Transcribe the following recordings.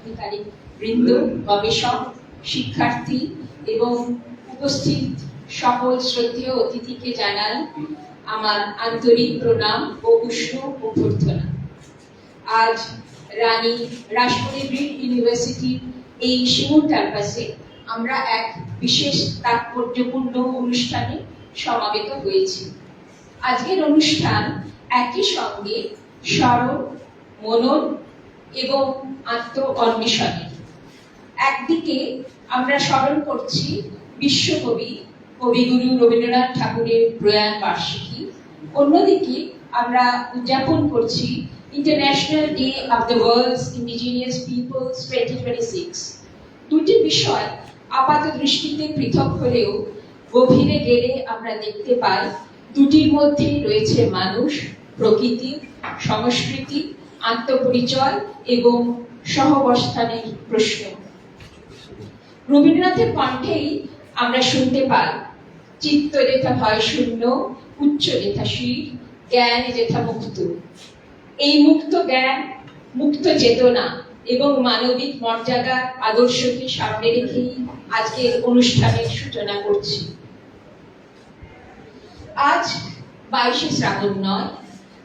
আধিকারিক বৃন্দ, গবেষক, শিক্ষার্থী এবং উপস্থিত সকল শ্রদ্ধেয় অতিথিকে জানাই আমার আন্তরিক প্রণাম ও উষ্ণ অভ্যর্থনা। আজ রানী রাসমণি ব্রিট ইউনিভার্সিটির এই শিমুল ক্যাম্পাসে আমরা এক বিশেষ তাৎপর্যপূর্ণ অনুষ্ঠানে সমাবেত হয়েছি। আজকের অনুষ্ঠান একই সঙ্গে স্মরণ, মনন এবং আত্ম অন্বেষণের। একদিকে আমরা স্মরণ করছি বিশ্বকবি কবিগুরু রবীন্দ্রনাথ ঠাকুরের প্রয়াণ বার্ষিকী, অন্যদিকে আমরা উদযাপন করছি international day of the world's indigenous peoples 2026। দুটি বিষয় আপাত দৃষ্টিতে পৃথক হলেও গভীরে গেলে আমরা দেখতে পাই দুটির মধ্যে রয়েছে মানুষ, প্রকৃতি, সংস্কৃতি, আত্মপরিচয় এবং সহাবস্থানের প্রশ্ন। রবীন্দ্রনাথের কণ্ঠেই আমরা শুনতে পাই চিত্ত যেথা ভয় শূন্য, উচ্চ যেথা শির, জ্ঞান যেথা মুক্ত। এই মুক্ত জ্ঞান, মুক্ত চেতনা এবং মানবিক মর্যাদার আদর্শকে সামনে রেখেই আজকের অনুষ্ঠানের সূচনা করছি। আজ 22শে শ্রাবণ নয়,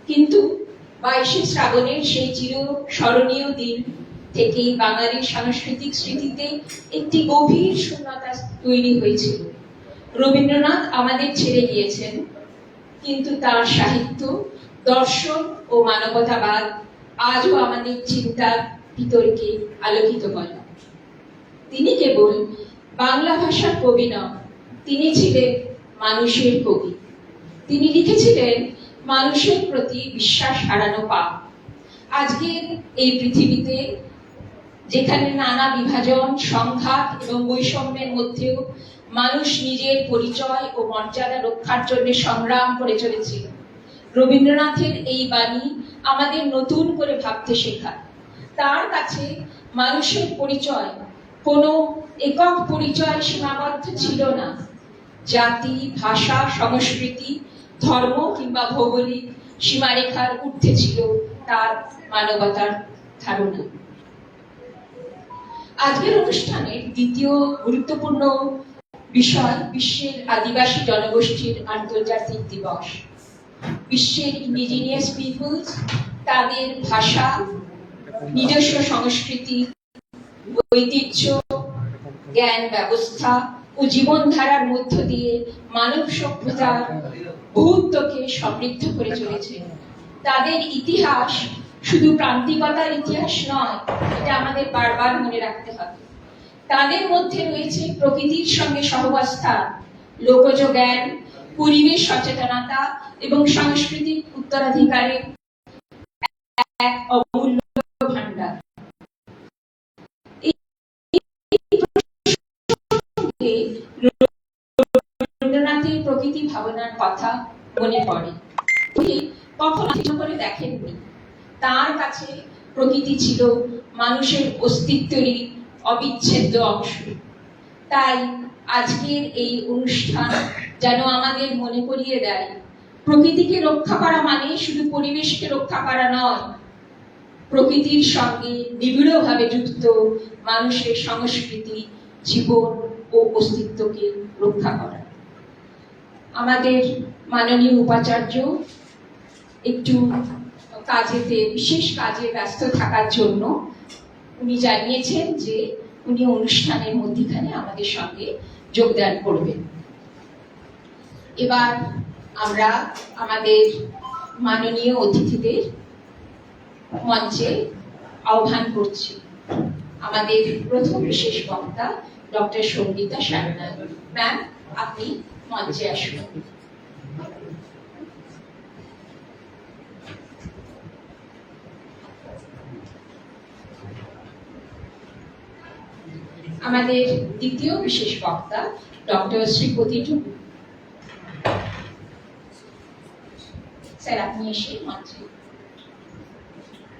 কিন্তু 22শে শ্রাবণের সেই চির স্মরণীয় দিন থেকেই বাঙালির সাংস্কৃতিক স্মৃতিতে একটি গভীর শূন্যতা তৈরি হয়েছিল। রবীন্দ্রনাথ আমাদের ছেড়ে গিয়েছেন, কিন্তু তার সাহিত্য, দর্শন ও মানবতাবাদ আজও আমাদের চিন্তার ভিতরকে আলোকিত করে। তিনি কেবল বাংলা ভাষার কবি নন, তিনি ছিলেন মানুষের কবি। তিনি লিখেছিলেন মানুষের প্রতি বিশ্বাস হারানো পাপ। আজকের এই পৃথিবীতে যেখানে নানা বিভাজন, সংঘাত এবং বৈষম্যের মধ্যেও মানুষ নিজের পরিচয় ও মর্যাদা রক্ষার জন্য সংগ্রাম করে চলেছে, রবীন্দ্রনাথের এই বাণী আমাদের নতুন করে ভাবতে শেখায়। তার কাছে মানুষের পরিচয় কোনো একক পরিচয় সীমাবদ্ধ ছিল না। জাতি, ভাষা, সংস্কৃতি, ধর্ম কিংবা ভৌগোলিক সীমারেখার ঊর্ধ্বে ছিল তার মানবতার ধারণা। আজকের অনুষ্ঠানের দ্বিতীয় গুরুত্বপূর্ণ বিষয় বিশ্বের আদিবাসী জনগোষ্ঠীর আন্তর্জাতিক দিবস। বিশ্বের ইন্ডিজিনিয়াস পিপলস তাদের ভাষা, নিজস্ব সংস্কৃতি, ঐতিহ্য, জ্ঞান ব্যবস্থা ও জীবনধারার মধ্য দিয়ে মানব সভ্যতার বহুত্বকে সমৃদ্ধ করে চলেছে। তাদের ইতিহাস শুধু প্রান্তিকতার ইতিহাস নয়, এটা আমাদের বারবার মনে রাখতে হবে। তাদের মধ্যে রয়েছে প্রকৃতির সঙ্গে সহাবস্থান, লোকজ জ্ঞান, পরিবেশ সচেতনতা এবং সাংস্কৃতিক উত্তরাধিকারের এক অমূল্য ভান্ডার। রবীন্দ্রনাথের প্রকৃতি ভাবনার কথা মনে পড়ে। কখনো করে দেখেননি, তার কাছে প্রকৃতি ছিল মানুষের অস্তিত্বেরই অবিচ্ছেদ্য অংশ। তাই আজকের এই অনুষ্ঠান যেন আমাদের মনে করিয়ে দেয়, প্রকৃতিকে রক্ষা করা মানে শুধু পরিবেশকে রক্ষা করা নয়, প্রকৃতির সঙ্গে নিবিড়ভাবে যুক্ত মানুষের সংস্কৃতি, জীবন ও অস্তিত্বকে রক্ষা করা। আমাদের মাননীয় উপাচার্য একটু বিশেষ কাজে ব্যস্ত থাকার জন্য উনি জানিয়েছেন যে উনি অনুষ্ঠানের মধ্যখানে আমাদের সঙ্গে যোগদান করবেন। এবার আমরা আমাদের মাননীয় অতিথিদের মঞ্চে আহ্বান করছি। আমাদের প্রথম বিশেষ বক্তা ডক্টর সঙ্গীতা সান্যাল ম্যাম, আপনি মঞ্চে আসুন। আমাদের দ্বিতীয় বিশেষ বক্তা ডক্টর শ্রীপতি টুডু স্যার, আপনি এসে মঞ্চে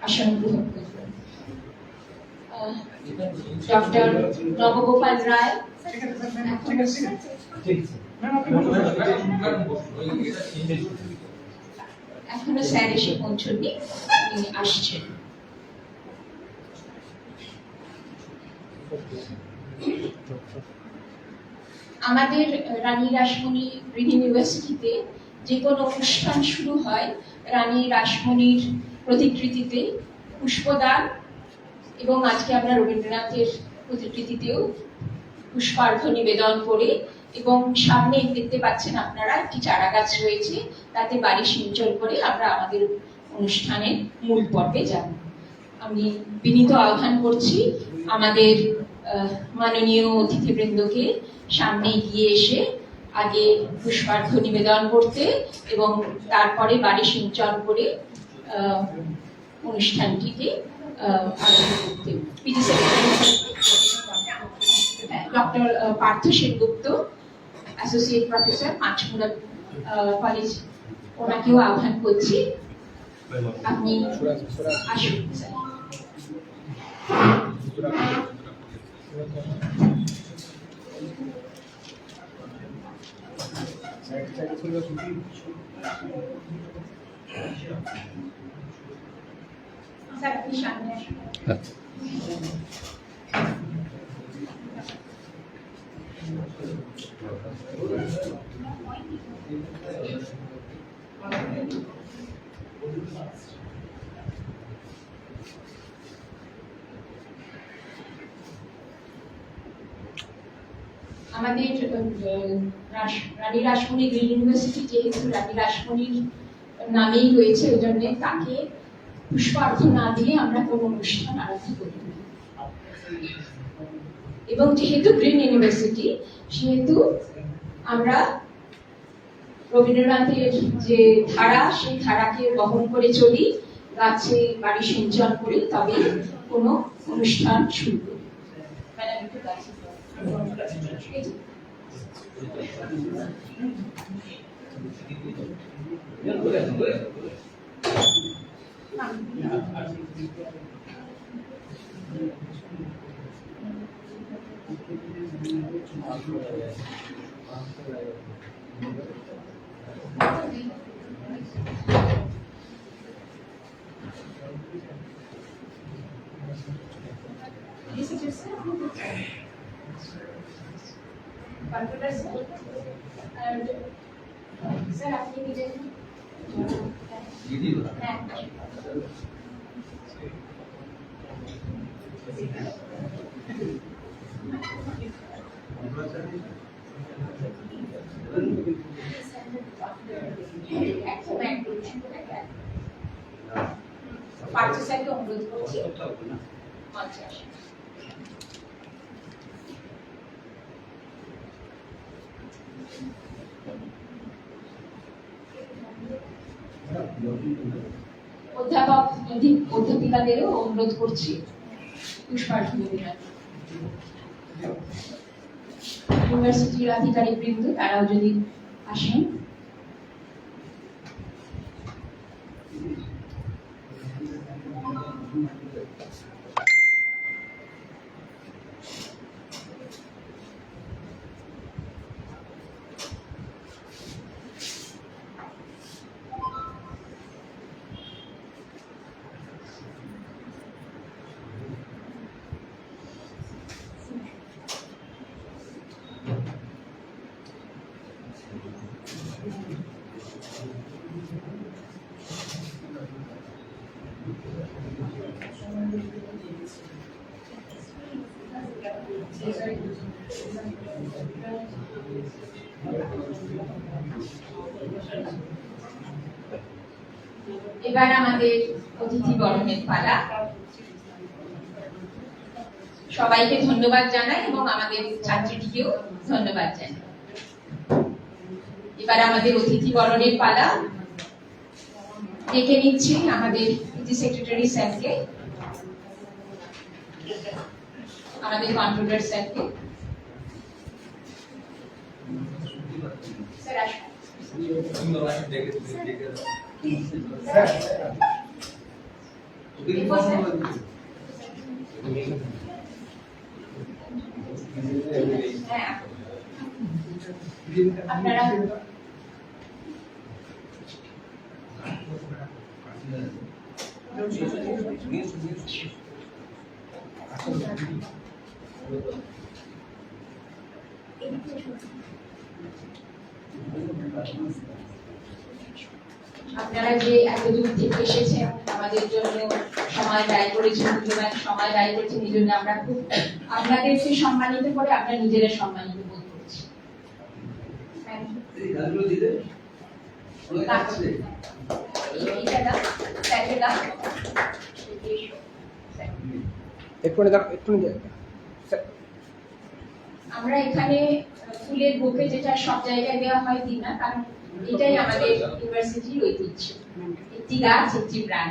আসন গ্রহণ করবেন। ডক্টর নবগোপাল রায় এখনো স্যার এসে পৌঁছননি, উনি আসছেন। আমাদের রানী রাসমণি গ্রিন ইউনিভার্সিটিতে যে কোনো অনুষ্ঠান শুরু হয় রানী রাসমণির প্রতিকৃতিতে পুষ্পদান, এবং আজকে আমরা রবীন্দ্রনাথের প্রতিকৃতিতেও পুষ্পার্ঘ নিবেদন করে, এবং সামনে দেখতে পাচ্ছেন আপনারা একটি চারা গাছ রয়েছে, তাতে বাড়ি সিঞ্চন করে আমরা আমাদের অনুষ্ঠানের মূল পর্বে যাব। আমি বিনীত আহ্বান করছি আমাদের মাননীয় অতিথিবৃন্দকে সামনে এগিয়ে এসে আগে পুষ্পার্ঘ নিবেদন করতে এবং তারপরে বাড়ি সিঞ্চন করে অনুষ্ঠানটিকে আরম্ভ করতে। PG secretary doctor Partha Sengupta, associate professor, Panchmura college, ওনাকেও আহ্বান করছি, আপনি আসুন স্যার। স্যার আপনি সামনে আসুন। আমাদের রানী রাসমণি গ্রিন ইউনিভার্সিটি যেহেতু রানী রাসমণির নামেই রয়েছে, ওই জন্য তাকে পুষ্পার্ঘ না দিয়ে আমরা কোনো অনুষ্ঠান আরম্ভ করি না। এবং যেহেতু গ্রিন ইউনিভার্সিটি সেহেতু আমরা রবীন্দ্রনাথের যে ধারা, সেই ধারাকে বহন করে চলি, গাছে বাড়ি সিঞ্চন করি, তবে কোনো অনুষ্ঠান শুরু করি। স্যার আপনি নিজে পার্থ স্যারকে অনুরোধ করছি মঞ্চে আসুন। অধ্যাপক অধ্যাপিকাদেরও অনুরোধ করছি পুষ্পার্ঘ নিবেদন। ইউনিভার্সিটির আধিকারিক বৃন্দ তারাও যদি আসেন। এবার আমাদের অতিথি বরণের পালা। সবাইকে ধন্যবাদ জানাই এবং আমাদের ছাত্রীটিকেও ধন্যবাদ জানাই। এবার আমাদের অতিথি বরণের পালা। ডেকে নিচ্ছি আমাদের পিজি সেক্রেটারি স্যারকে, আমাদের কন্ট্রোলার স্যারকে। স্যার আসুন। আপনারা আপনারা যে এত দূর থেকে এসেছেন, আমাদের জন্য সময় ব্যয় করেছেন, মূল্যবান সময় ব্যয় করেছেন, এই জন্য আমরা খুব আপনাদেরকে সম্মানিত করে আমরা নিজেরা সম্মানিত বোধ করছি। আমরা এখানে ফুলের বুকে, যেটা সব জায়গায় দেওয়া হয়, দিই না, কারণ এটাই আমাদের ইউনিভার্সিটির ঐতিহ্য। একটি গাছ, একটি প্রাণ।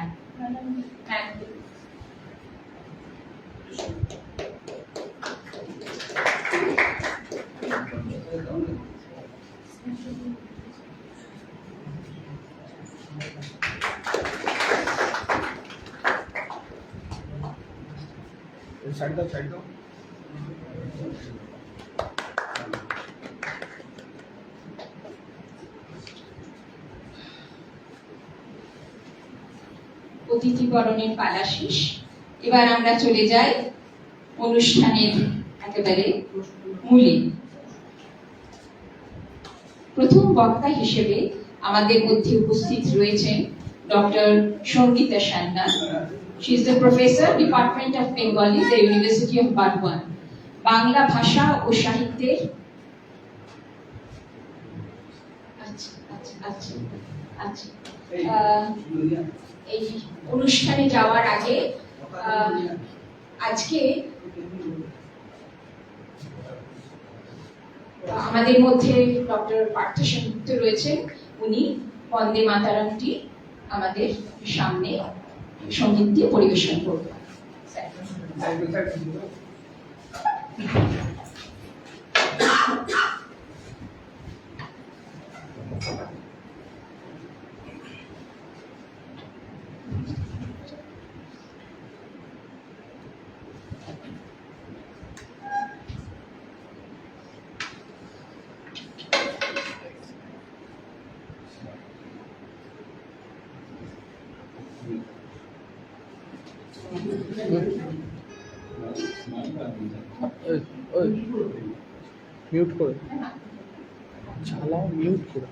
সাইড দাও, সাইড দাও। অতিথি বরণের পালা শেষ। এবার আমরা চলে যাই অনুষ্ঠানের একেবারে মূলে। প্রথম বক্তা হিসেবে আমাদের মধ্যে উপস্থিত রয়েছেন doctor Sangeeta Sanyal. She is the professor, Department of Bengali, the University of Burdwan. Bangla ভাষা ও সাহিত্যের এই অনুষ্ঠানে যাওয়ার আগে আজকে আমাদের মধ্যে ডক্টর পার্থ সেনগুপ্ত রয়েছেন। উনি বন্দে মাতরমটি আমাদের সামনে সঙ্গীত দিয়ে পরিবেশন করবেন। মিউট করে চালাও, মিউট করে।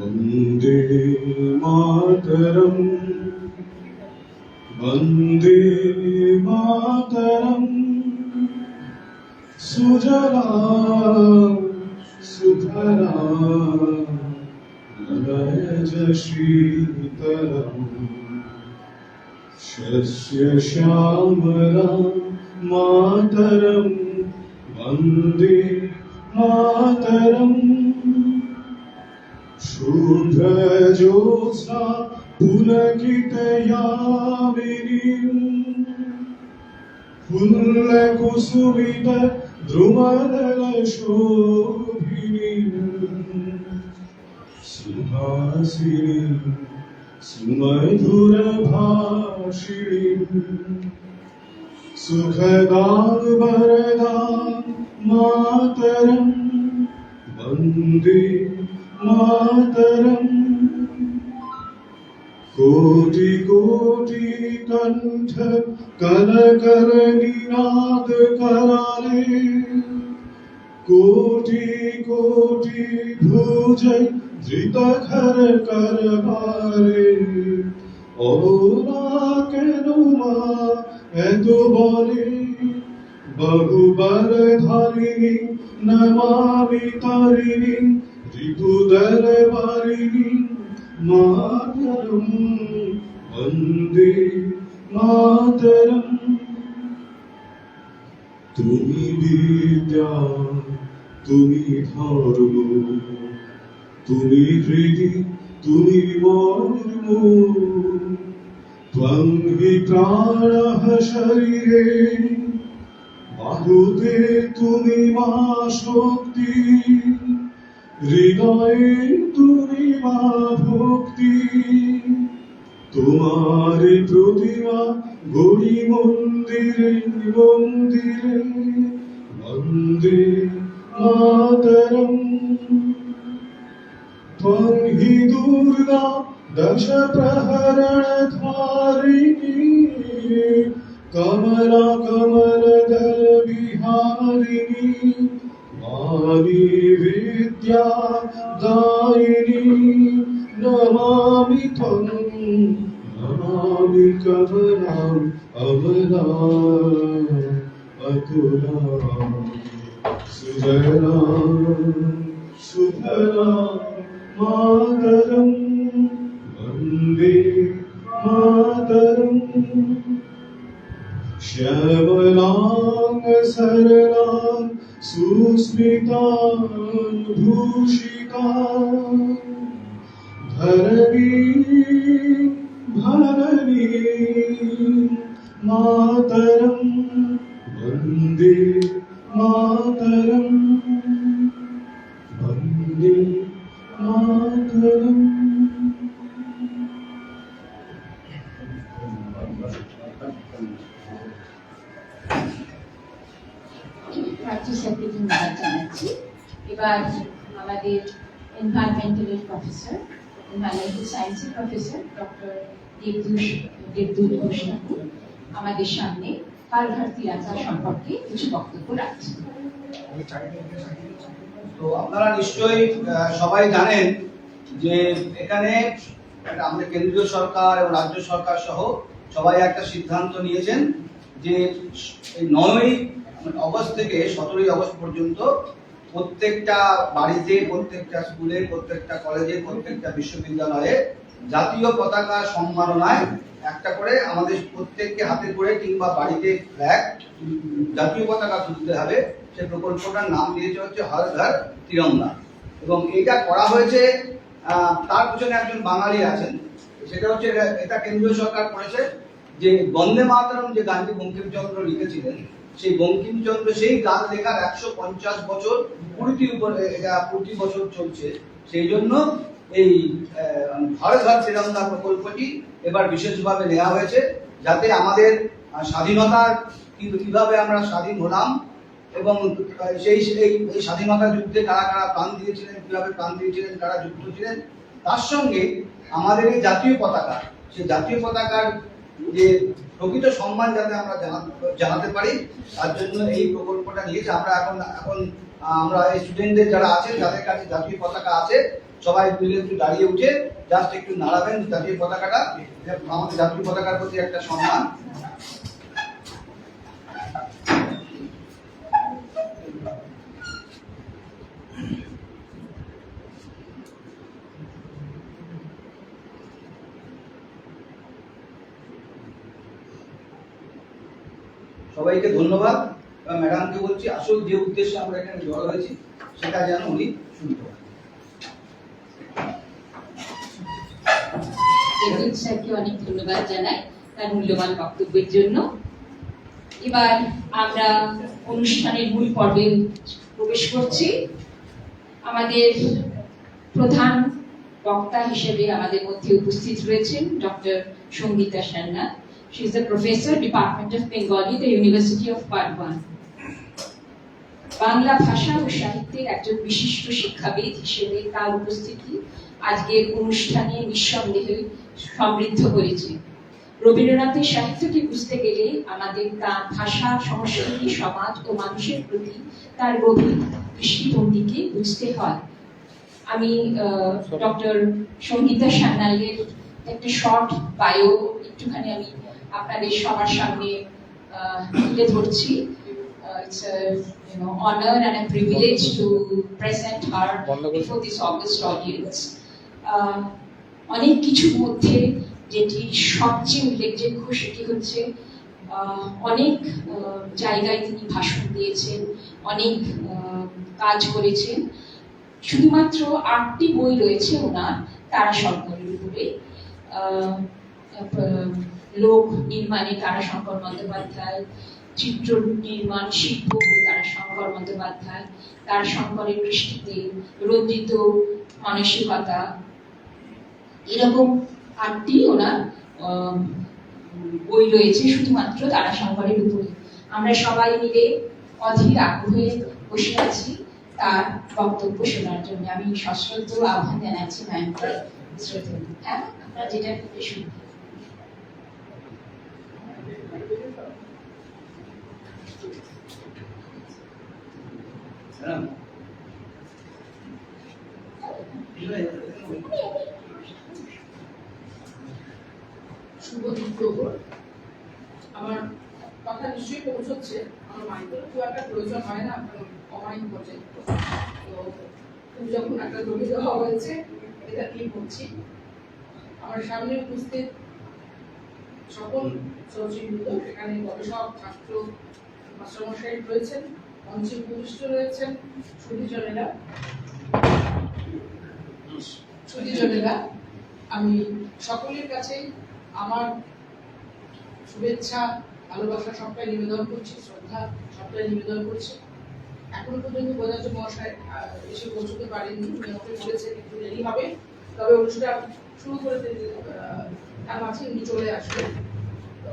वन्दे मातरम्, वन्दे मातरम्, सुजला सुफला लयज शीतलम्, शस्य श्यामला मातरम्, वन्दे मातरम्। शुभ्रजोत्स्ना पुलकितयामिनीम्, फुल्लकुसुमित द्रुमदलशोभिनीम्, सुहासिनीम् सुमधुरभाषिणीम्, सुखदां वरदां मातरम्, वन्दे मातरम्। कोटि कोटि कंठ कल कर निनाद कराले, कोटि कोटि भुज धृत खर कर बारे, ओरा केनु मा एतो बोले, बहुबर धारिणी नमामि तारिणी, ऋतुदल वारिणी मातरम्, वन्दे मातरम्। तुमि विद्या तुमि धर्म, तुमि हृदि तुमि मर्म, त्वं हि प्राणः शरीरे আলোতে তুমি মা শক্তি, হৃদয়ে তুমি মা ভক্তি। তোমার প্রতিমা গড়ি মন্দিরে মন্দিরে, বন্দে মাতরম। त्वं हि दुर्गा दशप्रहरणधारिणी, कमला कमलदल विहारिणी, वाणी विद्या दायिनी। नमामि त्वं, नमामि कमलाम् अमलाम् अतुलाम्, सुजलाम् सुफलाम् मातरम्, वन्दे मातरम्। श्यामलां सरलां सुस्मितां भूषितां, धरणीं भरणीं मातरम्, वन्दे मातरम्, वन्दे मातरम्। প্রার্থী স্যারকে ধন্যবাদ জানাচ্ছি। এবার আমাদের এনভায়রনমেন্টালের প্রফেসর, এনভায়রনমেন্টাল সায়েন্সের প্রফেসর ডক্টর দেবদূত ঘোষ আমাদের সামনে হর ঘর তিরঙ্গা সম্পর্কে কিছু বক্তব্য রাখছেন। তো আপনারা নিশ্চয়ই সবাই জানেন যে এখানে আমাদের কেন্দ্রীয় সরকার এবং রাজ্য সরকার সহ সবাই একটা সিদ্ধান্ত নিয়েছেন যে 9ই অগস্ট থেকে 17ই অগস্ট পর্যন্ত প্রত্যেকটা বাড়িতে, প্রত্যেকটা স্কুলে, প্রত্যেকটা কলেজে, প্রত্যেকটা বিশ্ববিদ্যালয়ে জাতীয় পতাকা সম্মাননায় একটা করে আমাদের প্রত্যেককে হাতে করে কিংবা বাড়িতে ফ্ল্যাগ জাতীয় পতাকা তুলতে হবে। সেই প্রকল্পটার নাম দিয়েছে হচ্ছে হর ঘর তিরঙ্গা। এবং এটা করা হয়েছে, তার পিছনে একজন বাঙালি আছেন, সেটা হচ্ছে এটা কেন্দ্রীয় সরকার করেছে। যে বন্দে মাতরম যে গানটি বঙ্কিমচন্দ্র লিখেছিলেন, সেই বঙ্কিমচন্দ্র সেই গান লেখার 150 বছর পূর্তির উপরে, এটা 20 বছর চলছে। সেই জন্য এই হর ঘর তিরঙ্গা প্রকল্পটি এবার বিশেষভাবে নেওয়া হয়েছে, যাতে আমাদের স্বাধীনতার কিন্তু কিভাবে আমরা স্বাধীন হলাম এবং সেই স্বাধীনতা যুদ্ধে কারা কারা প্রাণ দিয়েছিলেন, কিভাবে প্রাণ দিয়েছিলেন, কারা যুক্ত ছিলেন, তার সঙ্গে আমাদের এই জাতীয় পতাকা, সেই জাতীয় পতাকার যে প্রকৃত সম্মান যাতে আমরা জানাতে পারি, তার জন্য এই প্রকল্পটা নিয়েছে। আমরা আমরা এই স্টুডেন্টদের যারা আছেন, যাদের কাছে জাতীয় পতাকা আছে, সবাই মিলে একটু দাঁড়িয়ে উঠে জাস্ট একটু নাড়াবেন জাতীয় পতাকাটা। আমাদের জাতীয় পতাকার প্রতি একটা সম্মান। সবাইকে ধন্যবাদ। ম্যাডামকে বলছি আসল যে উদ্দেশ্যে আমরা এখানে জড়ো হয়েছি সেটা যেন উনি শুনতে পারেন। দেবদূত স্যারকে অনেক ধন্যবাদ জানাই তার মূল্যবান বক্তব্যের জন্য। এবার আমরা অনুষ্ঠানের মূল পর্বে প্রবেশ করছি। আমাদের প্রধান বক্তা হিসেবে আমাদের মধ্যে উপস্থিত রয়েছেন doctor Sangeeta Sanyal. She is a professor, Department of Bengali, the University of Burdwan. Bangla ভাষা ও সাহিত্যের একজন বিশিষ্ট শিক্ষাবিদ হিসেবে তার উপস্থিতি আজকের অনুষ্ঠানে নিঃসন্দেহে সমৃদ্ধ করেছে। রবীন্দ্রনাথের সাহিত্যকে বুঝতে গেলে আমাদের তার ভাষা, সংস্কৃতি, সমাজ ও মানুষের প্রতি তার গভীর দৃষ্টিভঙ্গিকে বুঝতে হয়। আমি ডক্টর সঙ্গীতা সান্যালের একটা শর্ট বায়ো একটুখানি আমি আপনাদের সবার সামনে তুলে ধরছি। It's a honor and a privilege to present her before this august audience. অনেক কিছুর মধ্যে যেটি সবচেয়ে উল্লেখযোগ্য সেটি হচ্ছে অনেক জায়গায় তিনি ভাষণ দিয়েছেন, অনেক কাজ করেছেন। শুধুমাত্র 8টি বই রয়েছে ওনার তারাশঙ্করের উপরে। লোক নির্মাণে তারাশঙ্কর বন্দ্যোপাধ্যায়, চিত্র নির্মাণ শিল্প তারাশঙ্কর বন্দ্যোপাধ্যায়, তারাশঙ্করের দৃষ্টিতে রঞ্জিত মানসিকতা, এরকম 8টি ওনার বই রয়েছে শুধুমাত্র তারাশঙ্করের উপরে। আমরা সবাই মিলে অধীর আগ্রহে বসে আছি তার বক্তব্য শোনার জন্য। আমি সশ্রদ্ধ আহ্বান জানাচ্ছি ম্যামকে। হ্যাঁ, আপনারা যেটা শুনুন। শুভ দুপুর। আমার কথা নিশ্চয়ই পৌঁছচ্ছে, আমার মাইকের খুব একটা প্রয়োজন হয় না, অমাইক বটে। তো যখন একটা দড়ি দেওয়া হয়েছে এটা দিয়ে করছি। আমার সামনে উপস্থিত সকল সচিববৃন্দ, এখানে গবেষক, ছাত্র, মাস্টারমশাই রয়েছেন, মঞ্চে উপবিষ্ট রয়েছেন সুধীজনেরা, আমি সকলের কাছে আমার শুভেচ্ছা, ভালোবাসা সবটাই নিবেদন করছি, শ্রদ্ধা সবটাই নিবেদন করছি। এখনো পর্যন্ত বোঝাচ্ছ মহাশয় এসে পৌঁছতে পারেননি, উনি আমাকে বলেছেন একটু দেরি হবে, তবে অনুষ্ঠান শুরু করে তার মাঝে উনি চলে আসবেন। তো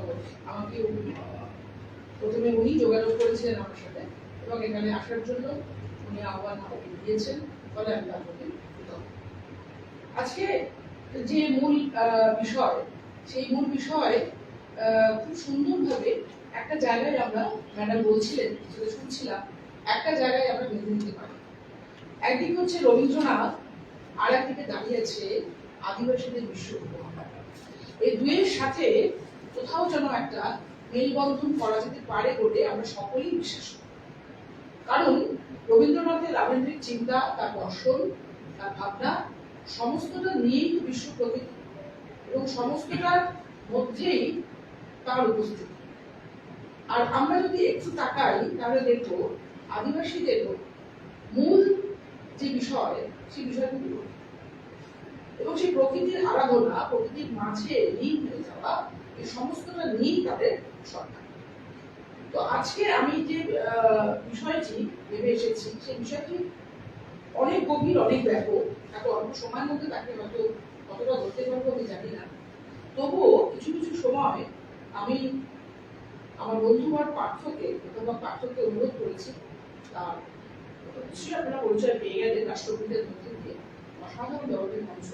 আমাকে প্রথমে উনি যোগাযোগ করেছিলেন আমার সাথে এবং এখানে আসার জন্য উনি আহ্বান আমাকে দিয়েছেন, ফলে আমি তার প্রতি কৃতজ্ঞ। আজকে যে মূল বিষয়, সেই মূল বিষয়ে খুব সুন্দরভাবে একটা জায়গায় আমরা, ম্যাডাম বলছিলেন সেটা শুনছিলাম, একটা জায়গায় আমরা বেঁধে নিতে পারি। একদিকে হচ্ছে রবীন্দ্রনাথ, আর একদিকে দাঁড়িয়ে আছে আদিবাসীদের বিশ্ব উপমহাদেশ। এই দুয়ের সাথে কোথাও যেন একটা মেলবন্ধন করা যেতে পারে বলে আমরা সকলেই বিশ্বাস করি। কারণ রবীন্দ্রনাথের রাবীন্দ্রিক চিন্তা, তার দর্শন, তার ভাবনা সমস্তটা নিয়েই বিশ্ব প্রকৃতি এবং সমস্তটার মধ্যেই তার উপস্থিতি। আর আমরা যদি একটু তাকাই তাহলে দেখবো আদিবাসীদের মূল যে বিষয়, সেই বিষয় কিন্তু এবং সেই প্রকৃতির আরাধনা, প্রকৃতির মাঝে লীন হয়ে যাওয়া, এই সমস্তটা নিয়েই তাদের সরকার। তো আজকে আমি যে বিষয়টি ভেবে এসেছি, সেই বিষয়টি অনেক গভীর, অনেক ব্যাপক। এত অল্প সময়ের মধ্যে তাকে হয়তো কতটা ধরতে পারবো আমি জানি না। তবুও কিছু কিছু সময় আমি আমার বন্ধুবার পার্থকে অনুরোধ করেছি, তার নিশ্চয়ই আপনারা পরিচয় পেয়ে গেলেন রাষ্ট্রপতিদের মধ্যে দিয়ে, অসাধারণ দরদের মঞ্চ।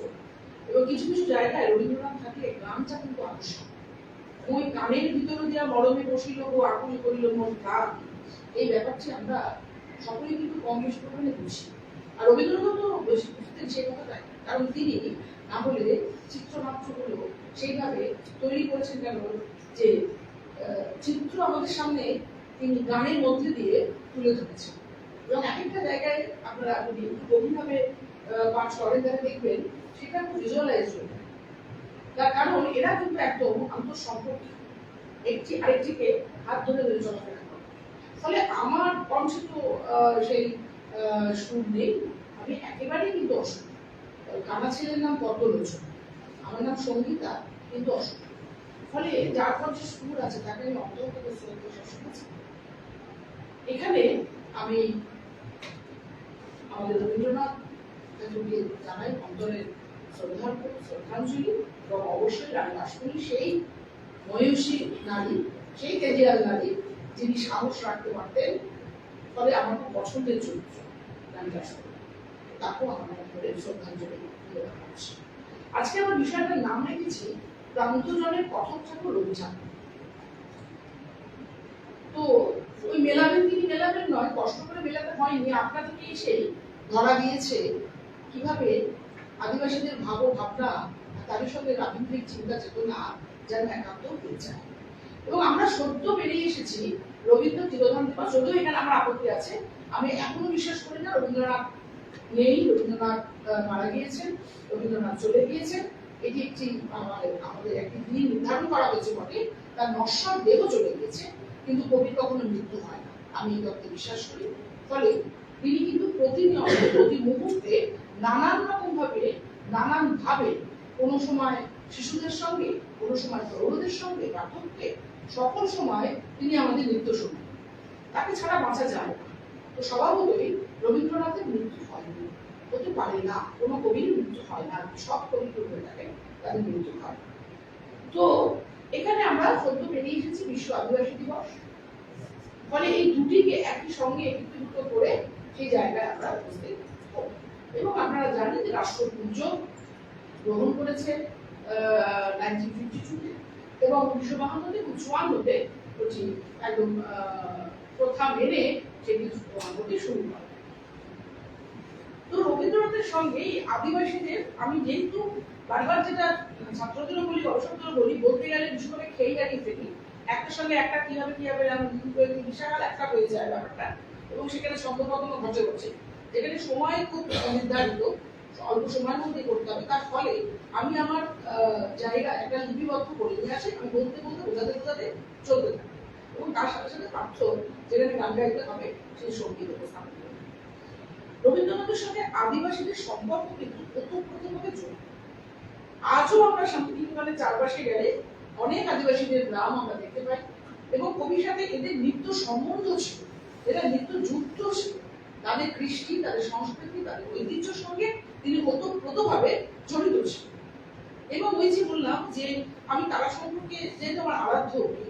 এবং কিছু কিছু জায়গায় রবীন্দ্রনাথ থাকলে গানটা কিন্তু আবশ্যক। ওই গানের ভিতরে দেওয়া মরমে বসিল ও আকুলি করিল মন গান, এই ব্যাপারটি আমরা সকলেই কিন্তু কম বেশি পরিমাণে বুঝি। আর রবীন্দ্রনাথ তো বেশি বুঝতেন সেই কথাটাই, কারণ তিনি না হলে চিত্রনাট্যগুলো সেইভাবে তৈরি করেছেন কেন যে চিত্র আমাদের সামনে তিনি গানের মধ্যে দিয়ে তুলে ধরেছেন। এবং এক একটা জায়গায় আপনারা যদি একটু গভীরভাবে পাঠ করেন তাহলে দেখবেন সেটা খুব ভিজুয়ালাইজ হয়ে যায়। তার কারণ এরা কিন্তু একদম আন্তঃসম্পর্ক, একটি আরেকটিকে হাত ধরে ধরে চলাফেরা করে। ফলে আমার কণ্ঠে তো সেই সুর নেই, আমি একেবারেই কিন্তু অসুখ। কানা ছেলের নাম পদ্মলোচন, আমার নাম সঙ্গীতা, কিন্তু অসুখ। ফলে যার কণ্ঠে সুর আছে তাকে আমি অন্তর থেকে শ্রদ্ধা শুনেছি। এখানে আমি আমাদের রবীন্দ্রনাথ ঠাকুরকে জানাই অন্তরের শ্রদ্ধাঞ্জলি এবং অবশ্যই রানী রাসমণি সেই ময়ূষী নারী, সেই তেজিয়াল নারী যিনি সাহস রাখতে পারতেন। ফলে আমার খুব পছন্দের চরিত্র রানী রাসমণি, তাকেও আমার অন্তরের শ্রদ্ধাঞ্জলি জানাচ্ছি। আজকে আমার বিষয়টার নাম রেখেছি প্রান্তজনের কথক ঠাকুর অভিযান। তো ওই মেলাবেন, তিনি মেলাবেন নয়, কষ্ট করে মেলাতে হয়নি, আপনাদেরকে এসে ধরা দিয়েছে কিভাবে আদিবাসীদের ভাবনা তাদের সঙ্গে রাবীন্দ্রিক চিন্তা চেতনা যেন একাত্ম হয়ে যায়। এবং আমরা সদ্য বেরিয়ে এসেছি রবীন্দ্র তিরোধান দিবস, যদিও এখানে আমার আপত্তি আছে, আমি এখনো বিশ্বাস করি না রবীন্দ্রনাথ নেই, রবীন্দ্রনাথ মারা গিয়েছেন, রবীন্দ্রনাথ চলে গিয়েছেন। এটি একটি আমাদের একটি দিন নির্ধারণ করা হয়েছে বটে, তার নশ্বর দেহ চলে গিয়েছে, কিন্তু কবির কখনো মৃত্যু হয় না, আমি এই তত্ত্বে বিশ্বাস করি। ফলে তিনি কিন্তু প্রতিনিয়ত প্রতি মুহূর্তে নানান রকম ভাবে, নানান ভাবে, কোনো সময় শিশুদের সঙ্গে, কোনো সময় তরুণদের সঙ্গে, পাঠককে সকল সময় তিনি আমাদের নিত্য সঙ্গী, তাকে ছাড়া বাঁচা যায় না। তো স্বভাবতই রবীন্দ্রনাথের মৃত্যু হয়নি, হতে পারে না, কোনো কবির মৃত্যু হয় না, সব কবির হয়ে থাকে তাদের মৃত্যু হয়। তো এখানে আমরা সদ্য পেরিয়ে এসেছি বিশ্ব আদিবাসী দিবস, ফলে এই দুটিকে একই সঙ্গে একীভূত করে সেই জায়গায় আমরা উপস্থিত হব। এবং আপনারা জানেন যে রাষ্ট্রপুঞ্জ গ্রহণ করেছে 1952 এবং 1952 এবং 1954 একদম প্রথা মেনে সেটি হতে শুরু করে। তো রবীন্দ্রনাথের সঙ্গে এই আদিবাসীদের আমি যেহেতু বারবার যেটা ছাত্রদেরও বলি, গবেষকদেরও বলি, বলতে গেলে বিশেষভাবে খেয়ে দাঁড়িয়ে ফেলি, একটার সঙ্গে একটা কিভাবে বিশাল একটা হয়ে যায় ব্যাপারটা, এবং সেখানে সম্পর্কগুলো ঘটে ঘটে, যেখানে সময় খুব নির্ধারিত, অল্প সময়ের মধ্যে করতে হবে। তার ফলে আমি আমার জায়গা একটা লিপিবদ্ধ করে নিয়ে আসি, আমি বলতে বলতে বোঝাতে বোঝাতে চলতে থাকি, এবং তার সাথে সাথে পাঠ্য যেখানে গান গাইতে হবে সেই সঙ্গীত উপস্থাপন করি। রবীন্দ্রনাথের সঙ্গে আদিবাসীদের সম্পর্ক কিন্তু ওতপ্রোতভাবে জড়িত। আজও আমরা শান্তিনিকেতনের চারপাশে গেলে অনেক আদিবাসীদের গ্রাম আমরা দেখতে পাই, এবং কবির সাথে এদের নিত্য সম্বন্ধ ছিল, এরা নিত্য যুক্ত ছিল, তাদের কৃষ্টি, তাদের সংস্কৃতি, তাদের ঐতিহ্যের সঙ্গে তিনি ওতপ্রোতভাবে জড়িত ছিল। এবং ওই যে বললাম যে আমি তারা সম্পর্কে যেহেতু আমার আরাধ্য করি,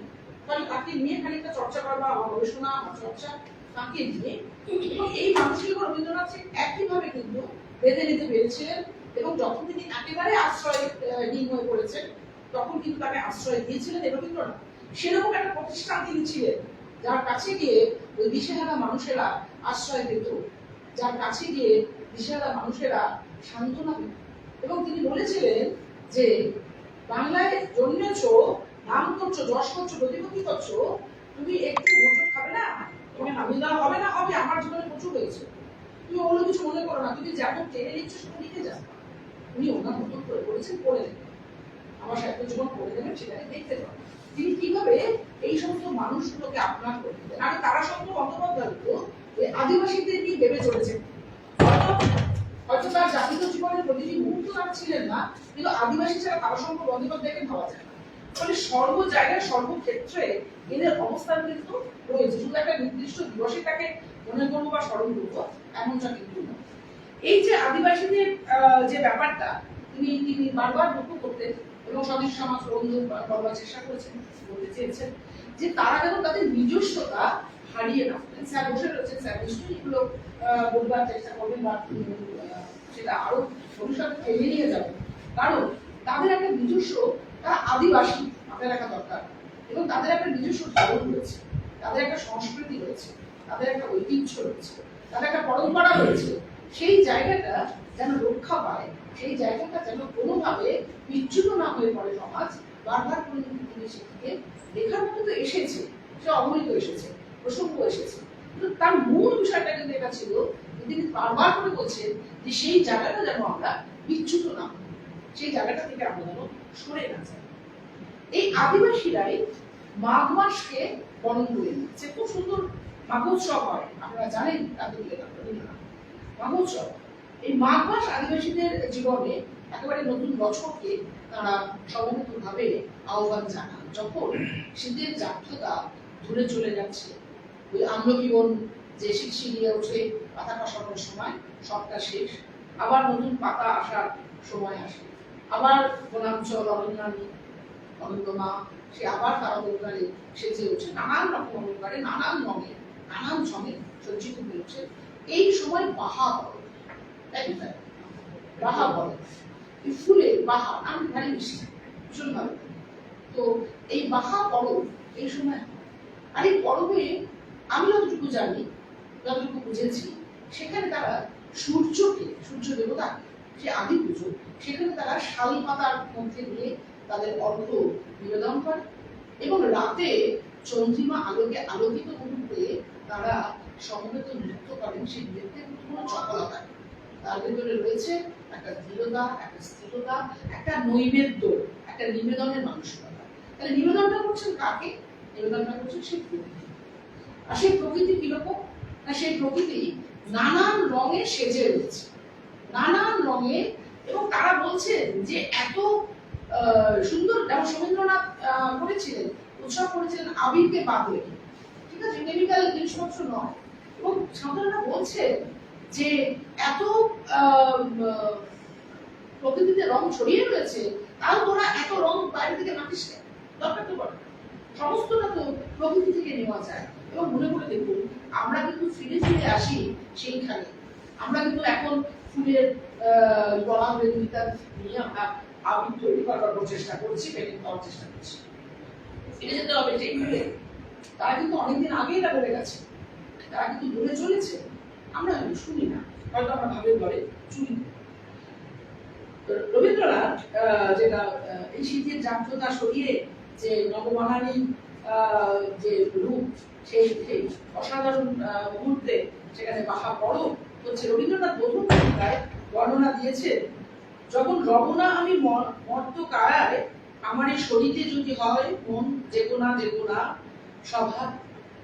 তাহলে তাকে নিয়ে খানিকটা চর্চা করবা, আমার গবেষণা, আমার চর্চা তাকে নিয়ে, এবং এই মানুষগুলো রবীন্দ্রনাথ একইভাবে কিন্তু বেঁধে নিতে পেরেছিলেন, এবং যখন তিনি একেবারে আশ্রয়হীন হয়ে পড়েছেন তখন কিন্তু তাকে আশ্রয় দিয়েছিলেন রবীন্দ্রনাথ। সেরকম একটা প্রতিষ্ঠান তিনি ছিলেন যার কাছে গিয়ে ওই দিশেহারা মানুষেরা আশ্রয় পেত, যার কাছে গিয়ে দিশেহারা মানুষেরা সান্ত্বনা পেত। এবং তিনি বলেছিলেন যে বাংলায় জন্মেছো, নাম করছো, যশ করছো, প্রতিপত্তি করছো, তুমি একটু হোঁচট খাবে না, তুমি নামিয়ে দেওয়া হবে না, হবে, আমার জীবনে প্রচুর হয়েছে, তুমি অন্য কিছু মনে করো না, তুমি যেমন টেনে নিচ্ছ সেটা লিখে যাও। উনি ওনার মতন করে বলেছেন, পড়ে দেবেন, আমার সাহিত্য জীবন পড়ে দেবেন, সেটাকে দেখতে পাবেন তিনি কিভাবে এই সমস্ত মানুষগুলোকে আপনার করে দিতেন। আর তারা শব্দ বন্দ্যোপাধ্যায় আদিবাসীদের নিয়ে ভেবে চলেছেন, হয়তো তার জাতীয় জীবনের প্রতিটি মুহূর্ত তারা ছিলেন না, কিন্তু আদিবাসী ছাড়া তারাশঙ্কর বন্দ্যোপাধ্যায়কে ভাবা যায় না। ফলে সর্ব জায়গায় সর্বক্ষেত্রে এদের অবস্থান কিন্তু রয়েছে, শুধু একটা নির্দিষ্ট দিবসে তাকে মনে করবো বা স্মরণ করবো এমনটা কিন্তু না। এই যে আদিবাসীদের যে ব্যাপারটা তিনি বারবার লক্ষ্য করতেন, এবং স্বদেশ সমাজ বন্ধু করবার চেষ্টা করেছেন, বলতে চেয়েছেন যে তারা যেন তাদের নিজস্বতা হারিয়ে না ফেলেন। স্যার বসে রয়েছেন, স্যার নিশ্চয়ই এগুলো বলবার চেষ্টা করবেন বা সেটা আরো ভবিষ্যতে এগিয়ে নিয়ে যাবেন, কারণ তাদের একটা নিজস্ব, তারা আদিবাসী মাথায় রাখা দরকার, এবং তাদের একটা নিজস্ব ধর্ম রয়েছে, তাদের একটা সংস্কৃতি রয়েছে, তাদের একটা ঐতিহ্য রয়েছে, তাদের একটা পরম্পরা রয়েছে। সেই জায়গাটা যেন রক্ষা পায়, সেই জায়গাটা যেন কোনোভাবে বিচ্যুত না হয়ে পড়ে সমাজ। বারবার করে তিনি সেটিকে লেখার মতো তো এসেছে, সে অবহিত এসেছে, প্রসঙ্গ এসেছে, কিন্তু তার মূল বিষয়টা কিন্তু এটা ছিল যে তিনি বারবার করে বলছেন যে সেই জায়গাটা যেন আমরা বিচ্যুত না হই, সেই জায়গাটা থেকে আমরা যেন সরে না যাই। এই আদিবাসীরাই মাঘ মাসকে বরণ করে নিচ্ছে, খুব সুন্দর মাঘোৎসব হয়, আপনারা জানেন তাদের মাঘোৎসব। এই মাঘ মাস আদিবাসীদের জীবনে একেবারে নতুন বছরকে তারা সমবেতভাবে আহ্বান জানান, যখন শীতের জাগ্রতা দূরে চলে যাচ্ছে, ওই আমলকি বন যে শিরশিরিয়ে ওঠে, পাতা খসানোর সময় সবটা শেষ, আবার নতুন পাতা আসার সময় আসে, আবার বনাঞ্চল অরণ্যানী অরণ্যমা সে আবার তারা অলঙ্কারে সেজে ওঠে, নানান রকম অলঙ্কারে, নানান রঙে, নানান ছন্দে সজ্জিত হয়ে ওঠে। এই সময় বাহা বলে, বাহা বলে, এই ফুলের বাহা আমি ভারী মিষ্টি, ভীষণ ভালো। তো এই বাহা পরব এই সময়, আর এই পরবে আমি যতটুকু জানি, যতটুকু বুঝেছি, সেখানে তারা সূর্যকে, সূর্য দেবতাকে, সে আদি পুজো, সেখানে তারা শাল পাতার মধ্যে দিয়ে তাদের অর্ঘ্য নিবেদন করে, এবং রাতে চন্দ্রিমা আলোকে আলোকিত মুহূর্তে তারা সমবেত নৃত্য করেন। সেই নৃত্যের কোনো চপলতা, তার ভেতরে রয়েছে একটা দৃঢ়তা, একটা স্থিরতা, একটা নৈবেদ্য, একটা নিবেদনের মানসিকতা। তাহলে নিবেদনটা করছেন কাকে? নিবেদনটা করছেন সেই প্রকৃতি। আর সেই প্রকৃতি কিরকম না, সেই প্রকৃতি নানান রঙে সেজে রয়েছে, নানান রঙে, এবং তারা বলছেন যে এত সুন্দর, যেমন রবীন্দ্রনাথ করেছিলেন উৎসব করেছিলেন আবিরকে বাদ রেখে, ঠিক আছে, কেমিক্যাল জিনিসপত্র নয়। এবং সাঁওতালরা বলছে যে এত প্রকৃতিতে রং ছড়িয়ে রয়েছে, তাও তোরা এত রং বাইরে থেকে মাখিস কেন, দরকার তো পড়ে না। সমস্তটা তো প্রকৃতি থেকে নেওয়া যায়। এবং মনে করে দেখুন, আমরা কিন্তু ফিরে ফিরে আসি সেইখানে। আমরা কিন্তু এখন ফুলের গলা বেদুইতা নিয়ে আমরা আবির তৈরি করার চেষ্টা করছি, পেন্টিং করার চেষ্টা করছি। ফিরে যেতে হবে সেইভাবে। তারা কিন্তু অনেকদিন আগেই এটা বলে গেছে, তারা কিন্তু বলে চলেছে, আমরা হয়তো শুনি না, হয়তো আমরা ভাবের ঘরে চুরি। রবীন্দ্রনাথ যেটা এই শীতের যান্ত্রতা সরিয়ে যে নববানানী যে রূপ, সেই অসাধারণ মুহূর্তে সেখানে বাহা বড় হচ্ছে। রবীন্দ্রনাথ প্রথম কবিতায় বর্ণনা দিয়েছে, যখন রবনা আমি মর্ত কায়ায়, আমার এই শরীরে যদি হয় মন যেকোনা যেকোনা স্বভাব,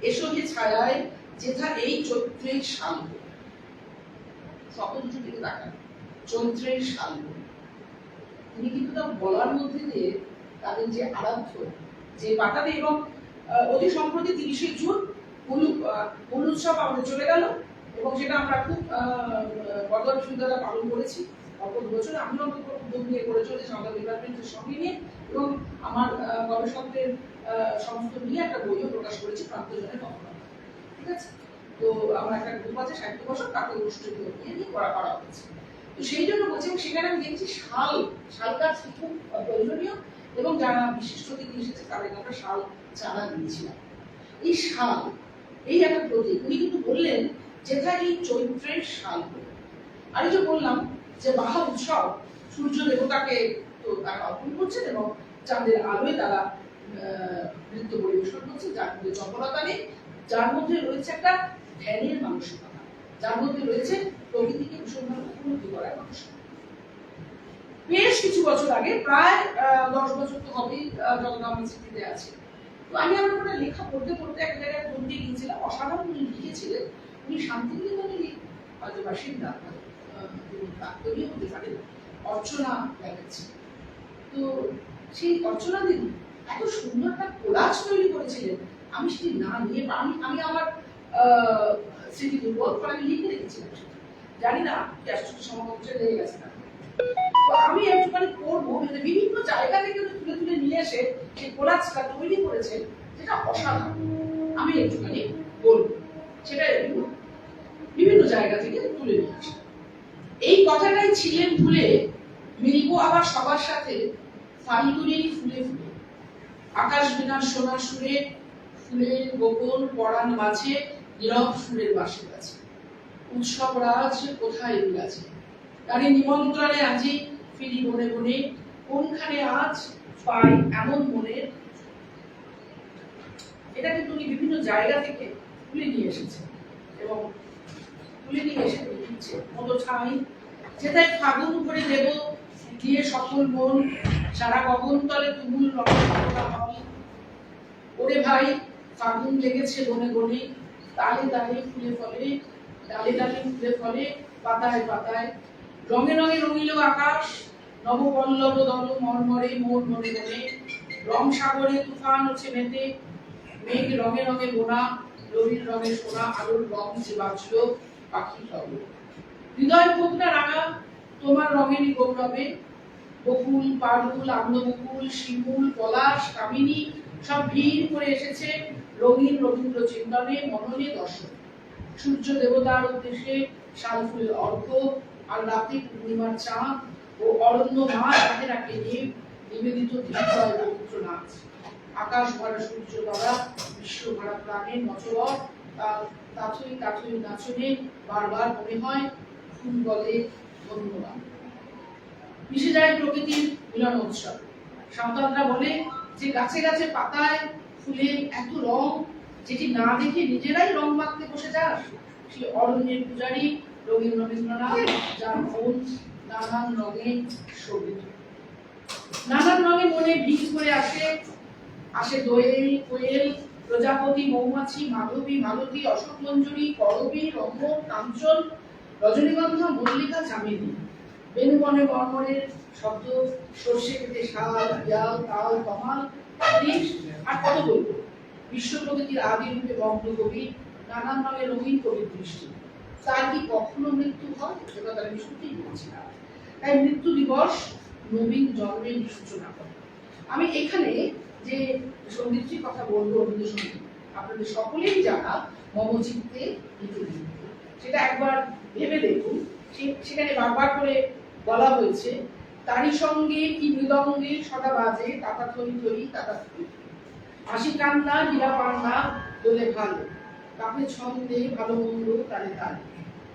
এসো হে ছায়ায় যেথা এই চৈত্রের শাল। সকল দিকে তাকান, চৈত্রের শাল। তিনি কিন্তু তার বলার মধ্যে দিয়ে তাদের যে আরাধ্য যে বাটাতে, এবং অতি সম্প্রতি 30শে জুন মূল উৎসব আমাদের চলে গেল, এবং সেটা আমরা খুব বর্ধমান বিশ্ববিদ্যালয়ে পালন করেছি অল্প বছর। আমি অন্তত উদ্যোগ নিয়ে করে চলেছি সাঁওতাল ডিপার্টমেন্টের সঙ্গে নিয়ে, এবং আমার গবেষকদের সমস্ত নিয়ে একটা বইও প্রকাশ করেছি, প্রান্তজনের কথা। ঠিক আছে, তো আমার একটা গ্রুপ আছে 60 বছর, তাকে অনুষ্ঠিত নিয়ে করা হচ্ছে। তো সেই জন্য বলছি, সেখানে আমি দেখছি শাল গাছ খুব প্রয়োজনীয়, এবং যারা বিশিষ্ট অতিথি এসেছে তাদেরকে আমরা শাল চারা দিয়েছিলাম। এই শাল, এই একটা প্রতীক। উনি কিন্তু বললেন যেটা এই চৈত্রের শাল। আর এই যে বললাম যে বাহা উৎসব, সূর্য দেবতাকে তো তারা অর্পণ করছেন, এবং চাঁদের আলোয় তারা নৃত্য পরিবেশন করছে, যার মধ্যে চপলতা নেই, যার মধ্যে রয়েছে একটা ধ্যানের মানসিকতা, যার মধ্যে রয়েছে প্রকৃতিকে ভীষণভাবে উপলব্ধি করার মানসিকতা। বেশ কিছু বছর আগে, প্রায় 10 বছর তো হবেই, যখন আমার স্মৃতিতে আছে। তো আমি আমার একটা লেখা পড়তে পড়তে এক জায়গায় বলতে গিয়েছিলাম, অসাধারণ উনি লিখেছিলেন। উনি শান্তিনিকেতনেরই হয়তো বাসিন্দা, প্রাক্তনীয় হতে পারেন, অর্চনা লেখাচ্ছি। তো সেই অর্চনা দিদি এত সুন্দর একটা কোলাজ তৈরি করেছিলেন, আমি সেটি না নিয়ে আমি আমার স্মৃতি দুর্বল করে আমি লিখে রেখেছিলাম। জানি না ক্যাশটি সমাগমে লেগে গেছে না। তো আমি একটুখানি পড়বো, বিভিন্ন জায়গা থেকে তুলে তুলে নিয়ে এসে সেই কোলাজটা তৈরি করেছেন, যেটা অসাধারণ। আমি একটুখানি বলবো, সেটা বিভিন্ন জায়গা থেকে তুলে নিয়ে আসে। এই কথাটাই ছিলেন ভুলে, মিলবো আবার সবার সাথে ফাল্গুনের ফুলে ফুলে, আকাশ বিনার সোনা সুরে, ফুলের গোপন পরাণ মাঝে নীরব সুরের বাসে আছে। উৎসব রাজ কোথায় বিলাছে, তারে নিমন্ত্রণে আজি ফিরি বনে বনে, কোনখানে আজ পাই এমন মনের। এটা কিন্তু উনি বিভিন্ন জায়গা থেকে তুলে নিয়ে এসেছে, এবং তুলে নিয়ে এসে লিখছে, মতো ঠাই যেটাই ফাগুন করে দেব দিয়ে সকল মন, সারা গগন তলে তুমুল রকম হয়। ওরে ভাই ফাগুন লেগেছে বনে বনে, তালে তালে ফুলে ফলে, ডালে ডালে ফুলে ফলে, পাতায় পাতায়, রঙে রঙে রঙিল আকাশ, নবপল্লব দল মর্মরে মোর মনে মনে, রং সাগরে তুফান হচ্ছে মেতে, মেঘ রঙে রঙে বোনা, রবির রঙে সোনা, আলোর রং যে বাঁচলো পাখি তবে। হৃদয় হোক না রাঙা তোমার রঙেরই গৌরবে, বকুল পারুল আম্রবকুল শিমুল পলাশ কামিনী সব ভিড় করে এসেছে রঙিন রবীন্দ্র চিন্তনে মননে দর্শন। সূর্য দেবতার উদ্দেশ্যে শাল ফুলের অর্ঘ্য, আর রাতে পূর্ণিমার চাঁদ ও অরণ্য মাছ রাতে রাখে নিবেদিত হৃদয় পবিত্র নাচ। আকাশ ভরা সূর্য ধরা, বিশ্ব ভরা প্রাণে নচর, তাথই তাথই নাচনে বারবার মনে হয় ফুল বলে ধন্যবাদ। মিশে যায় প্রকৃতির মিলন উৎসব। সাঁওতালরা বলে যে গাছে গাছে পাতায় ফুলে এত রং, যেটি না দেখে নিজেরাই রং মাখতে বসে যায়। সেই অরণ্যের পূজারী রবীন্দ্রনাথ, যার মন নানান রঙে শোভিত। নানান রঙে মনে ভিড় করে আসে দোয়েল কোয়েল প্রজাপতি মৌমাছি মাধবী মালতী অশোক মঞ্জুরি করবী রম্য কাঞ্চন রজনীগন্ধা মল্লিকা চামেলি। বেনুবনে মর্মরের শব্দ, সর্ষে খেতে শাল পিয়াল তাল কমাল, দেশ আর কত বলবো, বিশ্ব প্রকৃতির আদি রূপে মগ্ন কবি, নানান নামে রঙিন কবির দৃষ্টি, তার কি কখনো মৃত্যু হয়? সেটা তার আমি সত্যিই বলছিলাম। তাই মৃত্যু দিবস নবীন জন্মের সূচনা করে। আমি এখানে যে সঙ্গীতটির কথা বলবো, রবীন্দ্রসঙ্গীত, আপনাদের সকলেই জানা মমচিত্তে নিত্যদিন, সেটা একবার ভেবে দেখুন। সেখানে বারবার করে বলা হয়েছে, তারই সঙ্গে কি মৃদঙ্গে সদা বাজে, তাতা থই থই তাতা থই, হাসি কান্না হীরা পান্না দোলে ভালো, তাকে ছন্দে ভালো মন্দ তালে তালে,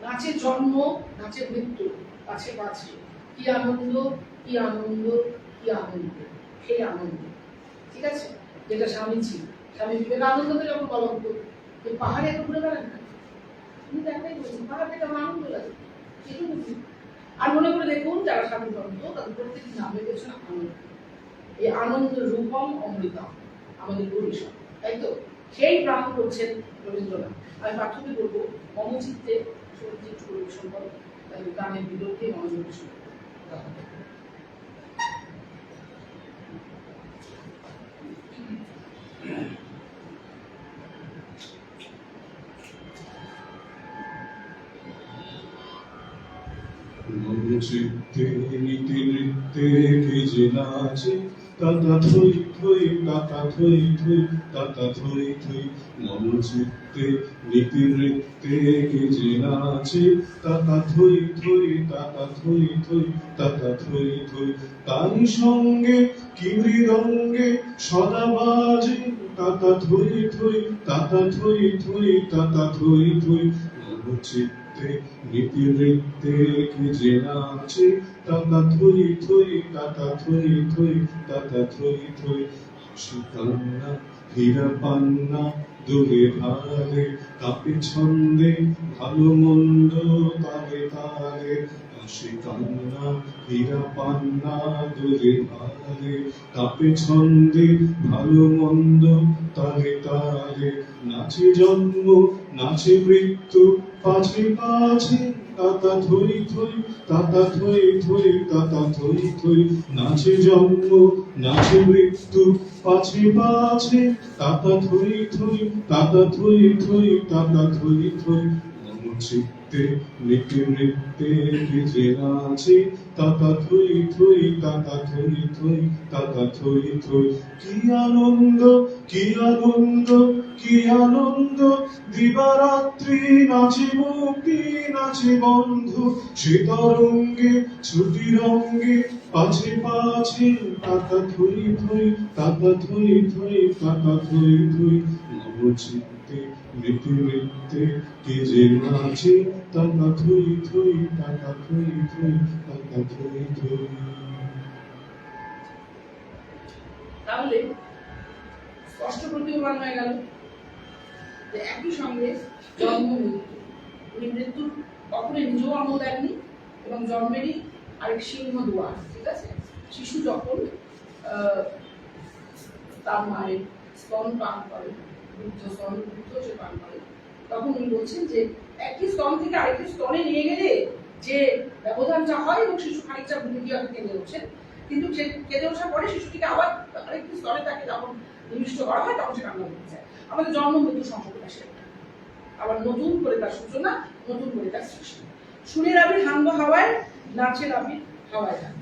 নাচে জন্ম নাচে মৃত্যু পাছে পাছে, কি আনন্দ কি আনন্দ কি আনন্দ, সেই আনন্দ। ঠিক আছে, যেটা স্বামী বিবেকানন্দকে যখন বলা হতো যে পাহাড়ে এত ঘুরে বেড়ান না, তিনি দেখাই বলছেন পাহাড় থেকে আমার আনন্দ লাগে, সেটুকু। আর মনে করে দেখুন যারা স্বাধীনতা তাদের প্রত্যেকটি নামে পেছনে আনন্দ, এই আনন্দ রূপম অমৃতম আমাদের পরিষদ, তাই তো? সেই প্রাণ করছেন রবীন্দ্রনাথ। আমি পাঠ্যকে বলবো মমচিত্তে সঙ্গীত পরিবেশন করো, গানের বিরুদ্ধে মনোযোগ শুরু। মমচিত্তে নীতি নৃত্যে কে যে নাচে, তাতা থই থই তাতা থই থই তাতা থই থই। মমচিত্তে নীতি নৃত্যে কে যে নাচে, তাতা থই থই তাতা থই থই তাতা থই থই। তারই সঙ্গে কি মৃদঙ্গে সদা বাজে, তাতা থই থই তাতা থই থই তাতা থই থই। মমচিত্তে নীতি নৃত্যে কে যে নাচে, তাতা থই থই তাতা থই থই তাতা থই থই। হাসি কান্না হীরা পান্না দোলে ভালে, কাপে ছন্দে ভালো মন্দ তালে তালে। হাসি কান্না হীরা পান্না দোলে ভালে, কাপে ছন্দে ভালো মন্দ তালে তালে। নাচে জন্ম নাচে মৃত্যু পাছে পাছে, তাতা থই থই তাতা থই থই তাতা থই থই। নাচে জন্ম নাচে মৃত্যু পাছে পাছে, তাতা থই থই তাতা থই থই তাতা থই থই। মমচিত্তে নীতি নৃত্যে কে যে নাচে, তাতা থই থই তাতা থই থই তাতা থই থই। কি আনন্দ কি আনন্দ কি আনন্দ, দিবারাত্রি নাচে মুক্তি নাচে বন্ধু, সে তরঙ্গে ছুটি রঙ্গে পাছে পাছে, তাতা থই থই তাতা থই থই তাতা থই থই। মমচিত্তে নীতি নৃত্যে কে যে নাচে, তাতা থই থই তাতা থই থই তাতা থই থই। তাহলে স্পষ্ট প্রতীয়মান হয়ে গেল যে একই সঙ্গে জন্ম মৃত্যু, উনি মৃত্যুর কখনোই নিজেও আমল দেননি এবং জন্মেরই আরেক সিংহ দুয়ার। ঠিক আছে, শিশু যখন তার মায়ের স্তন পান করে, দুগ্ধ সে পান করে, তখন উনি বলছেন যে একটি স্তন থেকে আরেকটি স্তনে নিয়ে গেলে যে ব্যবধানটা হয় এবং শিশু খানিকটা ভুলে গিয়ে কেঁদে ওঠেন, কিন্তু সে কেঁদে ওঠার পরে শিশুটিকে আবার আরেকটি স্তনে তাকে যখন নিবিষ্ট করা হয় তখন সে কান্না করতে চায়। আমাদের জন্ম মৃত্যু সংকট আসে, আবার নতুন করে তার সূচনা, নতুন করে তার সৃষ্টি। সুরের আবির হাঙ্গ হাওয়ায়, নাচের আবির হাওয়ায় গান,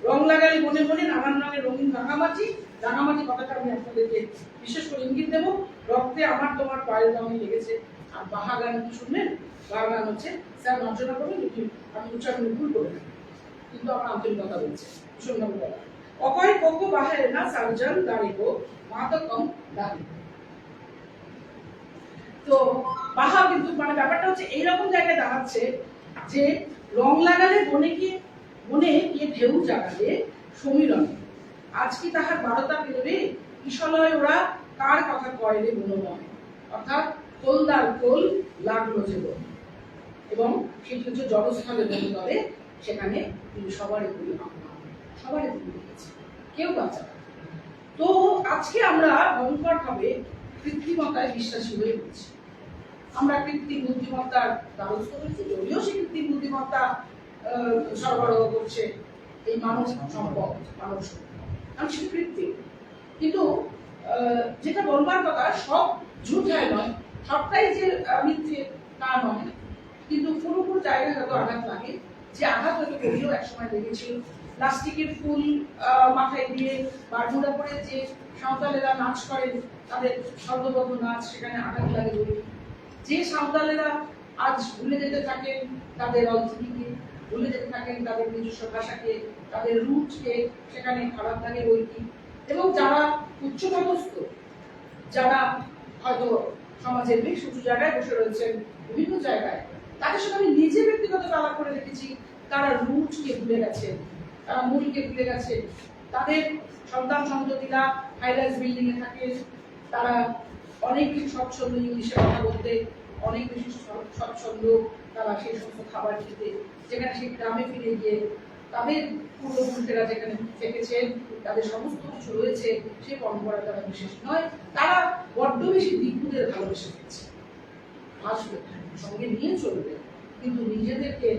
রং লাগালে বনে বনে নানান রঙের রঙিন রাঙামাটি। রাঙামাটি কথাটা আমি আপনাদেরকে বিশেষ করে ইঙ্গিত দেবো, রক্তে আমার তোমার পায়ের রঙে লেগেছে। আর বাহা গান কি শুনলেন? বাহা গান হচ্ছে, স্যার মার্জনা করবেন যদি আমি উচ্চারণে ভুল করে থাকি, কিন্তু আমার আন্তরিকতা বলছে ভীষণভাবে বলা। অকয় কোকো বাহারে না সার্জন দাঁড়িয়ে মাতা কম দাঁড়িয়ে। তো বাহা কিন্তু মানে ব্যাপারটা হচ্ছে এইরকম জায়গায় দাঁড়াচ্ছে যে রং লাগালে বনে গিয়ে ঢেউ জাগালে সমীরণে, আজ কি তাহার বারতা পেল রে, কিশলয় ওরা কার কথা কয় রে মনোময়। অর্থাৎ কোলদার কোল লাগলো যে বন, এবং সেটি হচ্ছে জলস্থলে বনে করে, সেখানে তিনি সবারই পুরী সবারই পুরী দিয়েছে, কেউ বাঁচা। তো আজকে আমরা ভয়ঙ্কর ভাবে কৃত্রিমতায় বিশ্বাসী হয়ে পড়ছি। আমরা কৃত্রিম বুদ্ধিমত্তার দ্বারস্থ হয়েছি, যদিও সে কৃত্রিম বুদ্ধিমত্তা সরবরাহ করছে এই মানব সম্পদ, মানব সম্পদ, কারণ সেটা কৃত্রিম। কিন্তু যেটা বলবার কথা সব ঝুট হয় নয়, সবটাই যে মিথ্যে তা নয়, কিন্তু কোনো কোনো জায়গায় হয়তো আঘাত লাগে। যে আঘাত হয়তো কবিও একসময় লেগেছিল। প্লাস্টিকের ফুল মাথায় দিয়ে বারমুড়া পরে যে সাঁওতালেরা নাচ করেন, তাদের সর্ববদ্ধ নাচ, সেখানে আঘাত লাগে বলে। যে সাঁওতালেরা আজ ভুলে যেতে থাকেন তাদের অঞ্চলকে, ভুলে যেতে থাকেন তাদের নিজস্ব ভাষাকে, তাদের রুটকে, সেখানে খারাপ লাগে বইটি। এবং যারা উচ্চপদস্থ, যারা হয়তো সমাজের বেশ উঁচু জায়গায় বসে রয়েছেন বিভিন্ন জায়গায়, তাদের সঙ্গে আমি নিজে ব্যক্তিগত আলাপ করে দেখেছি, তারা রুটকে ভুলে গেছেন, তারা মূলকে ভুলে গেছেন। তাদের সন্তান সন্ততিরা হাইরাইজ বিল্ডিং এ থাকে, তারা অনেক বেশি স্বচ্ছন্দ ইংলিশে কথা বলতে, অনেক বেশি স্বচ্ছন্দ তারা সেই সমস্ত খাবার খেতে, যেখানে সেই গ্রামে ফিরে গিয়ে তাদের পূর্বপুরুষেরা যেখানে থেকেছেন, তাদের সমস্ত কিছু রয়েছে, সেই পরম্পরা তারা বিশেষ নয়। তারা বড্ড বেশি দিকুদের ভালোবেসে ফেলছে, আসবে সঙ্গে নিয়ে চলবে, কিন্তু নিজেদেরকে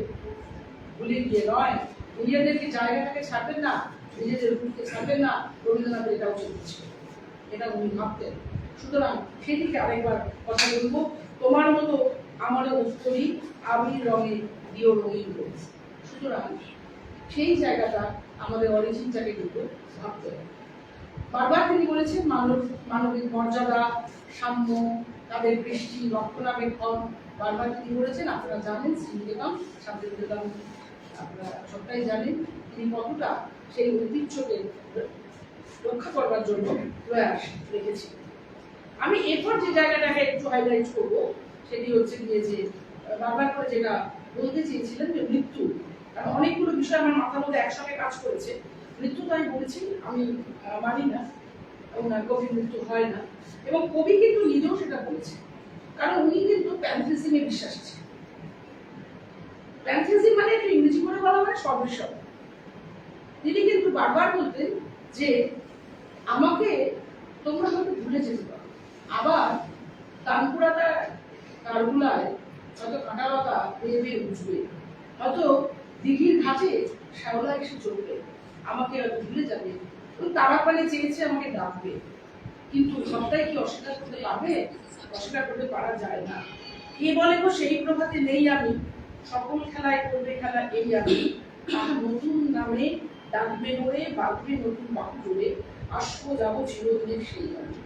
ভুলে গিয়ে নয়, নিজেদেরকে জায়গাটাকে ছাড়বেন না, নিজেদের রূপকে ছাড়বেন না। রবীন্দ্রনাথের এটা উচিত ছিল, এটা উনি ভাবতেন। সুতরাং সেদিকে আরেকবার কথা বলবো, তোমার মতো আমারও উত্তরী আবির রঙে দিও রঙিন রূপ। সুতরাং সেই জায়গাটা আমাদের অরিজিনটাকে কিন্তু ভাবতে হবে। বারবার তিনি বলেছেন মানবিক মর্যাদা, সাম্য, তাদের দৃষ্টি, রক্ষণাবেক্ষণ। বারবার তিনি বলেছেন, আপনারা জানেন শ্রীনিকেতন, শান্তিনিকেতন আপনারা সবটাই জানেন, তিনি কতটা সেই ঐতিহ্যকে রক্ষা করবার জন্য প্রয়াস রেখেছি। আমি এরপর যে জায়গাটাকে একটু হাইলাইট করব, সেটি হচ্ছে গিয়ে যে বারবার করে যেটা বলতে চেয়েছিলেন যে মৃত্যু, কারণ অনেকগুলো বিষয় আমার মাথার মধ্যে একসঙ্গে কাজ করেছে। মৃত্যু তো আমি বলেছি, আমি মানি না, ওনার কবির মৃত্যু হয় না, এবং কবি কিন্তু নিজেও সেটা বলেছে, কারণ উনি কিন্তু প্যান্থেসিমে বিশ্বাসী ছিলেন। প্যান্থেসিম মানে একটু ইংরেজি করে বলা হয় সর্বেশ্বর। তিনি কিন্তু বারবার বলতেন যে আমাকে তোমরা হয়তো ভুলে যেতে পারো, আবার তানপুরাটা কারগুলায় হয়তো কাঁটালতা বেয়ে বেয়ে উঠবে, হয়তো দিঘির ঘাটে শ্যাওলা এসে চলবে, আমাকে হয়তো ভুলে যাবে, তারা পালে চেয়েছে আমাকে ডাকবে, কিন্তু সবটাই কি অস্বীকার করতে পারবে? অস্বীকার করতে পারা যায় না। কে বলে গো সেই প্রভাতে নেই আমি, সকল খেলায় করবে খেলা এই আমি, নতুন নামে ডাকবে নড়ে, বাঁধবে নতুন বাহু জোরে, আসবো যাবো চিরদিনের সেই আমি।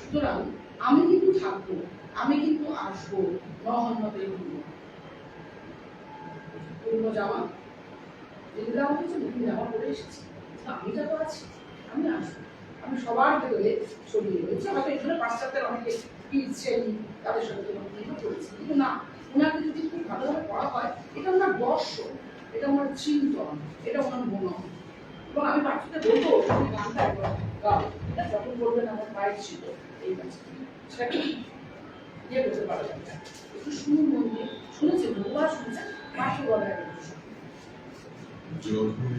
সুতরাং আমি কিন্তু থাকবো, আমি কিন্তু আসবো, নহন্নতে পূর্ণ জামা যেগুলো আমার কাছে নতুন জামা পরে এসেছি, আমিটা তো আছি, আমি আসবো, আমি সবার ভেতরে ছড়িয়ে রয়েছে। হয়তো এখানে পাশ্চাত্যের অনেকে পিছছেন, তাদের সঙ্গে করেছি, কিন্তু না, ওনাকে যদি খুব ভালোভাবে পড়া হয়, এটা ওনার দর্শন, এটা ওনার চিন্তন, এটা ওনার মনন। এবং আমি পাখিতে বলবো গানটা একবার গাও, এটা যখন বলবেন আমার বাইক ছিল এই গাছটা, সেটা ইয়ে করতে পারা যাবে, একটু শুনুন মন দিয়ে, শুনেছেন বহুবার শুনেছেন, পাখি বলার যখন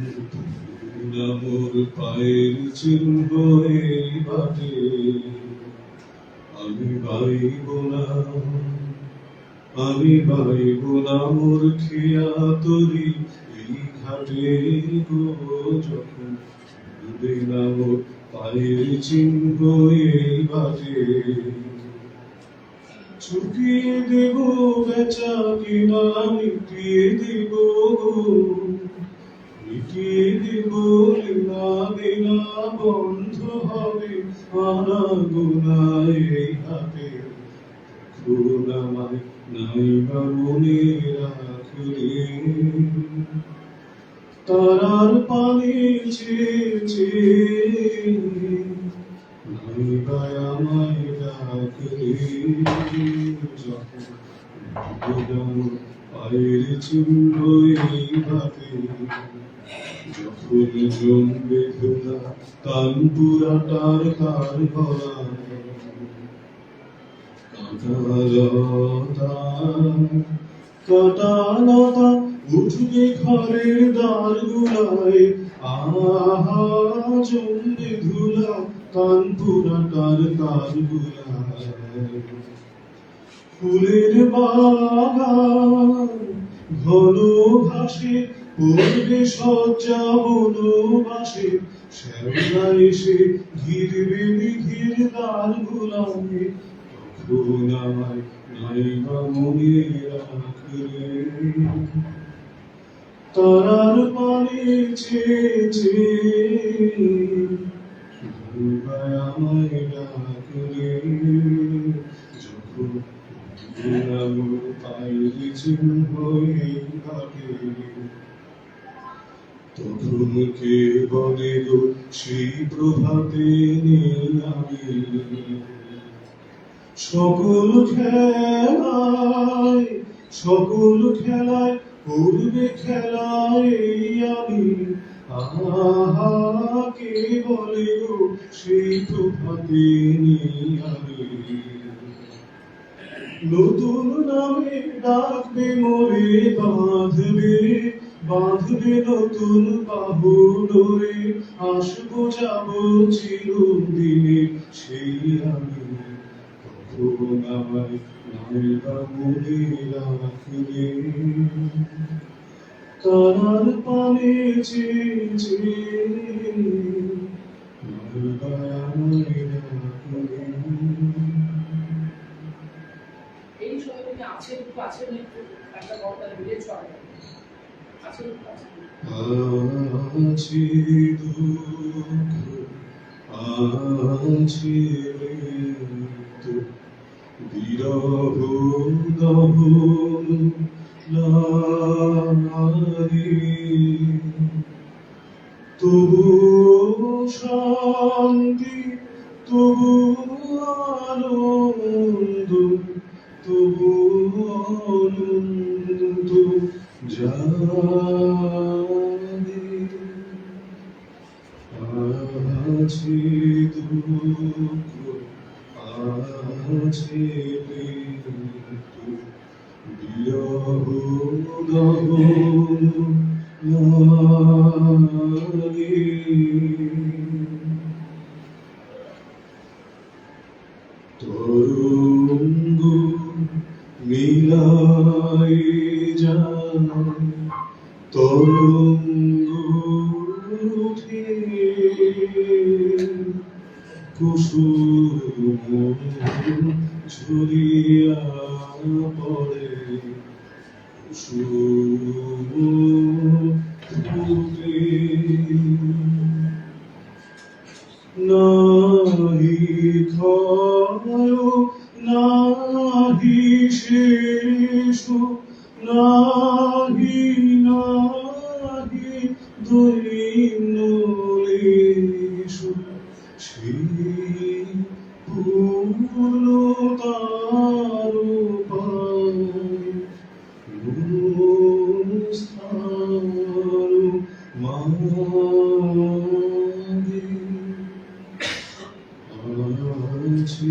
মোর পায়ের চিহ্ন এই বাটে, আমি বাইব না, আমি বাইব না মোর খেয়া তরি এই ঘাটে গো। যখন ডুবে না মোর পায়ের চিহ্ন এই বাটে, চুকিয়ে দেব বেচা কিনা, মিটিয়ে দেব, মিটিয়ে দেব লীলা বিনা, বন্ধ হবে আনা গোনা এই হাতে। খুন আমায় নাই বা মনে রাখলে, তারার পানি চেয়েছে নাই বা আমায় ডাকলে। যখন পায়ের চিহ্ন এই ঘাটে, যখন জমবে ধুলা তানপুরাটার কার ভরা, কাঁটালতা উঠবে ঘরের দ্বার গুলায়, আহা জমবে ধুলা তানপুরাটার কার গুলায়। ফুলের বাগান ঘন ঘাস পাশে পূর্বে শয্যা বনবাসে শ্যামলা এসে ঘিরবে দিঘির দ্বার গুলামে তখন আমায় নাইবা মনে রাখলে তারার পানে চেয়ে দুর্গায় আমায় ডাকলে যখন আলোর পায়ের চিহ্ন এই ঘাটে তখন কে বলে গো সেই প্রভাতে নেই আমি সকল খেলায় পূর্বে খেলায় আমি আহা কে বলে গো সেই প্রভাতে নেই আমি নতুন নামে ডাকবে মোরে বাঁধবে নতুন বাহু ডোরে আসবো যাবো চিরদিনে সেই আমি তখন আমায় নাইবা মনে রাখলে তারার পানে চেয়ে নাইবা আমায় রাখলে এই সময় তুমি আছে একটু আছে একটু একটা গল্প মিলে চলে আছে আছে দুঃখ আছে মৃত্যু বিরহ দহন নারী তবু শান্তি তবু আনন্দ তবু অনন্ত জানি আছে দুঃখ আছে মৃত্যু বিরহ দহন নারী তরঙ্গ নীলাই যায় তরঙ্গ উঠে কুসুম ঝরিয়া পড়ে কুসুম ফুটে নাহি ক্ষয় নাহি শেষ নাহি দৈন্যলেশু সেই পূর্ণতার উপায় স্থান মাগে আছে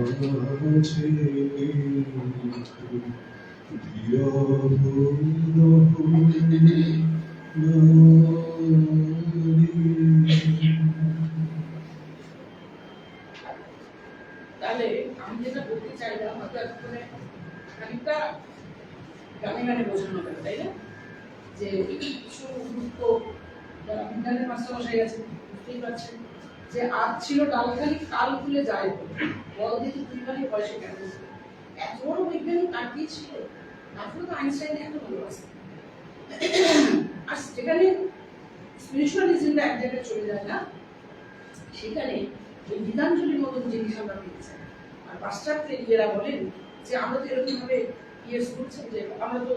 দুঃখ আছে মৃত্যু বিরহ তাহলে আমি যেটা বলতে চাইলাম হয়তো এতক্ষণে খানিকটা গানে গানে বোঝানো গেল তাই না যে কিছু মুহূর্ত যারা বিজ্ঞানের মাস্টারমশাই গেছেন বুঝতেই পারছেন যে আজ ছিল ডালখালি কাল ভুলে যায় বল দেখি তুইখানি বয়সে কেন এত বড় বৈজ্ঞানিক আর কি ছিল তারপরে তো আইনস্টাইন এত ভালোবাসে আর যেখানে স্পিরিচুয়ালিজমটা এক জায়গায় চলে যায় না সেখানে ওই গীতাঞ্জলির মতন জিনিস আমরা পেতে চাই আর পাশ্চাত্যের ইয়েরা বলেন যে আমরা তো এরকম ভাবে ইয়ে শুনছেন যে আমরা তো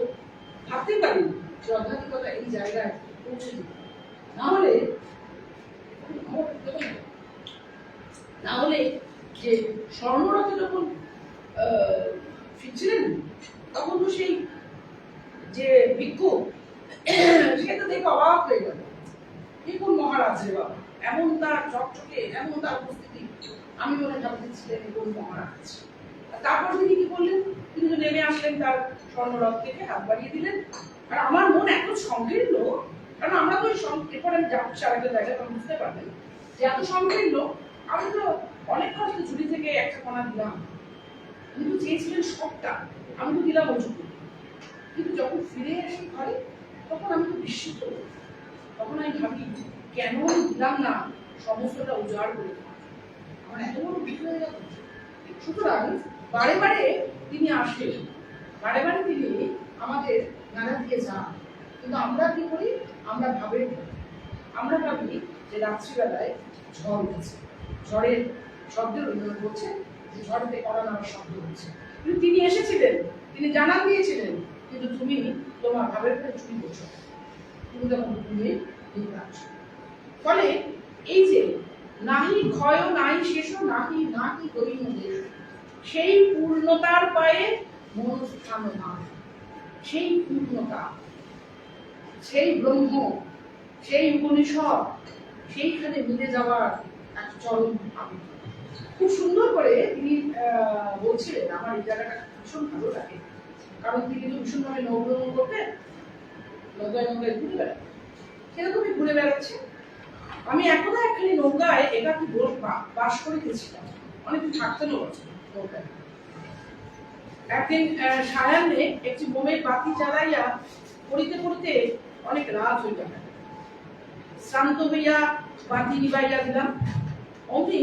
ভাবতেই পারি যে আধ্যাত্মিকতা এই জায়গায় পৌঁছে দিই না হলে যে স্বর্ণরথে যখন ফিরছিলেন তখন তো সেই যে ভিক্ষু সে তো দেখে অবাক হয়ে গেল কি কোন মহারাজ রে বাবা এমন তার চকচকে এমন তার উপস্থিতি আমি মনে ভাবতেছিলেন কোন মহারাজ তারপর তিনি কি করলেন তিনি তো নেমে আসলেন তার স্বর্ণরথ থেকে হাত বাড়িয়ে দিলেন আর আমার মন এত সংকীর্ণ কারণ আমরা তো এরপর আমি যাচ্ছি আরেকটা জায়গায় তখন বুঝতে পারবেন যে এত সংকীর্ণ আমি তো অনেক কষ্ট ঝুড়ি থেকে একটা কণা দিলাম কিন্তু চেয়েছিলেন সবটা আমি তো দিলাম ওটুকু কিন্তু যখন ফিরে আসি ঘরে তখন আমি তো বিস্মিত হই। তখন আমি ভাবি কেন আমি দিলাম না সমস্তটা উজাড় করে দেওয়া? আমার এত বড় ভুল হয়ে গেল। সুতরাং বারে বারে তিনি আসেন, বারে বারে তিনি আমাদের নানা দিয়ে যান, কিন্তু আমরা কি করি? আমরা আমরা ভাবি যে রাত্রিবেলায় ঝড় উঠেছে, ঝড়ের শব্দের বলছে যে ঝড়েতে কড়া নাড়ার শব্দ হচ্ছে, কিন্তু তিনি এসেছিলেন, তিনি জানান দিয়েছিলেন, কিন্তু তুমি তোমার ভাবের উপরে চুরি করছো, তুমি তখন তুমি রাখছো। ফলে এই যে নাহি ক্ষয় নাই শেষ নাহি নাহি দৈনন্দিন, সেই পূর্ণতার পায়ে মনস্থান না, সেই পূর্ণতা, সেই ব্রহ্ম, সেই উপনিষদ, সেইখানে মিলে যাওয়ার এক চরম আবেগ। খুব সুন্দর করে তিনি বলছিলেন, আমার এই জায়গাটা ভীষণ ভালো লাগে, কারণ তিনি তো ভীষণভাবে নৌভ্রমণ করতেন, নৌকায় নৌকায় ঘুরে বেড়াতেন, সেরকমই ঘুরে বেড়াচ্ছে। আমি এখনো একখানি নৌকায় একাকি বাস করে গেছিলাম, অনেকদিন থাকতেনও বলছে নৌকায়। একদিন সায়ান্নে একটি মোমের বাতি জ্বালাইয়া পড়িতে পড়িতে অনেক রাত হইয়া গেল। শ্রান্ত হইয়া বাতি নিবাইয়া দিলাম। অমনি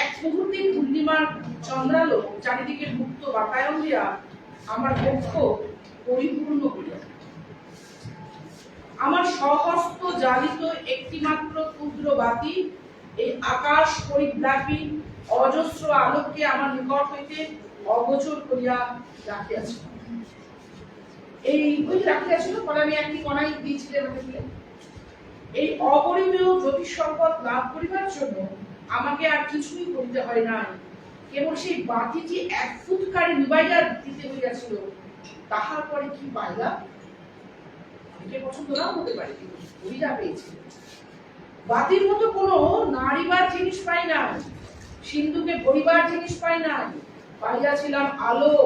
এক মুহূর্তে পূর্ণিমার চন্দ্রালো চারিদিকে মুক্ত বাতায়ন দিয়া আমার কক্ষ পরিপূর্ণ হইল। আমার সহস্ত জালিত একটি মাত্র ক্ষুদ্র বাতি এই আকাশ পরিব্যাপী অজস্র আলোককে আমার নিকট হইতে অগোচর করিয়া রাখিয়াছিল। এই ওই রাখিয়াছিল, পরে আমি একটি কণাই দিয়েছিলেন আমাকে দিলেন। এই অপরিমেয় জ্যোতিষ সম্পদ লাভ করিবার জন্য আমাকে আর কিছুই করিতে হয় নাই, কেবল সেই বাতিটি 1 ফুটকারে নিবাইয়া দিতে হইয়াছিল। তাহার পরে কি পাইলাম? অনেকে পছন্দ নাও হতে পারে, কিন্তু ওইটা পেয়েছি। বাতির মতো কোনো নারীবার জিনিস পাই নাই, সিন্ধুকে ভরিবার জিনিস পাই নাই, পাইয়াছিলাম আলো,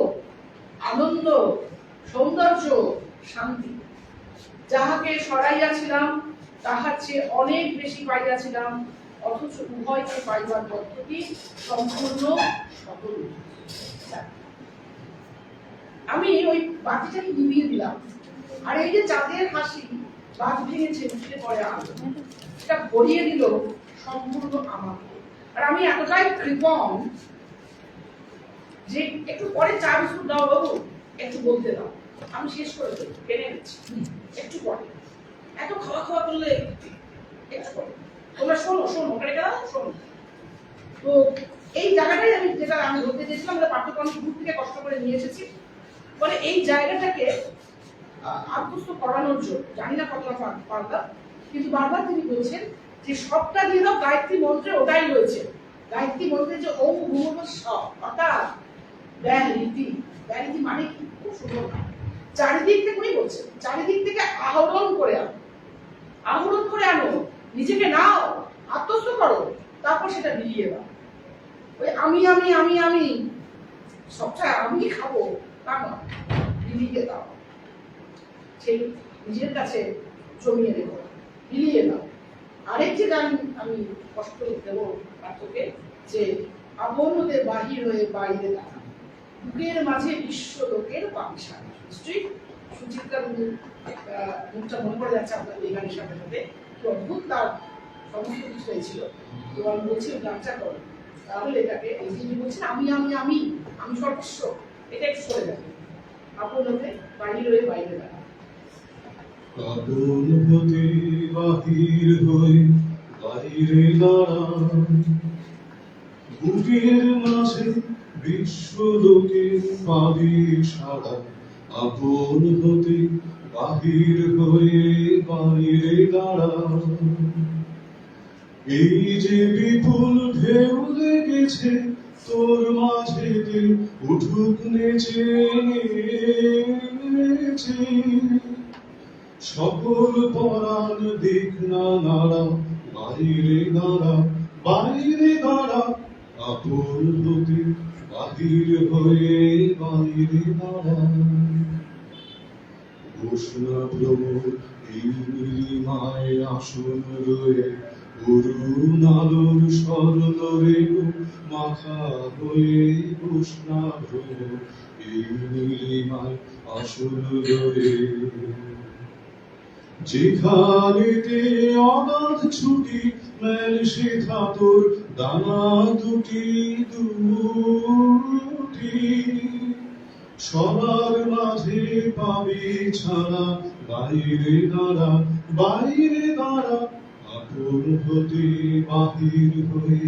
আনন্দ, সৌন্দর্য, শান্তি। যাহাকে সরাইয়াছিলাম তাহার চেয়ে অনেক বেশি পাইয়াছিলাম, অথচ উভয়কে পাইবার পদ্ধতি সম্পূর্ণ সকল। আমি ওই বাতিটাকে নিভিয়ে দিলাম, আর এই যে চাঁদের হাসি বাদ ভেঙেছে উঠে পড়ে আলো, সেটা ভরিয়ে দিল সম্পূর্ণ আমাকে। আর আমি এতটাই কৃপণ যে একটু পরে চা বিস্কুট দাও বাবু, একটু বলতে দাও, আমি শেষ করে দেবো, টেনে নিচ্ছি, একটু পরে। এত খাওয়া খাওয়া করলে একটু পরে, তোমরা শোনো শোনো, ওখানে গেলাম শোনো। তো এই জায়গাটাই আমি যেটা আমি বলতে চেয়েছিলাম, আমরা পাঠ্যক্রম গ্রুপ থেকে কষ্ট করে নিয়ে এসেছি। ফলে এই জায়গাটাকে আত্মস্থ করানোর জন্য জানি না কতটা পারলাম, কিন্তু বারবার তিনি বলছেন যে সবটা দিয়ে দাও গায়ত্রী মন্ত্রে, ওটাই রয়েছে গায়ত্রী মন্ত্রে, যে ওম ভূম সব, অর্থাৎ ব্যাহৃতি। ব্যাহৃতি মানে কি? খুব সুন্দর, চারিদিক থেকে উনি বলছেন, চারিদিক থেকে আহরণ করে আনো, আহরণ করে আনো, নিজেকে নাও, আত্মস্থ করো, তারপর সেটা বিলিয়ে দাও। ওই আমি আমি আমি আমি সবটা আমি খাবো তা নয়, বিলিয়ে দাও, সেই নিজের কাছে জমিয়ে দেবো, বিলিয়ে দাও। আরেকটি গান আমি কষ্ট দেব পাঠকে, যে আপন হতে বাহির হয়ে বাইরে দাঁড়া, বুকের মাঝে বিশ্ব লোকের পাংশা। নিশ্চয়ই সুচিত্রা মুখটা মনে পড়ে যাচ্ছে আপনার এই গানের সাথে সাথে, কি অদ্ভুত তার সমস্ত কিছু হয়েছিল। তো আমি বলছি গানটা করো, তাহলে এটাকে এই যিনি বলছেন আমি আমি আমি আমি সর্বস্ব, এটা একটু সরে যাবে। আপন হতে বাহির হয়ে বাইরে দাঁড়া, আপন হতে বাহির হয়ে বাইরে দাঁড়া, বুকের মাঝে বিশ্ব লোকের পাবি সারা। আপন হতে বাহির হয়ে বাইরে দাঁড়া, এই যে বিপুল ঢেউ লেগেছে তোর মাঝেতে, উঠুক নেচে নেচে, সকল পরাণ দিক না নাড়া, বাইরে দাঁড়া বাইরে দাঁড়া, আপন হতে বাহির হয়ে বাইরে দাঁড়া। ঘোষণা ভ্রমর এই নীলিমায় আসন রয়ে, অরুণ আলোর স্বর্ণ রেণু মাখা হয়ে উষ্ণাভ এই নীলিমায় আসল রয়ে, যেখানেতে অগাধ ছুটি মেল সে ধাতুর দানা দুটি দুটি, সবার মাঝে পাবি ছাড়া বাইরে দাঁড়া বাইরে দাঁড়া, আপন হতে বাহির হয়ে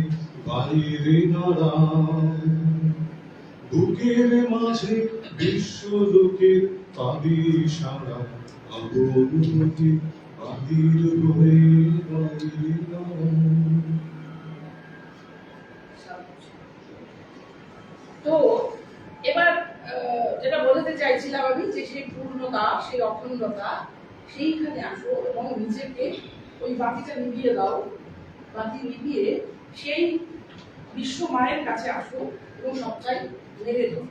বাইরে দাঁড়া, বুকের মাঝে বিশ্ব লোকের পাবি সারা, আপন হতে বাহির হয়ে বাইরে দাঁড়া। তো এবার যেটা বলতে চাইছিলাম আমি, যে সেই পূর্ণতা, সেই অখণ্ডতা, সেইখানে আসো এবং নিজেকে ওই বাতিটা নিভিয়ে দাও, বাতি নিভিয়ে সেই বিশ্ব মায়ের কাছে আসো এবং সবটাই মেরে দাও।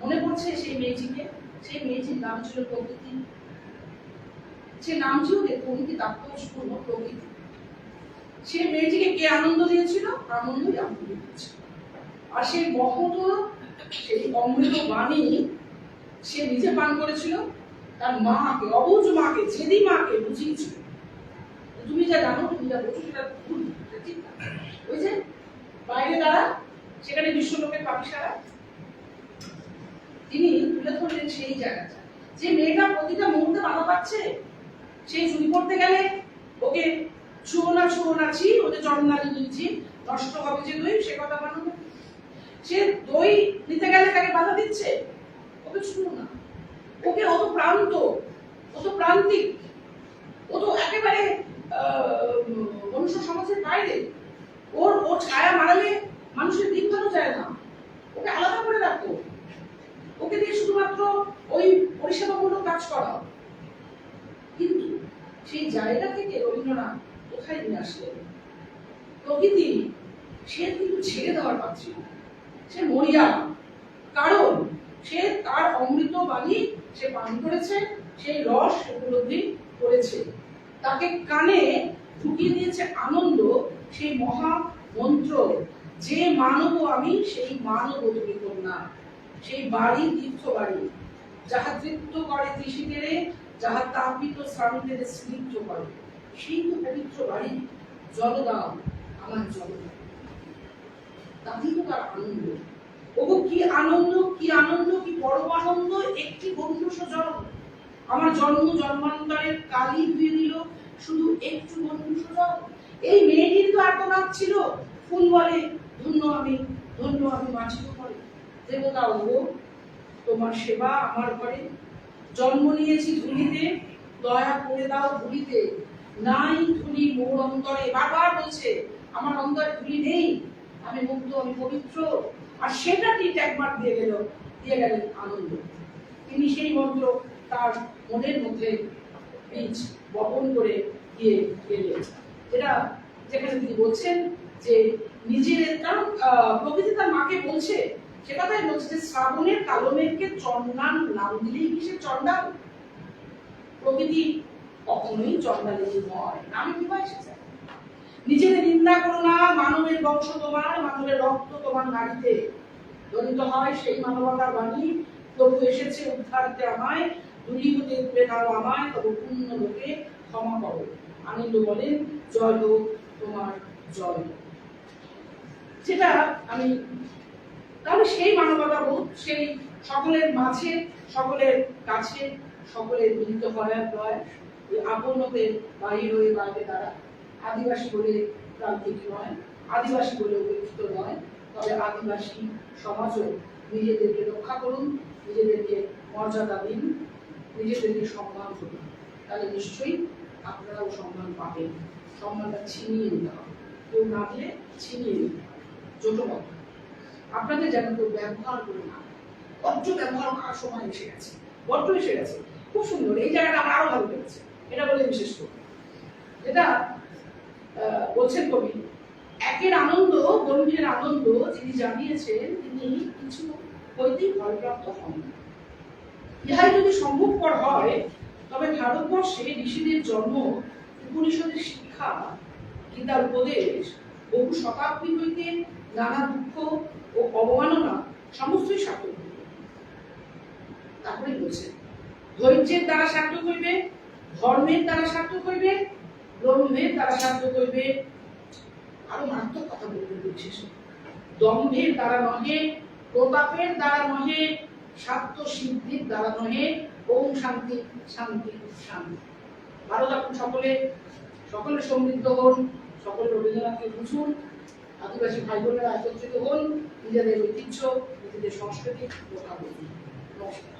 মনে পড়ছে সেই মেয়েটিকে, সেই মেয়েটির নাম ছিল প্রকৃতি। সে নামটিও দেখুন কি তাৎপর্যপূর্ণ, প্রকৃতি। সে মেয়েটিকে কে আনন্দ দিয়েছিল? আনন্দই আনন্দ দিয়েছিল। আর সেই মহৎ, সেই অমৃত বাণী সে নিজে পান করেছিল, তার মাকে, অবুঝ মাকে, জেদি মাকে বুঝিয়েছিল, তুমি যা জানো, তুমি যা বোঝো সেটা ভুল, ঠিক না? ওই যে বাইরে দাঁড়া, সেখানে বিশ্বলোকের পাপিসারা, তিনি তুলে ধরলেন সেই জায়গাটা। যে মেয়েটা প্রতিটা মুহূর্তে বাধা পাচ্ছে, সেই চুরি করতে গেলে ওকে ছুঁয়ো না ছি, ওকে জন্মালি নিচ্ছি, নষ্ট হবে যে দই, সে কথা বানানো। সে দই নিতে গেলে তাকে বাধা দিচ্ছে, ওকে ছুঁয়ো না, ওকে অত প্রান্ত, অত প্রান্তিক, ও তো একেবারে মনুষ্য সমাজের বাইরে। ওর ছায়া মারালে মানুষের দিক ভালো যায় না, ওকে আলাদা করে রাখতো, ওকে দিয়ে শুধুমাত্র ওই পরিষেবামূলক কাজ করা। কিন্তু সেই জায়গা থেকে রবীন্দ্রনাথ কোথায় নিয়ে আসলেন? প্রকৃতি সে কিন্তু ছেড়ে দেওয়ার পাচ্ছিল, সে মরিয়া, কারণ সে তার অমৃত বাণী সে পান করেছে, সেই রস উপলব্ধি করেছে, তাকে কানে ঢুকিয়ে দিয়েছে আনন্দ, সেই মহা মন্ত্র, যে মানব আমি সেই মানব তুমি কন্যা, সেই বাড়ি তীর্থ বাড়ি, যাহা তৃপ্ত করে তৃষিতেরে, যাহা তাপিত শ্রান্তের স্নিগ্ধ করে, সেই তো পবিত্র বাড়ি, জল দাও আমার জল দাও। তাতেই তো তার আনন্দ। ওগো কি আনন্দ, কি আনন্দ, কি পরম আনন্দ, একটি বন্ধুস জল আমার জন্ম জন্মান্তরের কালি ধুয়ে দিল, শুধু একটু বন্ধুস জল। এই মেয়েটির তো এত রাত ছিল, ফুল বলে ধন্য আমি মাছিও করে, দেবতা ওগো তোমার সেবা আমার ঘরে, জন্ম নিয়েছি ধুলিতে, দয়া করে দাও ধুলিতে, নাই ধুলি মোর অন্তরে। বারবার বলছে আমার অন্তরে ধুলি নেই, আমি মুক্ত, আমি পবিত্র। আর সেটা ঠিক একবার দিয়ে গেলেন আনন্দ। তিনি সেই মন্ত্র তার মনের মধ্যে বীজ বপন করে দিয়ে গেলেন, যেটা যেখানে তিনি বলছেন যে নিজের, কারণ প্রকৃতি তার মাকে বলছে, সে কথাই বলছে যে শ্রাবণের কালো মেঘকে চন্দান নাম দিলেই কি সে চন্দান? প্রকৃতি কখনোই চন্দালেই নয়, নামে কিভাবে এসেছে? নিজের নিন্দা করো না, মানবের বংশ তোমার, মানবের রক্ত তোমার নারীতে ধ্বনিত হয় সেই মানবতার বাণী, প্রভু এসেছে উদ্ধারতে আমায়, ধুলি হতে তুলে নাও আমায়, তবে পূর্ণ লোকে ক্ষমা করো। আনন্দ বলেন জয় হোক তোমার জয়। সেটা আমি, তাহলে সেই মানবতা বোধ, সেই সকলের মাঝে, সকলের কাছে, সকলের মিলিত হওয়ার প্রয়াস, আপন হতে বাহির হয়ে বাইরে দ্বারা, আদিবাসী বলে প্রান্তিক নয়, আদিবাসী বলে উপেক্ষিত নয়, তবে আদিবাসী সমাজও নিজেদেরকে রক্ষা করুন, নিজেদেরকে মর্যাদা দিন, নিজেদেরকে সম্মান করুন, তাহলে নিশ্চয়ই আপনারাও সম্মান পাবেন। সম্মানটা ছিনিয়ে নিতে হবে, কেউ না দিলে ছিনিয়ে নিতে হবে। জোটবদ্ধ আপনাদের যেন কেউ ব্যবহার করে না, বড্ড ব্যবহার করার সময় এসে গেছে, বড্ড এসে গেছে। খুব সুন্দর, এই জায়গাটা আমার আরো ভালো লেগেছে, এটা বলে বিশেষ করে যেটা বলছেন কবি, একের আনন্দ গম্ভীর আনন্দ যিনি জানিয়েছেন, তিনি কিছু হইতেই ফলপ্রাপ্ত হন। ইহাই যদি সম্ভবপর হয়, তবে ভারতবর্ষে ঋষিদের জন্ম, উপনিষদের শিক্ষা গীতার উপদেশ বহু শতাব্দী হইতে নানা দুঃখ ও অবমাননা সমস্তই সার্থক হইবে। তারপরে বলছেন, ধৈর্যের দ্বারা সার্থক হইবে, ধর্মের দ্বারা সার্থক হইবে, ব্রহ্মের দ্বারা সার্থক হইবে। আরো মারাত্মক কথা বলতে বলছে, দম্ভের দ্বারা নহে, প্রতাপের দ্বারা নহে, স্বার্থ সিদ্ধির দ্বারা নহে। ওম শান্তি শান্তি শান্তি। ভালো থাকুন সকলে, সকলে সমৃদ্ধ হন, সকলে রবীন্দ্রনাথকে বুঝুন, আদিবাসী ভাই বোনেরা একত্রিত হন, নিজেদের ঐতিহ্য, নিজেদের সংস্কৃতি রক্ষা করুন। নমস্কার।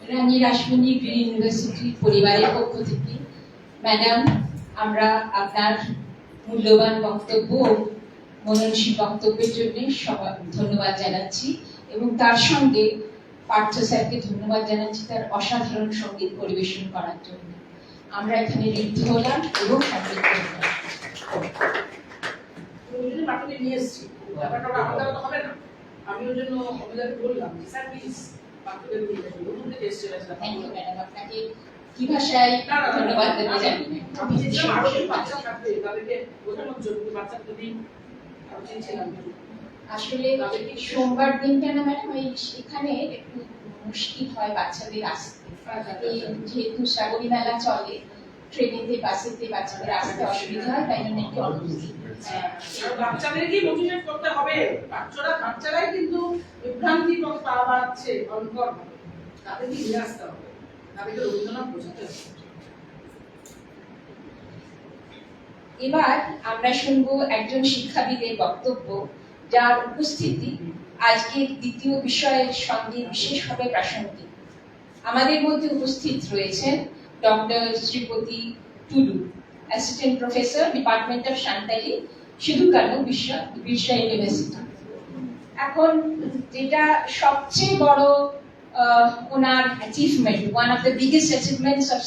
রানী রাসমণি গ্রিন ইউনিভার্সিটি পরিবারের পক্ষ থেকে ম্যাডাম, আমরা আপনার মূল্যবান বক্তব্য ও মননশীল বক্তব্যের জন্য ধন্যবাদ জানাচ্ছি, এবং তার সঙ্গে পার্থ স্যারকে ধন্যবাদ জানাচ্ছি তার অসাধারণ সঙ্গীত পরিবেশন করার জন্য। আমরা এখানে ঋদ্ধ হলাম এবং সমৃদ্ধ হলাম। যদি মাটিতে নিয়ে এসেছি, ব্যাপারটা আমাদের তো হবে না। আমি ওই জন্য অমিতাকে বললাম যে স্যার প্লিজ বাকিদের নিয়ে যাবেন, নতুন থেকে এসেছে। থ্যাংক ইউ ম্যাডাম, আপনাকে কি ভাষায় ধন্যবাদ দেবো জানি না। আমি চেয়েছিলাম আরো বাচ্চা থাকবে, তাদেরকে বোঝানোর জন্য বাচ্চাকে দিন আরো চেয়েছিলাম। আসলে সোমবার দিনটা না ম্যাডাম এই এখানে একটু মুশকিল হয় বাচ্চাদের আসতে, এই যেহেতু শ্রাবণী মেলা চলে, ট্রেনেতে বাসেতে বাচ্চাদের আসতে অসুবিধা হয়, তাই জন্য একটু বাচ্চাদেরকেই মোটিভেট করতে হবে। বাচ্চারাই কিন্তু বিভ্রান্তি বাড়াচ্ছে ভয়ঙ্কর ভাবে, তাদেরকে নিয়ে আসতে হবে, তাদেরকে রবীন্দ্রনাথ বোঝাতে হবে। এবার আমরা শুনবো একজন শিক্ষাবিদের বক্তব্য, যার উপস্থিতি আজকের দ্বিতীয় বিষয়ের সঙ্গে বিশেষভাবে প্রাসঙ্গিক। আমাদের মধ্যে উপস্থিত রয়েছেন doctor Sripati Tudu, assistant professor, department of Santali, Sidho Kanho Bishwa university. এখন যেটা সবচেয়ে বড় ওনার achievement, one of the biggest achievements of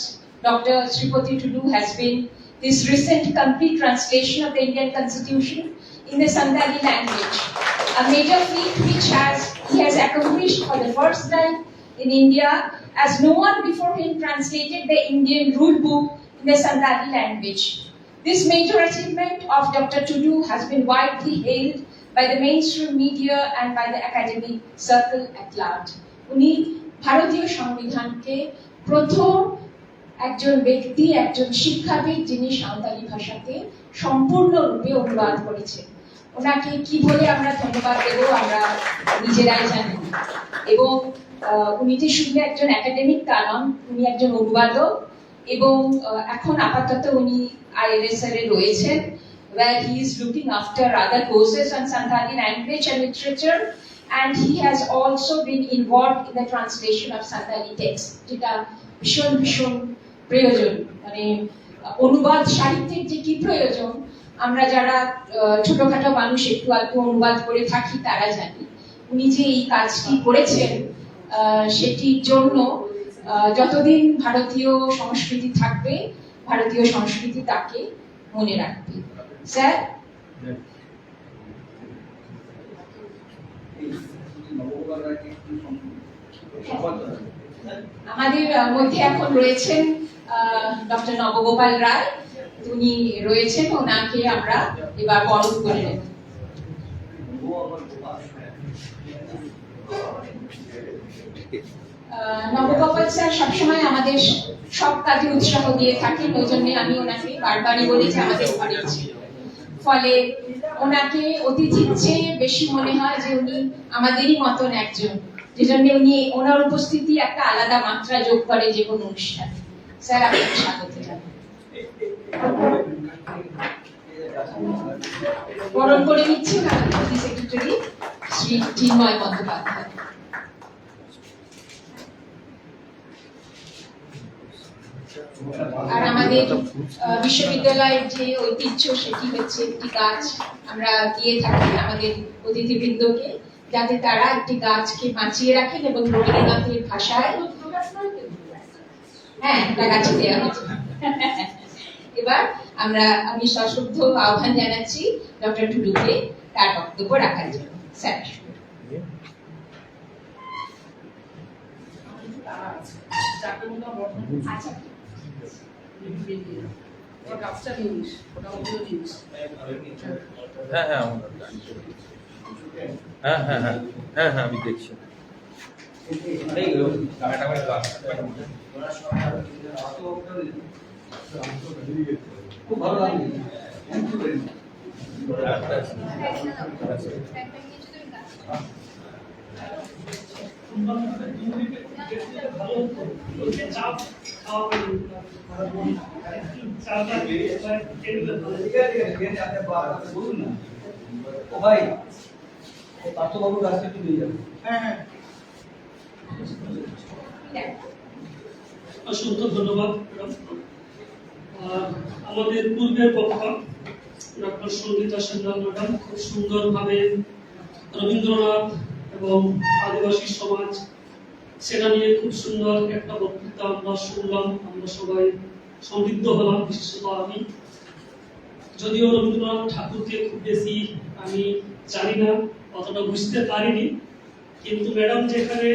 doctor Sripati Tudu has been this recent complete translation of the Indian Constitution in the Santali language, a major feat which he has accomplished for the first time in India, as no one before him translated the Indian rule book in the Santali language. This major achievement of Dr. Tudu has been widely hailed by the mainstream media and by the academic circle at large. উনি ভারতীয় সংবিধানকে প্রথম একজন ব্যক্তি, একজন শিক্ষাবিদ যিনি সাঁওতালি ভাষাতে সম্পূর্ণরূপে অনুবাদ করেছেন। ওনাকে কি বলে আমরা ধন্যবাদ দেব আমরা নিজেরাই জানি, এবং উনি যে শুধু একজন একাডেমিক তা নন, উনি একজন অনুবাদক, এবং এখন আপাতত উনি ILSR এ রয়েছেন, where he is looking after other courses on Santali language and literature, and he has also been involved in the translation of Santali text, যেটা ভীষণ ভীষণ প্রয়োজন। মানে অনুবাদ সাহিত্যের যে কি প্রয়োজন আমরা যারা ছোটখাটো মানুষ একটু আধটু অনুবাদ করে থাকি তারা জানি। উনি যে এই কাজটি করেছেন সেটির জন্য যতদিন ভারতীয় সংস্কৃতি থাকবে, ভারতীয় সংস্কৃতি তাকে মনে রাখবে। স্যার, আমাদের মধ্যে এখন রয়েছেন ডক্টর নবগোপাল রায়, উনি রয়েছেন, ওনাকে আমরা এবার বরণ করে নেব। নবগোপাল স্যার সবসময় আমাদের সব কাজে উৎসাহ দিয়ে থাকেন, ওই জন্য আমি ওনাকে বারবারই বলি যে আমাদের ঘরে ছিল, ফলে ওনাকে অতিথির চেয়ে বেশি মনে হয় যে উনি আমাদেরই মতন একজন, যেজন্য উনি ওনার উপস্থিতি একটা আলাদা মাত্রা যোগ করে যে কোনো অনুষ্ঠানে। স্যার, আপনাকে স্বাগত জানাই। বরণ করে নিচ্ছেন আমাদের সেক্রেটারি শ্রী চিন্ময় বন্দ্যোপাধ্যায়। আর আমাদের বিশ্ববিদ্যালয়ের যে ঐতিহ্য সেটি হচ্ছে একটি গাছ আমরা দিয়ে থাকি আমাদের অতিথিবৃন্দকে, যাতে তারা একটি গাছকে বাঁচিয়ে রাখেন এবং রবীন্দ্রনাথের ভাষায় গাছে দেওয়া হচ্ছে। এবার আমি সশ্রদ্ধ আহ্বান জানাচ্ছি ডক্টর টুডুকে তার বক্তব্য রাখার জন্য। স্যার। 4টে মতো বর্ধমান আচ্ছা ওটা গাছটা নিউজ ওটা হলো নিউজ হ্যাঁ হ্যাঁ হ্যাঁ হ্যাঁ হ্যাঁ হ্যাঁ হ্যাঁ আমি দেখছি খুব ভালো লাগলো। Thank you very much. বলুন না ও ভাই পার্থবাবুর কাছে একটু নিয়ে যাবেন। হ্যাঁ হ্যাঁ অসংখ্য ধন্যবাদ ম্যাডাম। আমাদের পূর্বের বক্তা ডক্টর সঙ্গীতা সেনরাল ম্যাডাম খুব সুন্দরভাবে রবীন্দ্রনাথ এবং আদিবাসী সমাজ সেটা নিয়ে খুব সুন্দর একটা বক্তৃতা আমরা শুনলাম, আমরা সবাই সমৃদ্ধ হলাম, বিশেষত আমি। যদিও রবীন্দ্রনাথ ঠাকুরকে খুব বেশি আমি জানি না, অতটা বুঝতে পারিনি, কিন্তু ম্যাডাম যেখানে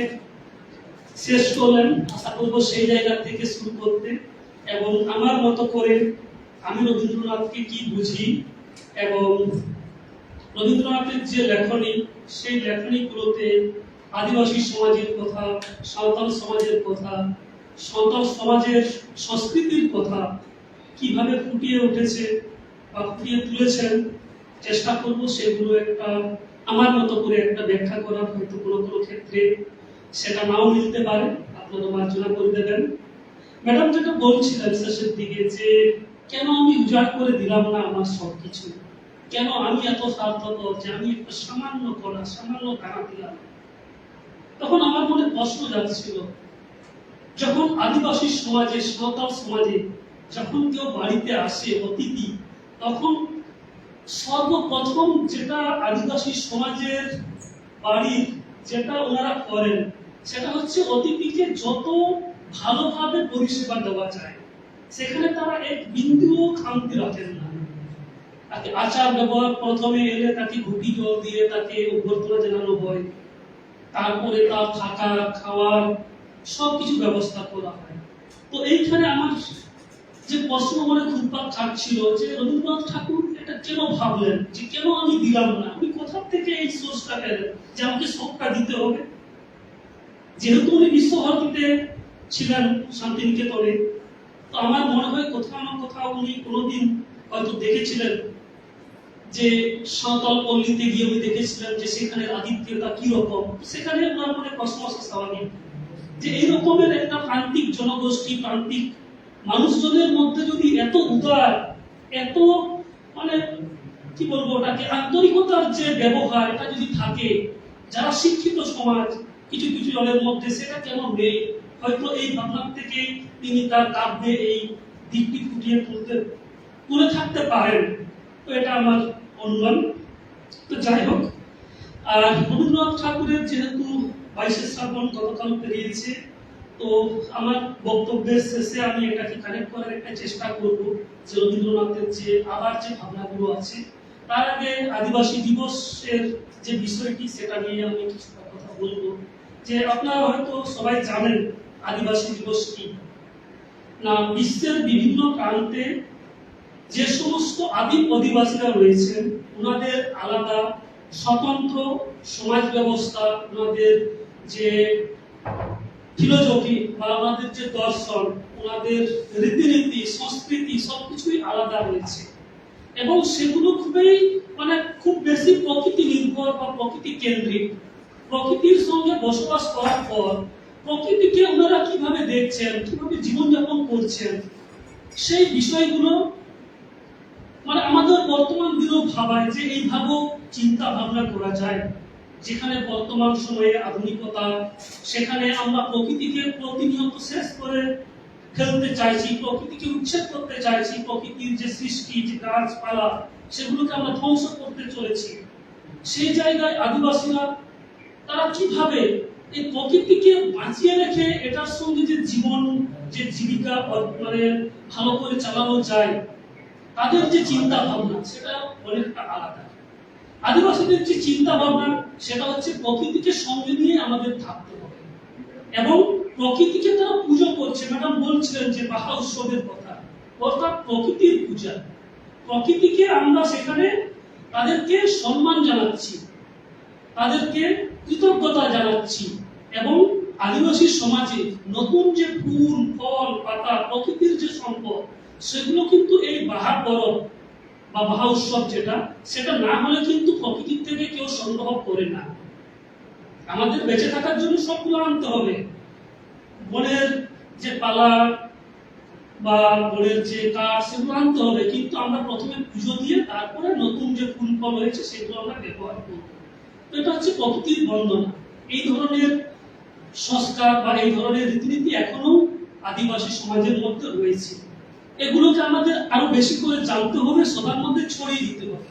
শেষ করলেন আশা করবো সেই জায়গা থেকে শুরু করতে এবং আমার মতো করে আমি রবীন্দ্রনাথকে কি বুঝি এবং রবীন্দ্রনাথের যে লেখনী সেই লেখনীগুলোতে আদিবাসী সমাজের কথা, সাঁওতাল সমাজের কথা, সাঁওতাল সমাজের সংস্কৃতির কথা কিভাবে ফুটিয়ে উঠেছে বা ফুটিয়ে তুলেছেন চেষ্টা করব সেগুলো একটা আমার মতো করে একটা ব্যাখ্যা করার, হয়তো কোনো কোনো ক্ষেত্রে সেটা নাও মিলতে পারে, আপনারা মার্জনা করে দেবেন। ম্যাডাম যেটা বলছিলেন শেষের দিকে যে কেন আমি উজাড় করে দিলাম না আমার সবকিছু, কেন আমি এত স্বার্থপর যে আমি একটা সামান্য কণা, সামান্য দানা দিলাম, তখন আমার মনে প্রশ্ন যাচ্ছিল, যখন আদিবাসী সমাজে, সাঁওতাল সমাজে যখন কেউ বাড়িতে আসে অতিথি, তখন সর্বপ্রথম যেটা আদিবাসী সমাজের বাড়ির যেটা ওনারা করেন সেটা হচ্ছে অতিথিকে যত ভালোভাবে পরিষেবা দেওয়া যায় সেখানে তারা এক বিন্দুও খামতি রাখেন না। তাকে আচার ব্যবহার, প্রথমে এলে তাকে ঘুটি জল দিয়ে তাকে অভ্যর্থনা জানানো হয়, তারপরে তার থাকা খাওয়ার সবকিছু ব্যবস্থা করা হয়। তো এইখানে আমার যে প্রশ্ন মনে ঘুরপাক খাচ্ছিল যে রবীন্দ্রনাথ ঠাকুর এটা কেন ভাবলেন যে কেন আমি দিলাম না, উনি কোথা থেকে এই সোর্সটা পেলেন যে আমাকে সবটা দিতে হবে? যেহেতু উনি বিশ্বভারতীতে ছিলেন শান্তিনিকেতনে, তো আমার মনে হয় কোথাও না কোথাও উনি কোনোদিন হয়তো দেখেছিলেন যে সাঁওতাল পল্লীতে গিয়ে উনি দেখেছিলেন যে সেখানে আদিত্যতা কি রকম, সেখানে ওনার মনে প্রশ্ন আসা স্বাভাবিক যে এই রকমের একটা প্রান্তিক জনগোষ্ঠী, প্রান্তিক মানুষজনের মধ্যে যদি এত উদার, এত মানে কি বলবো ওটাকে আন্তরিকতার যে ব্যবহার এটা যদি থাকে, যারা শিক্ষিত সমাজ কিছু কিছু জনের মধ্যে সেটা কেন নেই? হয়তো এই ভাবনা থেকে তিনি তার কাব্যে এই দিকটি ফুটিয়ে তুলে থাকতে পারেন, তো এটা আমার অনুমান। তো যাই হোক, আর রবীন্দ্রনাথ ঠাকুরের যেহেতু 22শে শ্রাবণ গতকাল পেরিয়েছে, তো আমার বক্তব্যের শেষে আমি এটাকে কানেক্ট করার একটা চেষ্টা করব যে রবীন্দ্রনাথের যে আবার যে ভাবনাগুলো আছে। তার আগে আদিবাসী দিবসের যে বিষয়টি সেটা নিয়ে আমি কিছুটা কথা বলবো। যে আপনারা হয়তো সবাই জানেন আদিবাসী দিবস কি না, বিশ্বের বিভিন্ন প্রান্তে যে সমস্ত আদিম অধিবাসীরা রয়েছেন ওনাদের আলাদা স্বতন্ত্র সমাজ ব্যবস্থা, ওনাদের যে ফিলোসফি বা ওনাদের যে দর্শন, ওনাদের রীতিনীতি, সংস্কৃতি সবকিছুই আলাদা রয়েছে এবং সেগুলো খুব বেশি প্রকৃতি নির্ভর বা প্রকৃতি কেন্দ্রিক। প্রকৃতির সঙ্গে বসবাস করার পর প্রকৃতিকে ওনারা কিভাবে দেখছেন, কিভাবে জীবনযাপন করছেন, সেই বিষয়গুলো আমাদের বর্তমান দিনেও ভাবায় যে এইভাবেও চিন্তা ভাবনা করা যায়। যেখানে বর্তমান সময়ে আধুনিকতা, সেখানে আমরা প্রকৃতিকে প্রতিনিয়ত শেষ করে ফেলতে চাইছি, প্রকৃতিকে উচ্ছেদ করতে চাইছি, প্রকৃতির যে সৃষ্টি, যে গাছপালা সেগুলোকে আমরা ধ্বংস করতে চলেছি। সেই জায়গায় আদিবাসীরা তারা কিভাবে এই প্রকৃতিকে বাঁচিয়ে রেখে এটার সঙ্গে যে জীবন, যে জীবিকা ভালো করে চালানো যায়, তাদের যে চিন্তা ভাবনা সেটা অনেকটা আলাদা। আদিবাসীদের যে চিন্তা ভাবনা সেটা হচ্ছে প্রকৃতিকে সঙ্গে নিয়ে আমাদের থাকতে হবে এবং প্রকৃতিকে তারা পুজো করছে। ম্যাডাম বলছিলেন যে বাহা উৎসবের কথা, অর্থাৎ প্রকৃতির পূজা। প্রকৃতিকে আমরা সেখানে তাদেরকে সম্মান জানাচ্ছি, তাদেরকে কৃতজ্ঞতা জানাচ্ছি এবং আদিবাসী সমাজে নতুন যে ফুল ফল পাতা প্রকৃতির যে সম্পদ, সেগুলো কিন্তু এই বাহা পরব বা বাহা উৎসব সেটা না হলে কিন্তু প্রকৃতির থেকে কেউ সংগ্রহ করে না। আমাদের বেঁচে থাকার জন্য সবগুলো আনতে হবে, বনের যে পালা বা বনের যে কাঠ সেগুলো আনতে হবে, কিন্তু আমরা প্রথমে পুজো দিয়ে তারপরে নতুন যে ফুল ফল হয়েছে সেগুলো আমরা ব্যবহার করব। তো এটা হচ্ছে প্রকৃতির বন্দনা। এই ধরনের সংস্কার বা এই ধরনের রীতিনীতি এখনো আদিবাসী সমাজের মধ্যে রয়েছে। এগুলোকে আমাদের আরো বেশি করে জানতে হবে, সবার মধ্যে ছড়িয়ে দিতে হবে।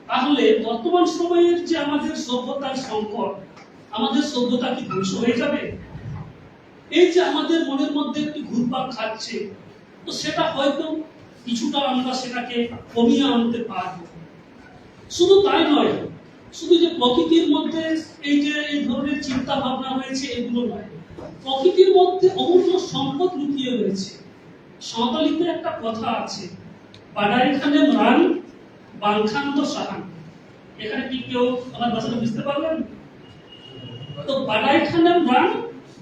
তাহলে বর্তমান সময়ের যে আমাদের সভ্যতার সংকট, আমাদের সভ্যতা কি ধ্বংস হয়ে যাবে? এই যে আমাদের মনের মধ্যে একটি ঘুরপাক খাচ্ছে, তো সেটা হয়তো কিছুটা আমরা সেটাকে কমিয়ে আনতে পারবো। শুধু তাই নয়, শুধু যে প্রকৃতির মধ্যে এই যে এই ধরনের চিন্তা ভাবনা রয়েছে এগুলো নয়, প্রকৃতির মধ্যে অমূল্য সম্পদ লুকিয়ে রয়েছে। সাঁওতালিতে একটা কথা আছে, বাডাইখানে রান বাংখান্ত সাহান। এখানে কি কেউ আমার ভাষাটা বুঝতে পারবেন? তো বাডাইখানে রান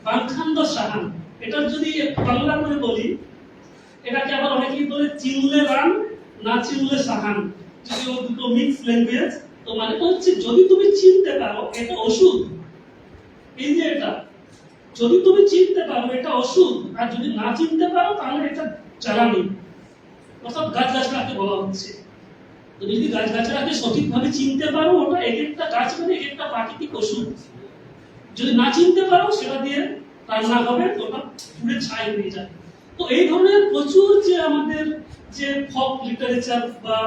বাংখান্ত সাহান, এটার যদি বাংলা করে বলি, এটাকে আবার অনেকেই বলে চিনলে রান না চিনলে সাহান, যদি ও দুটো মিক্স ল্যাঙ্গুয়েজ। তো মানে হচ্ছে যদি তুমি চিনতে পারো এটা ওষুধ, এই যে এটা যদি তুমি চিনতে পারো এটা ওষুধ, আর যদি না চিনতে পারো তাহলে এটা জ্বালানি। অর্থাৎ গাছগাছড়াকে বলা হচ্ছে, তুমি যদি গাছগাছড়াকে সঠিকভাবে চিনতে পারো, ওটা এক একটা গাছ মানে এক একটা প্রাকৃতিক ওষুধ। যদি না চিনতে পারো সেটা দিয়ে রান্না হবে, ওটা পুড়ে ছাই হয়ে যায়। তো এই ধরনের প্রচুর যে আমাদের যে ফক লিটারেচার বা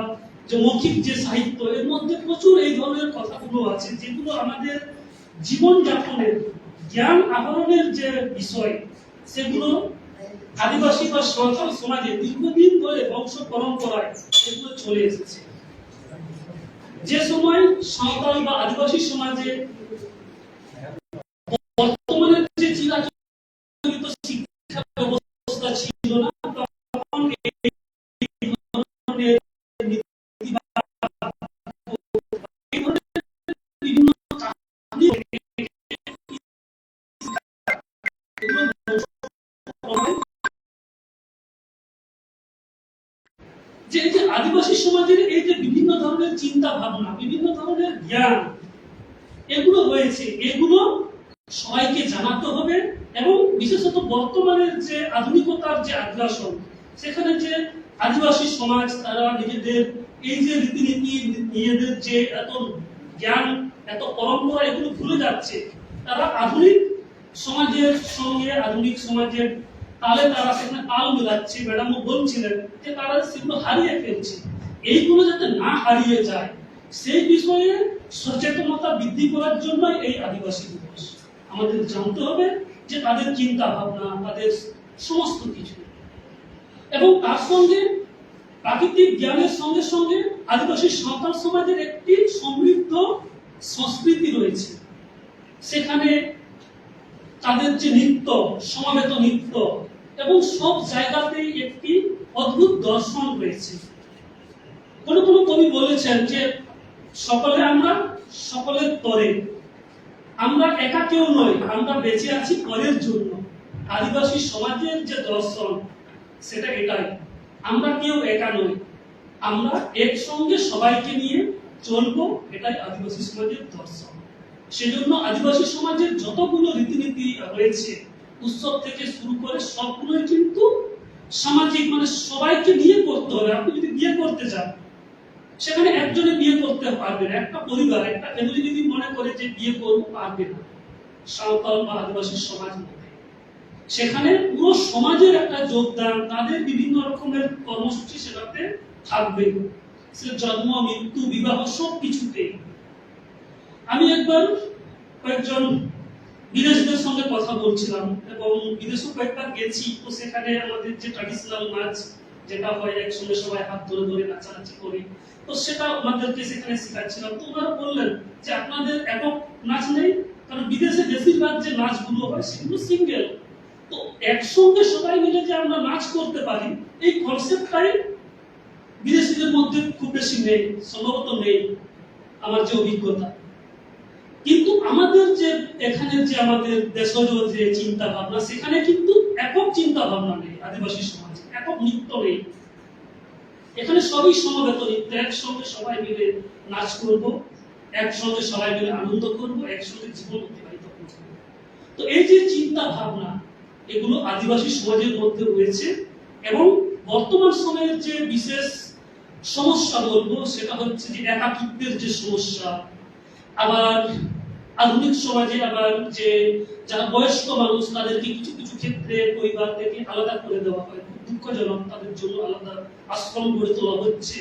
যে মৌখিক যে সাহিত্য, এর মধ্যে প্রচুর এই ধরনের কথাগুলো আছে যেগুলো আমাদের জীবন যাপনের জ্ঞান আহরণের যে বিষয়, সেগুলো আদিবাসী বা সাঁওতাল সমাজে দীর্ঘদিন ধরে বংশ পরম্পরায় এগুলো চলে এসেছে। যে সময় সাঁওতাল বা আদিবাসী সমাজে বর্তমানে যে চিরাচরিত শিক্ষা ব্যবস্থা ছিল না, তখন এই ধরনের বিভিন্ন কাহিনী যে আদিবাসী সমাজের এই যে বিভিন্ন ধরনের চিন্তা ভাবনা, বিভিন্ন ধরনের জ্ঞান এগুলো রয়েছে, এগুলো সবাইকে জানাতে হবে। এবং বিশেষত বর্তমানের যে আধুনিকতার যে আগ্রাসন, সেখানে যে আদিবাসী সমাজ তারা নিজেদের এই যে রীতিনীতি, নিজেদের যে এত জ্ঞান, এত পরম্পরা এগুলো ভুলে যাচ্ছে। তারা আধুনিক সমাজের সঙ্গে আধুনিক সমাজের তালে তারা সেখানে তাল মিলাচ্ছে। ম্যাডামও বলছিলেন যে তারা সেগুলো হারিয়ে ফেলছে। এইগুলো যাতে না হারিয়ে যায় সেই বিষয়ে সচেতনতা বৃদ্ধি করার জন্য এই আদিবাসী দিবস। আমাদের জানতে হবে যে তাদের চিন্তা ভাবনা, তাদের সমস্ত কিছু, এবং তার সঙ্গে প্রাকৃতিক জ্ঞানের সঙ্গে সঙ্গে আদিবাসী সাঁওতাল সমাজের একটি সমৃদ্ধ সংস্কৃতি রয়েছে। সেখানে তাদের যে নৃত্য, সমাবেত নৃত্য, এবং সব জায়গাতেই একটি অদ্ভুত দর্শন রয়েছে। কোন কোন কবি বলেছেন যে সকলে আমরা সকলের তরে, আমরা একা কেউ নই, আমরা বেঁচে আছি পরের জন্য। আদিবাসী সমাজের যে দর্শন সেটা এটাই, আমরা কেউ একা নই, আমরা একসঙ্গে সবাইকে নিয়ে চলবো, এটাই আদিবাসী সমাজের দর্শন। সেজন্য আদিবাসী সমাজের যতগুলো রীতিনীতি রয়েছে, উৎসব থেকে শুরু করে সবগুলোই কিন্তু সামাজিক, মানে সবাইকে নিয়ে করতে হবে। আপনি যদি বিয়ে করতে চান, সেখানে একজনে বিয়ে করতে পারবে না, একটা পরিবার, একটা ফ্যামিলি যদি মনে করে যে বিয়ে করবো, পারবে না। সাঁওতাল বা আদিবাসী সমাজ মধ্যে সেখানে পুরো সমাজের একটা যোগদান, তাদের বিভিন্ন রকমের কর্মসূচি সেটাতে থাকবে। সে জন্ম, মৃত্যু, বিবাহ সব কিছুতে। আমি একবার কয়েকজন বিদেশিদের সঙ্গে কথা বলছিলাম এবং বিদেশে কয়েকবার গেছি। তো সেখানে আমাদের যে ট্র্যাডিশনাল নাচ যেটা হয়, একসঙ্গে সবাই হাত ধরে ধরে নাচানাচি করে, তো সেটা আমাদেরকে সেখানে শেখাচ্ছিলাম। তো ওনারা বললেন যে আপনাদের একক নাচ নেই, কারণ বিদেশে বেশিরভাগ যে নাচগুলো হয় সেগুলো সিঙ্গেল। তো একসঙ্গে সবাই মিলে যে আমরা নাচ করতে পারি এই কনসেপ্টটাই বিদেশিদের মধ্যে খুব বেশি নেই, সম্ভবত নেই আমার যে অভিজ্ঞতা। কিন্তু আমাদের যে এখানে যে আমাদের দেশজ যে চিন্তা ভাবনা, সেখানে কিন্তু একক চিন্তা ভাবনা নেই। আদিবাসী সমাজে একক নৃত্য নেই, এখানে সবই সমবেত নৃত্য। একসঙ্গে সবাই মিলে নাচ করব, একসঙ্গে সবাই মিলে আনন্দ করব, একসঙ্গে জীবন অতিবাহিত করব। তো এই যে চিন্তা ভাবনা এগুলো আদিবাসী সমাজের মধ্যে রয়েছে। এবং বর্তমান সময়ের যে বিশেষ সমস্যা বলবো সেটা হচ্ছে যে একাকিত্বের যে সমস্যা। আবার আধুনিক সমাজে আবার যে যারা বয়স্ক মানুষ তাদেরকে কিছু কিছু ক্ষেত্রে পরিবার থেকে আলাদা করে দেওয়া হয়, খুব দুঃখজনক, তাদের জন্য আলাদা আশ্রম গড়ে তোলা হচ্ছে।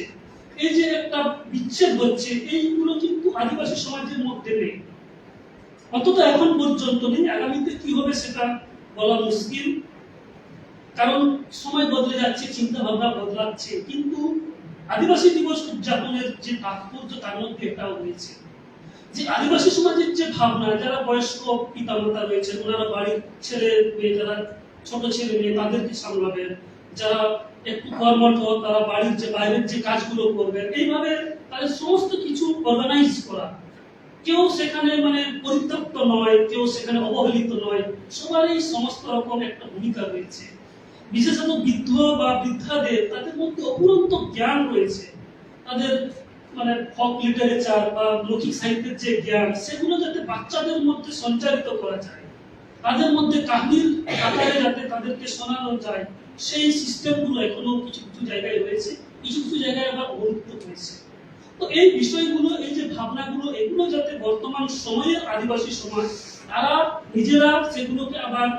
এই যে একটা বিচ্ছেদ হচ্ছে, এইগুলো কিন্তু আদিবাসী সমাজের মধ্যে নেই, অন্তত এখন পর্যন্ত নেই। আগামীতে কি হবে সেটা বলা মুশকিল, কারণ সময় বদলে যাচ্ছে, চিন্তা ভাবনা বদলাচ্ছে। কিন্তু আদিবাসী দিবস উদযাপনের যে তাৎপর্য তার মধ্যে এটাও রয়েছে যে আদিবাসী সমাজের যে ভাবনা, যারা বয়স্ক পিতামাতা রয়েছেন ওনারা বাড়ির ছেলে মেয়ে, যারা ছোট ছেলে মেয়ে তাদেরকে সামলাবেন, যারা একটু কর্মঠ তারা বাড়ির যে বাইরের যে কাজগুলো করবেন, এইভাবে তাদের সমস্ত কিছু অর্গানাইজ করা। কেউ সেখানে মানে পরিত্যক্ত নয়, কেউ সেখানে অবহেলিত নয়, সবারই সমস্ত রকম একটা ভূমিকা রয়েছে। বিশেষত বৃদ্ধ বা বৃদ্ধাদের তাদের মধ্যে অপুরন্ত জ্ঞান রয়েছে, তাদের মানে ফক লিটারেচার বা মৌখিক সাহিত্যের যে জ্ঞান সেগুলো যাতে বাচ্চাদের মধ্যে সঞ্চারিত করা যায়, তাদের মধ্যে কাহিনীর আকারে যাতে তাদেরকে শোনানো যায়, সেই সিস্টেমগুলো এখনো কিছু কিছু জায়গায় রয়েছে, কিছু কিছু জায়গায় আবার অবলুপ্ত হয়েছে। তো এই বিষয়গুলো, এই যে ভাবনাগুলো, এগুলো যাতে বর্তমান সময়ের আদিবাসী সমাজ তারা নিজেরা সেগুলোকে আবার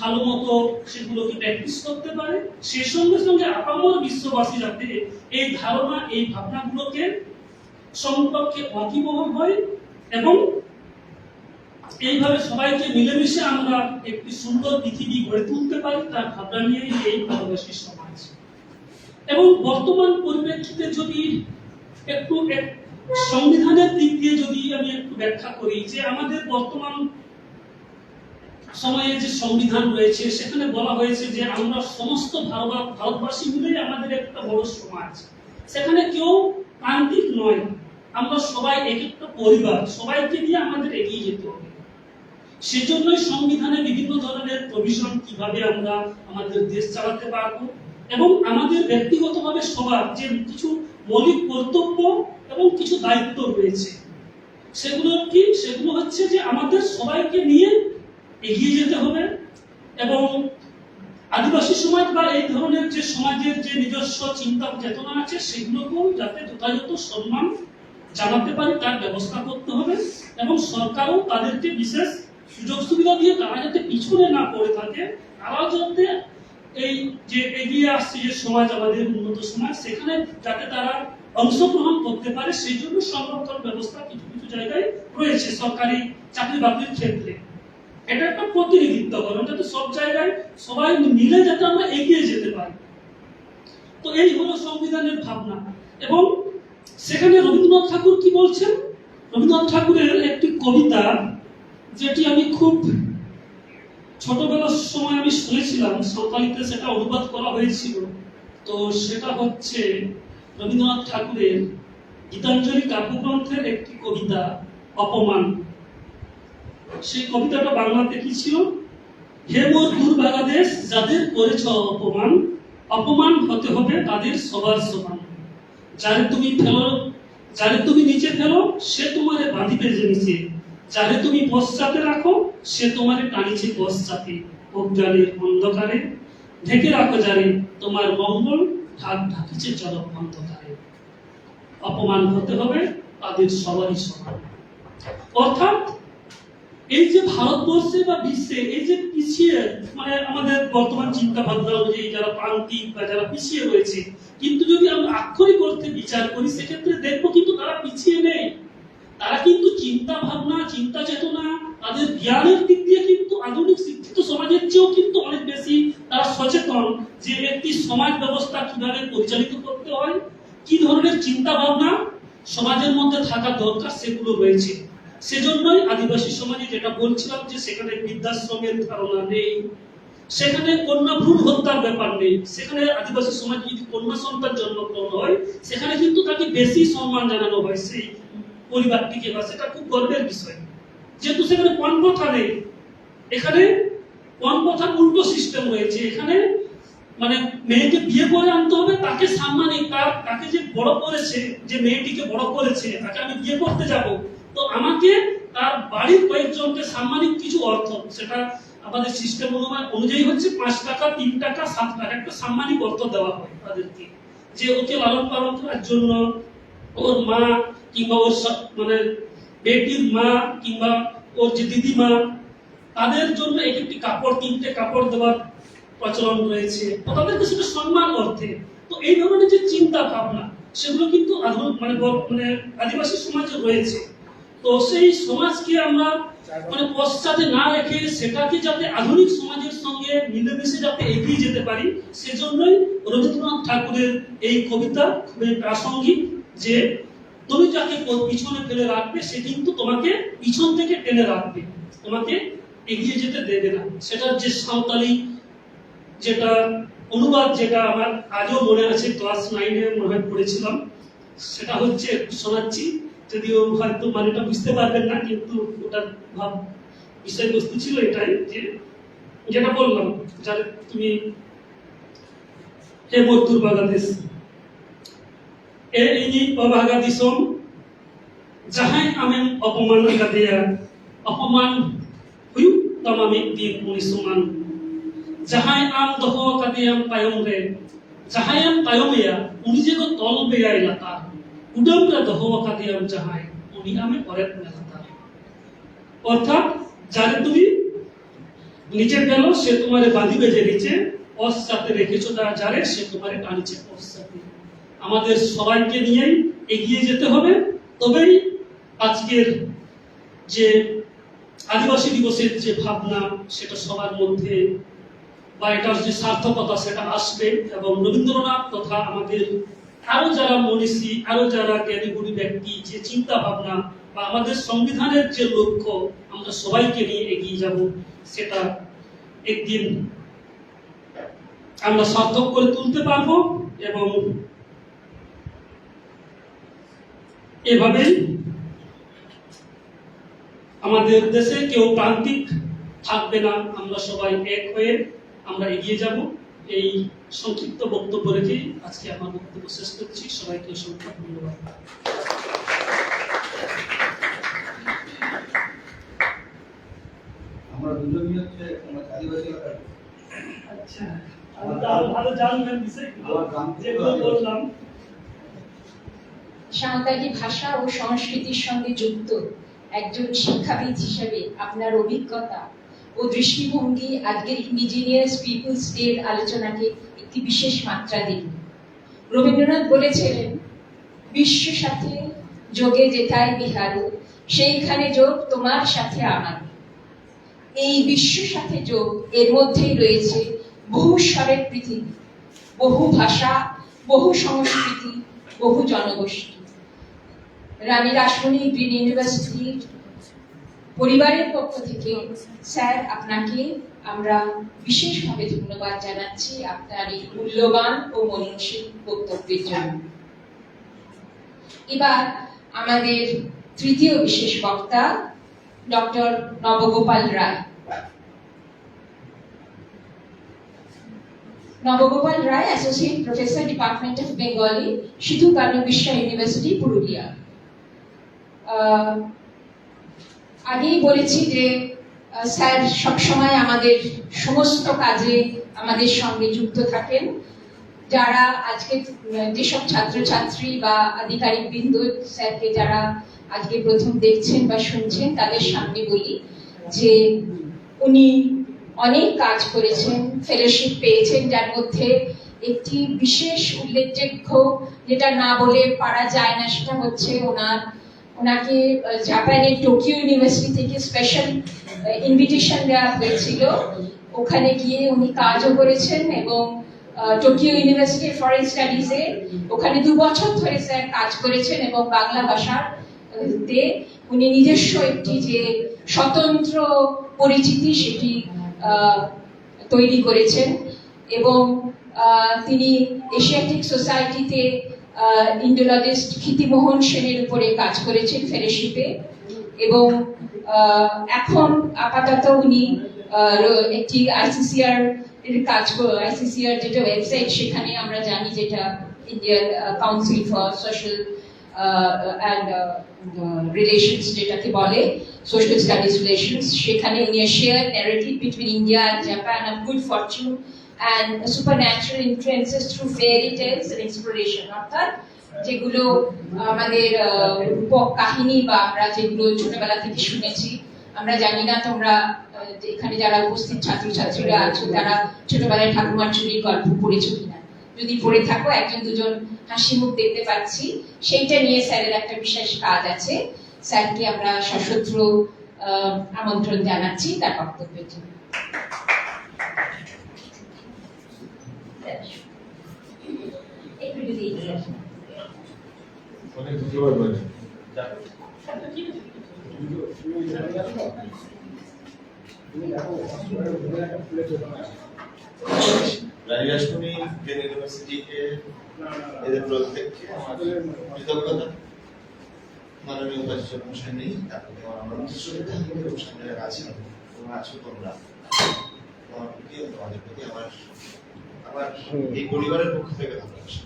ভালো মতো সেগুলোকে প্র্যাকটিস করতে পারে, সেই সঙ্গে সঙ্গে আপামর বিশ্ববাসী যাতে এই ধারণা, এই ভাবনাগুলোকে সম্পর্কে ওয়াকিবহ হয় এবং এইভাবে সবাইকে মিলেমিশে আমরা একটি সুন্দর পৃথিবী গড়ে তুলতে পারি, তার ভাবনা নিয়ে এই আদিবাসী সমাজ। এবং বর্তমান পরিপ্রেক্ষিতে যদি একটু সংবিধানের দিক দিয়ে যদি আমি একটু ব্যাখ্যা করি, যে আমাদের বর্তমান সময়ে যে সংবিধান রয়েছে সেখানে বলা হয়েছে যে আমরা সমস্ত ভারতবাসী মিলেই আমাদের একটা বড় সমাজ, সেখানে কেউ প্রান্তিক নয়, আমরা সবাই এক একটা পরিবার, সবাইকে নিয়ে আমাদের এগিয়ে যেতে হবে। সেজন্যই সংবিধানে বিভিন্ন ধরনের প্রভিশন, কিভাবে আমরা আমাদের দেশ চালাতে পারবো এবং আমাদের ব্যক্তিগতভাবে সবার যে কিছু মৌলিক কর্তব্য এবং কিছু দায়িত্ব রয়েছে, সেগুলো কি? সেগুলো হচ্ছে যে আমাদের সবাইকে নিয়ে এগিয়ে যেতে হবে এবং আদিবাসী সমাজ বা এই ধরনের যে সমাজের যে নিজস্ব চিন্তা চেতনা আছে সেগুলোকেও যাতে যথাযথ সম্মান জানাতে পারে তার ব্যবস্থা করতে হবে এবং সরকারও তাদেরকে বিশেষ সুযোগ সুবিধা দিয়ে তারা যাতে পিছনে না পড়ে থাকে, তারাও যাতে এই যে এগিয়ে আসছে যে সমাজ, আমাদের উন্নত সমাজ, সেখানে যাতে তারা অংশগ্রহণ করতে পারে, সেই জন্য সংরক্ষণ ব্যবস্থা কিছু কিছু জায়গায় রয়েছে সরকারি চাকরি বাকরির ক্ষেত্রে। এটা একটা প্রতিনিধিত্বকরণ, যাতে সব জায়গায় সবাই মিলে যাতে আমরা এগিয়ে যেতে পারি। তো এই হলো সংবিধানের ভাবনা। এবং সেখানে রবীন্দ্রনাথ ঠাকুর কি বলছেন, রবীন্দ্রনাথ ঠাকুরের একটি কবিতা যেটি আমি খুব ছোটবেলার সময় আমি শুনেছিলাম, সাঁওতালিতে সেটা অনুবাদ করা হয়েছিল। তো সেটা হচ্ছে রবীন্দ্রনাথ ঠাকুরের গীতাঞ্জলি কাব্যগ্রন্থের একটি কবিতা অপমান। সেই কবিতাটা বাংলাতে কি ছিল? হে মোর দুর্ভাগা দেশ, যাদের করেছ অপমান, অপমান হতে হবে তাদের সবার সমান। যারে তুমি ফেলো, যারে তুমি নিচে ফেলো, সে তোমারে বাঁধিবে যে নিচে। যারে তুমি পশ্চাতে রাখো, সে তোমারে টানিছে পশ্চাতে। অজ্ঞানের অন্ধকারে ঢেকে রাখো যারে, তোমার মঙ্গল ঢাক ঢাকিছে চরক অন্ধকারে। অপমান হতে হবে তাদের সবারই সমান। অর্থাৎ এই যে ভারতবর্ষে বা বিশ্বে এই যে পিছিয়ে, মানে আমাদের বর্তমান চিন্তা ভাবনা অনুযায়ী যারা প্রান্তিক বা যারা পিছিয়ে রয়েছে, কিন্তু যদি আমরা আক্ষরিক অর্থে বিচার করি সেক্ষেত্রে দেখবো কিন্তু তারা পিছিয়ে নেই। তারা কিন্তু চিন্তা ভাবনা, চিন্তা চেতনা, তাদের জ্ঞানের দিক দিয়ে কিন্তু আধুনিক শিক্ষিত সমাজের চেয়েও কিন্তু অনেক বেশি তারা সচেতন যে একটি সমাজ ব্যবস্থা কিভাবে পরিচালিত করতে হয়, কি ধরনের চিন্তা ভাবনা সমাজের মধ্যে থাকা দরকার, সেগুলো রয়েছে। সেজন্যই আদিবাসী সমাজে যেটা বলছিলাম যে সেখানে বৃদ্ধাশ্রমের ধারণা নেই, সেখানে কন্যা ভ্রূণ হত্যার ব্যাপার নেই, সেখানে আদিবাসী সমাজে যদি কন্যা সন্তান জন্মগ্রহণ হয় সেখানে কিন্তু তাকে বেশি সম্মান জানানো হয় সেই পরিবারটিকে, বা সেটা খুব গর্বের বিষয়। যেহেতু সেখানে পণ প্রথা নেই, এখানে পণ প্রথার উল্টো সিস্টেম রয়েছে। এখানে মানে মেয়েকে বিয়ে করে আনতে হবে, তাকে সাম্মানিক তাকে যে বড় করেছে, যে মেয়েটিকে বড় করেছে, তাকে আমি বিয়ে করতে যাব, তো আমাকে তার বাড়ির কয়েকজনকে সাম্মানিক কিছু অর্থ, সেটা আমাদের সিস্টেম অনুযায়ী হচ্ছে 5 টাকা, 3 টাকা, 7 টাকা একটা সাম্মানিক অর্থ দেওয়া হয় তাদেরকে, যে ওকে লালন পালন করার জন্য ওর মা কিংবা ওর মানে বেটির মা কিংবা ওর যে দিদিমা, তাদের জন্য একটি কাপড়, 3টে কাপড় দেওয়ার প্রচলন রয়েছে, তো তাদেরকে সেটা সম্মান অর্থে। তো এই ধরনের যে চিন্তা ভাবনা সেগুলো কিন্তু মানে আদিবাসী সমাজে রয়েছে। তো সেই সমাজকে আমরা মানে পশ্চাতে না রেখে সেটাকে যাতে আধুনিক সমাজের সঙ্গে মিলেমিশে যাতে এগিয়ে যেতে পারি, সেজন্যই রবীন্দ্রনাথ ঠাকুরের এই কবিতা খুবই প্রাসঙ্গিক, যে তুমি যাকে পিছনে ফেলে রাখবে সে কিন্তু তোমাকে পিছন থেকে টেনে রাখবে, তোমাকে এগিয়ে যেতে দেবে না। সেটার যে সাঁওতালি যেটা অনুবাদ, যেটা আমার আজও মনে আছে, ক্লাস 9-এ মনে হয় পড়েছিলাম, সেটা হচ্ছে শোনাচ্ছি, যদিও হয়তো মানেটা বুঝতে পারবেন না, কিন্তু ওটার ভাব বিষয়বস্তু ছিল এটাই, যে যেটা বললাম, যার তুমি হে মজদুর বাংলাদেশ এই অভাগা দিসম যাহাই আমেন অপমান কাদিয়া অপমান হুইউ তামামি দিন মুনিসুমান যাহাই আম দহ কাদিয়াম তায়ম রে যাহাই আম তায়মিয়া উনি যে তল বেয়াই লাতা উডম রে দহ কাদিয়াম যাহাই উনি আমে পরের মেলাতা। অর্থাৎ যারে তুমি নিচে গেল সে তোমারে বাঁধিবে যে নিচে, পশ্চাতে রেখেছো যারে সে তোমারে টানছে পশ্চাতে। আমাদের সবাইকে নিয়েই এগিয়ে যেতে হবে, তবেই আজকের যে আদিবাসী দিবসের যে ভাবনা সেটা সবার মধ্যে, বা এটার যে সার্থকতা সেটা আসবে। এবং রবীন্দ্রনাথ তথা আমাদের আরো যারা মনীষী, আরো যারা জ্ঞানীগুণী ব্যক্তি যে চিন্তা ভাবনা বা আমাদের সংবিধানের যে লক্ষ্য, আমরা সবাইকে নিয়ে এগিয়ে যাব, সেটা একদিন আমরা সার্থক করে তুলতে পারবো। এবং এভাবেই আমাদের দেশে কেউ প্রান্তিক থাকবে না, আমরা সবাই এক হয়ে আমরা এগিয়ে যাব। এই সংক্ষিপ্ত বক্তব্য রেখে আজকে আমার বক্তব্য শেষ করছি। সবাইকে অসংখ্য ধন্যবাদ। আমরা দুজনই হচ্ছে আদিবাসী এলাকার। আচ্ছা, ভালো জানবেন বিষয়গুলো যেগুলো বললাম। সাঁওতালি ভাষা ও সংস্কৃতির সঙ্গে যুক্ত একজন শিক্ষাবিদ হিসেবে আপনার অভিজ্ঞতা ও দৃষ্টিভঙ্গি আজকের ইন্ডিজিনিয়াস পিপলস ডে আলোচনাকে একটি বিশেষ মাত্রা দিন। রবীন্দ্রনাথ বলেছিলেন, বিশ্ব সাথে যোগে যেথায় বিহারো সেইখানে যোগ তোমার সাথে আমার। এই বিশ্ব সাথে যোগ, এর মধ্যেই রয়েছে বহু স্বরের পৃথিবী, বহু ভাষা, বহু সংস্কৃতি, বহু জনগোষ্ঠী। রানী রাসমণি গ্রিন ইউনিভার্সিটির পরিবারের পক্ষ থেকে স্যার আপনাকে আমরা বিশেষভাবে ধন্যবাদ জানাচ্ছি আপনার এই মূল্যবান ও মননশীল বক্তব্যের জন্য। এবার আমাদের তৃতীয় বিশেষ বক্তা doctor Nabagopal Roy. Nabagopal Roy, associate professor, department of Bengali, Sidhu Kanu বিশ্ব ইউনিভার্সিটি, পুরুলিয়া। আগেই বলেছি যে স্যার সবসময় আমাদের সমস্ত কাজে আমাদের সঙ্গে যুক্ত থাকেন। যারা আজকে যেসব ছাত্রছাত্রী বা আধিকারিক বৃন্দ স্যারকে যারা আজকে প্রথম দেখছেন বা শুনছেন, তাদের সামনে বলি যে উনি অনেক কাজ করেছেন, ফেলোশিপ পেয়েছেন, যার মধ্যে একটি বিশেষ উল্লেখযোগ্য, যেটা না বলে পারা যায় না, সেটা হচ্ছে ওনাকে জাপানের টোকিও ইউনিভার্সিটি থেকে স্পেশাল ইনভিটেশন দেওয়া হয়েছিল। ওখানে গিয়ে উনি কাজও করেছেন এবং টোকিও ইউনিভার্সিটি ফরেন স্টাডিজে ওখানে 2 বছর ধরে স্যার কাজ করেছেন এবং বাংলা ভাষার তে উনি নিজস্ব একটি যে স্বতন্ত্র পরিচিতি সেটি তৈরি করেছেন এবং তিনি এশিয়াটিক সোসাইটিতে ইন্ডোলজিস্ট ক্ষিতিমোহন সেনের উপরে কাজ করেছেন ফেলোশিপে এবং এখন আপাতত উনি একটি আইসিসিআর এর কাজ আইসিসিআর যেটা ওয়েবসাইট সেখানে আমরা জানি যেটা Indian council for social and relations যেটাকে বলে সোশ্যাল স্টাডিজ রিলেশনস, সেখানে উনি share narrative between India and Japan of good fortune and supernatural influences through fairy tales and inspiration, অর্থাৎ যেগুলো আমাদের রূপক কাহিনী বা আমরা যেগুলো ছোটবেলা থেকে শুনেছি। আমরা জানি না তোমরা এখানে যারা উপস্থিত ছাত্রছাত্রীরা আছো তারা ছোটবেলায় ঠাকুমার চুরির গল্প পড়েছো কিনা, যদি পড়ে থাকো একজন দুজন হাসি মুখ দেখতে পাচ্ছি। সেইটা নিয়ে স্যারের একটা বিশেষ কাজ আছে, স্যারকে আমরা সশস্ত্র আমন্ত্রণ জানাচ্ছি তার বক্তব্যের জন্য। একটু যদি অনেক ধন্যবাদ ম্যাডাম। রানী রাসমণি কেন্দ্রীয় ইউনিভার্সিটিকে এদের প্রত্যেককে আমাদের কৃতজ্ঞতা। মাননীয় উপাচার্য মহাশয় নেই, তারপরে আমার শ্রদ্ধা অনুষ্ঠান যারা আছেন তোমরা আছো, তোমরা তোমার প্রতি তোমাদের প্রতি আমার এই পরিবারের পক্ষ থেকে ভালোবাসা।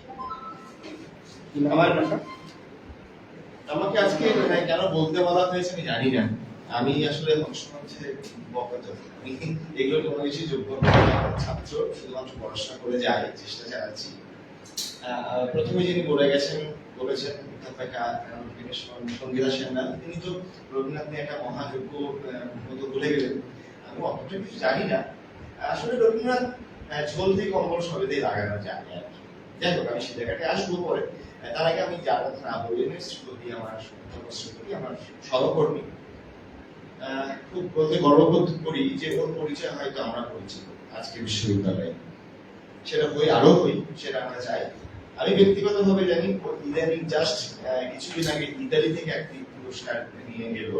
আমাকে আজকে কেন বলতে বলা হয়েছে আমি জানি না। আমি আসলে মধ্যে এগুলো কোনো কিছু যোগ্য ছাত্র, শুধুমাত্র পড়াশোনা করে যাই, চেষ্টা চালাচ্ছি। প্রথমে যিনি বলেছেন অধ্যাপিকা সঙ্গীতা সেননাল, তিনি তো রবীন্দ্রনাথ নিয়ে একটা মহাযোগ্য মতো বলে গেলেন। আমি অতটা কিছু জানি না। আসলে রবীন্দ্রনাথ ঝোল দিয়ে কম্বল সবেতেই লাগানো যায় আর কি। যাই হোক, আমি সে জায়গাটায় আসবো পরে। তার আগে আমি যার কথা না বলি আমার সহকর্মী, খুব বলতে গর্ববোধ করি যে ওর পরিচয় হয়তো আমরা পরিচিত আজকে বিশ্ববিদ্যালয়ে, সেটা হই আরো হই, সেটা আমরা চাই। আমি ব্যক্তিগতভাবে জানি ইদানিং জাস্ট কিছুদিন আগে ইতালি থেকে একটি পুরস্কার নিয়ে গেল।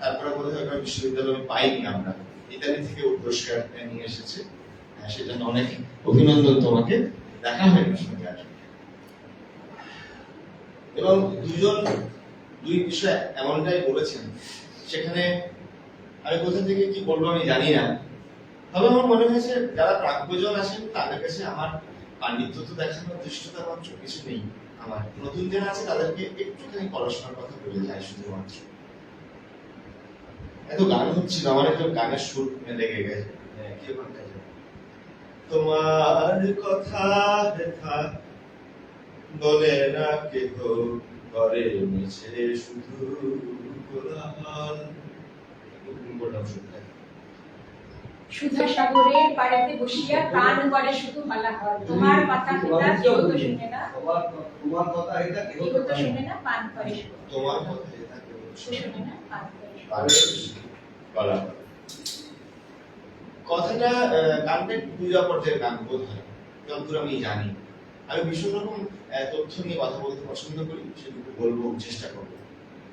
তারপরে বোধহয় বিশ্ববিদ্যালয়ে পাইনি আমরা, ইতালি থেকে ও পুরস্কার নিয়ে এসেছে। সেজন্য অনেক অভিনন্দন তোমাকে। দেখা হয়নি সঙ্গে আর, এবং দুই বিষয় এমনটাই বলেছেন, সেখানে আমি কোথা থেকে কি বলবো আমি জানি না। তবে আমার মনে হয়েছে যারা প্রাজ্ঞজন আছেন তাদের কাছে আমার পাণ্ডিত্য তো দেখানোর দৃষ্টতা মাত্র কিছু নেই। আমার নতুন যারা আছে তাদেরকে একটুখানি পড়াশোনার কথা বলে যায় শুধুমাত্র। এত গান হচ্ছিল, আমার একটু গানের সুর লেগে গেছে। তোমার কথা ব্যথা বলে না কেহ, করে মিছে শুধু কোলাহল। সুধা সাগরের পাড়েতে বসিয়া কান করে শুধু মালাহল, তোমার কথা পিতা কেউ তো শুনে না, তোমার কথা এটা কেউ তো শুনে না, পান করে শুধু, তোমার কথা এটা কেউ শুনে না, পান করে কোলাহল। কথাটা গানটা পূজা পর্যায়ের গান বোধ হয়, যতদূর আমি জানি। আমি ভীষণ রকম তথ্য নিয়ে কথা বলতে পছন্দ করি, সেটুকু বলবো, চেষ্টা করবো।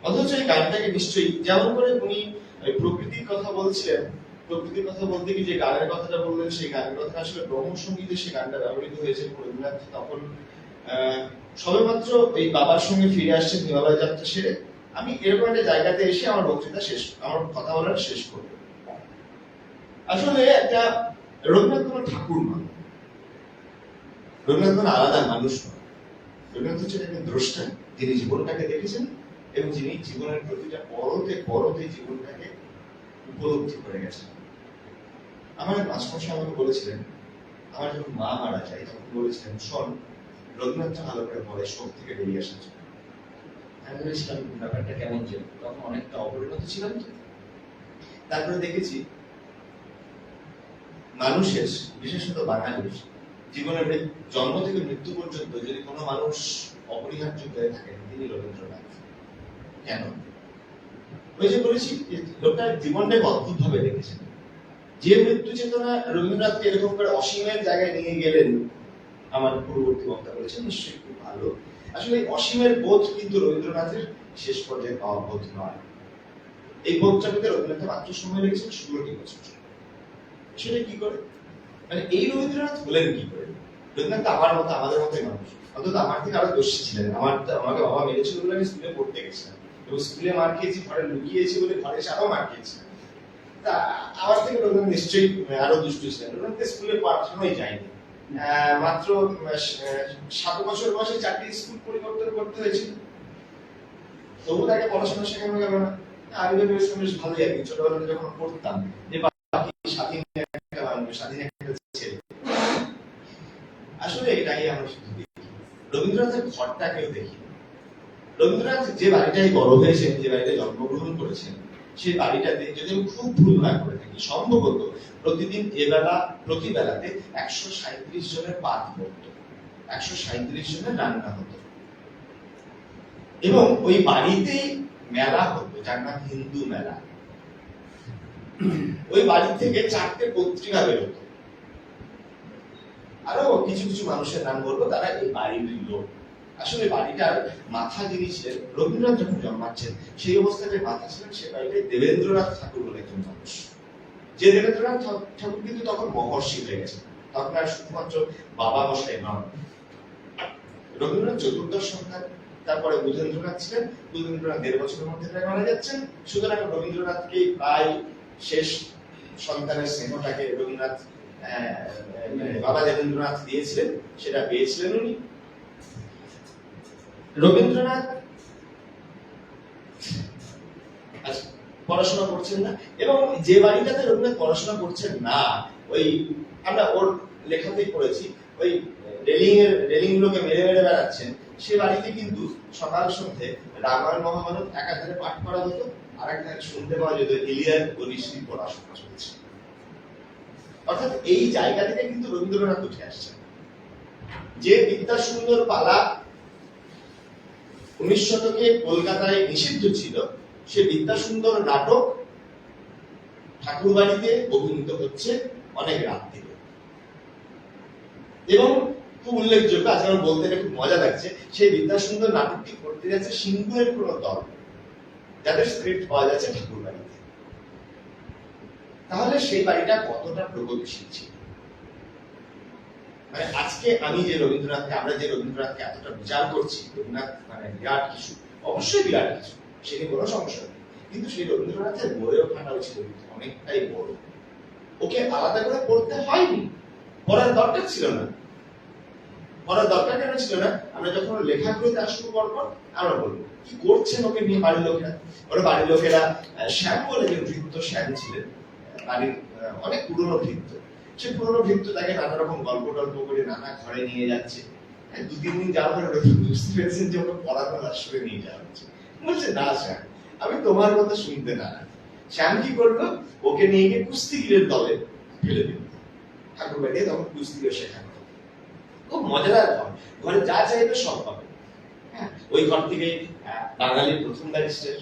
অথচ এই গানটাকে নিশ্চয়ই যেমন করে উনি প্রকৃতির কথা বলছিলেন, প্রকৃতির কথা বলতে গিয়ে যে গানের কথাটা বললেন, সেই গানের কথা আসলে ব্রহ্ম সঙ্গীতে সেই গানটা ব্যবহৃত হয়েছে। রবীন্দ্রনাথ তখন সবেমাত্র এই বাবার সঙ্গে ফিরে আসছেন হিমালয় যাত্রা সেরে। আমি এরকম একটা জায়গাতে এসে আমার বক্তৃতা আমার কথা বলার শেষ করবো। আসলে একটা রবীন্দ্রনাথ কোনো ঠাকুর নয়, রবীন্দ্রনাথ কোনো আলাদা মানুষ নয়। রবীন্দ্রনাথ হচ্ছেন একজন দ্রষ্টা, যিনি জীবনটাকে দেখেছেন এবং যিনি জীবনের প্রতিটা পরতে জীবনটাকে উপলব্ধি করে গেছেন। আমার মাস্টারমশাই আমাকে বলেছিলেন, আমার যখন মা মারা যায় তখন বলেছিলেন, শোন রবীন্দ্রনাথ ভালো করে পড়ে শোক থেকে বেরিয়ে আসার জন্য। আমি বলেছিলাম ব্যাপারটা কেমন ছিল, তখন অনেকটা অপরিণত ছিলাম তো। তারপরে দেখেছি মানুষের, বিশেষত বাঙালির জীবনের জন্ম থেকে মৃত্যু পর্যন্ত যদি কোনো মানুষ অপরিহার্য হয়ে থাকেন, তিনি রবীন্দ্রনাথ। কেন? ওই যে বলেছি, লোকটার জীবনটাকে অদ্ভুত ভাবে দেখেছেন। যে মৃত্যু চেতনা রবীন্দ্রনাথকে এরকম করে অসীমের জায়গায় নিয়ে গেলেন, আমার পূর্ববর্তী বক্তা বলেছেন, নিশ্চয়ই খুব ভালো। আসলে এই অসীমের বোধ কিন্তু রবীন্দ্রনাথের শেষ পর্যায়ে পাওয়া বোধ নয়। এই বোধটা পেতে রবীন্দ্রনাথের মাত্র সময় লেগেছিল 16টি বছর। সেটা কি করে, মানে এই রবীন্দ্রনাথ হলেন কি করে? রবীন্দ্রনাথ আমার মতো, আমাদের মতোই মানুষ, অন্তত আমার থেকে আরো দোষী ছিলেন। আমাকে বাবা মেরেছিল বলে আমি স্কুলে পড়তে গেছিলাম, এবং স্কুলে মার খেয়েছি, ঘরে লুকিয়েছি বলে ঘরে এসে আরো মার খেয়েছিলাম। তা আমার থেকে রবীন্দ্রনাথ নিশ্চয়ই আরো দুষ্টু ছিলেন। রবীন্দ্রনাথ স্কুলে পাঠানোই যায়নি, মাত্র 7 বছর বয়সে 4টি স্কুল পরিবর্তন করতে হয়েছিল, তবু তাকে পড়াশোনা শেখানো গেল না। আমি ভেবেছিলাম বেশ ভালোই আর কি, ছোটবেলায় যখন পড়তাম যে স্বাধীন একটা মানুষ, স্বাধীন একটা ছেলে। আসলে এটাই আমরা শুধু দেখি, রবীন্দ্রনাথের ঘরটাকেও দেখি। রবীন্দ্রনাথ যে বাড়িটায় বড় হয়েছেন, যে বাড়িতে জন্মগ্রহণ করেছেন, সেই বাড়িটাতে যদি আমি খুব ভুল না করে থাকি, সম্ভবত প্রতিদিন প্রতি বেলাতে 137 জনের পাত পড়ত, 137 জনের রান্না হতো, এবং ওই বাড়িতে মেলা হতো যার নাম হিন্দু মেলা। ওই বাড়ি থেকে 4টে পত্রিকা বেরোতো। আরো কিছু কিছু মানুষের নাম বলবো, তারা এই বাড়ির লোক। আসলে বাড়িটার মাথা যিনি ছিলেন, রবীন্দ্রনাথ যখন জন্মাচ্ছেন সেই অবস্থায় যে মাথা ছিলেন, সে বাড়িটায় দেবেন্দ্রনাথ ঠাকুর বলে একজন মানুষ। যে দেবেন্দ্রনাথ ঠাকুর কিন্তু তখন মহর্ষি হয়ে গেছেন, তখন আর শুধুমাত্র বাবা মশাই নন। রবীন্দ্রনাথ চতুর্দশ সন্তান, তারপরে বুধেন্দ্রনাথ ছিলেন, বুধেন্দ্রনাথ 1.5 বছরের মধ্যে প্রায় মারা যাচ্ছেন। সুতরাং রবীন্দ্রনাথকে প্রায় শেষ সন্তানের স্নেহটাকে রবীন্দ্রনাথ বাবা দেবেন্দ্রনাথ দিয়েছিলেন, সেটা পেয়েছিলেন উনি। রবীন্দ্রনাথ পড়াশোনা করছেন না, এবং যে বাড়িটাতে রবীন্দ্রনাথ পড়াশোনা করছেন না, ওই আমরা ওর লেখাতেই পড়েছি, ওই রেলিং গুলোকে মেরে মেরে বেড়াচ্ছেন, সে বাড়িতে কিন্তু সকাল সন্ধ্যে রামায়ণ মহাভারত একাধারে পাঠ করা হতো, আর একধারে শুনতে পাওয়া যেত ইলিয়াড ওডিসি পড়াশোনা চলছে। অর্থাৎ এই জায়গা থেকে কিন্তু রবীন্দ্রনাথ উঠে আসছেন। যে বিদ্যাসুন্দর পালা 19 শতকে কলকাতায় নিষিদ্ধ ছিল, সে বিদ্যাসুন্দর নাটক ঠাকুরবাড়িতে অভিনীত হচ্ছে অনেক রাত থেকে। এবং খুব উল্লেখযোগ্য, আজকে আমার বলতে খুব মজা লাগছে, সেই বিদ্যাসুন্দর নাটকটি করতে যাচ্ছে সিংহের কোন দল, যাদের স্ক্রিপ্ট পাওয়া যাচ্ছে ঠাকুরবাড়িতে। তাহলে সেই বাড়িটা কতটা প্রগতিশীল ছিল। মানে আজকে আমরা যে রবীন্দ্রনাথকে এতটা বিচার করছি, রবীন্দ্রনাথ মানে বিরাট কিছু, অবশ্যই বিরাট কিছু, সেটি কোনো সমস্যা নেই, কিন্তু সেই রবীন্দ্রনাথের বইও ফাটাও ছিল অনেকটাই বড়। ওকে আলাদা করে পড়তে হয়নি, পড়ার দরকার ছিল না। পড়ার দরকার কেন ছিল না? আমরা যখন লেখাগুলোতে আসবো পরপর আমরা বলবো কি করছেন ওকে নিয়ে বাড়ির লোকেরা। ওরা বাড়ির লোকেরা শ্যাম বলে যে ভৃত্য শ্যাম ছিলেন, বাড়ির অনেক পুরনো ভৃত্য, সে পুরনো ভৃত্য তাকে নানা রকম গল্প করে নানা ঘরে নিয়ে যাচ্ছে। 2-3 দিন যাওয়ার পরে বুঝতে পেরেছেন যে ওকে পড়ানোর আসলে নিয়ে যাওয়া হচ্ছে। বলছে না শ্যাম, আমি তোমার কথা শুনতে না। শ্যাম কি করলো, ওকে নিয়ে গিয়ে কুস্তিগিরের দলে ফেলে দিল। ঠাকুর বাড়িতে তখন কুস্তিগির শেখানো, খুব মজাদার ঘর, ঘরে যা চাইবে সব পাবে। ওই ঘর থেকে বাঙালির প্রথম ব্যারিস্টার,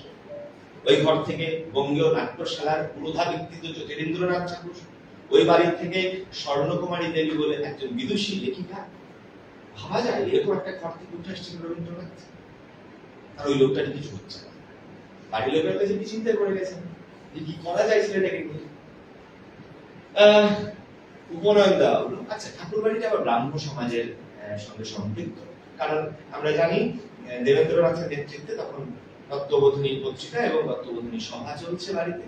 ওই ঘর থেকে বঙ্গীয় নাট্যশালার পুরোধা ব্যক্তিত্ব জ্যোতিরিন্দ্রনাথ ঠাকুর, ওই বাড়ির থেকে স্বর্ণকুমারী দেবী বলে একজন বিদুষী লেখিকা। ভাবা যায় এরকম একটা ঘর থেকে উঠে আসছেন রবীন্দ্রনাথ, আর ওই লোকটার কিছু হচ্ছে না। বাড়ির লোকের কাছে কি চিন্তা করে গেছেন যে কি করা যায় ছেলেটাকে নিয়ে। উপনয়ন দেওয়া হলো। আচ্ছা, ঠাকুর বাড়িটা আবার ব্রাহ্ম সমাজের সঙ্গে সম্পৃক্ত, কারণ আমরা জানি দেবেন্দ্রনাথের নেতৃত্বে তখন তত্ত্ববোধিনী পত্রিকা এবং তত্ত্ববোধিনী সভা চলছে বাড়িতে।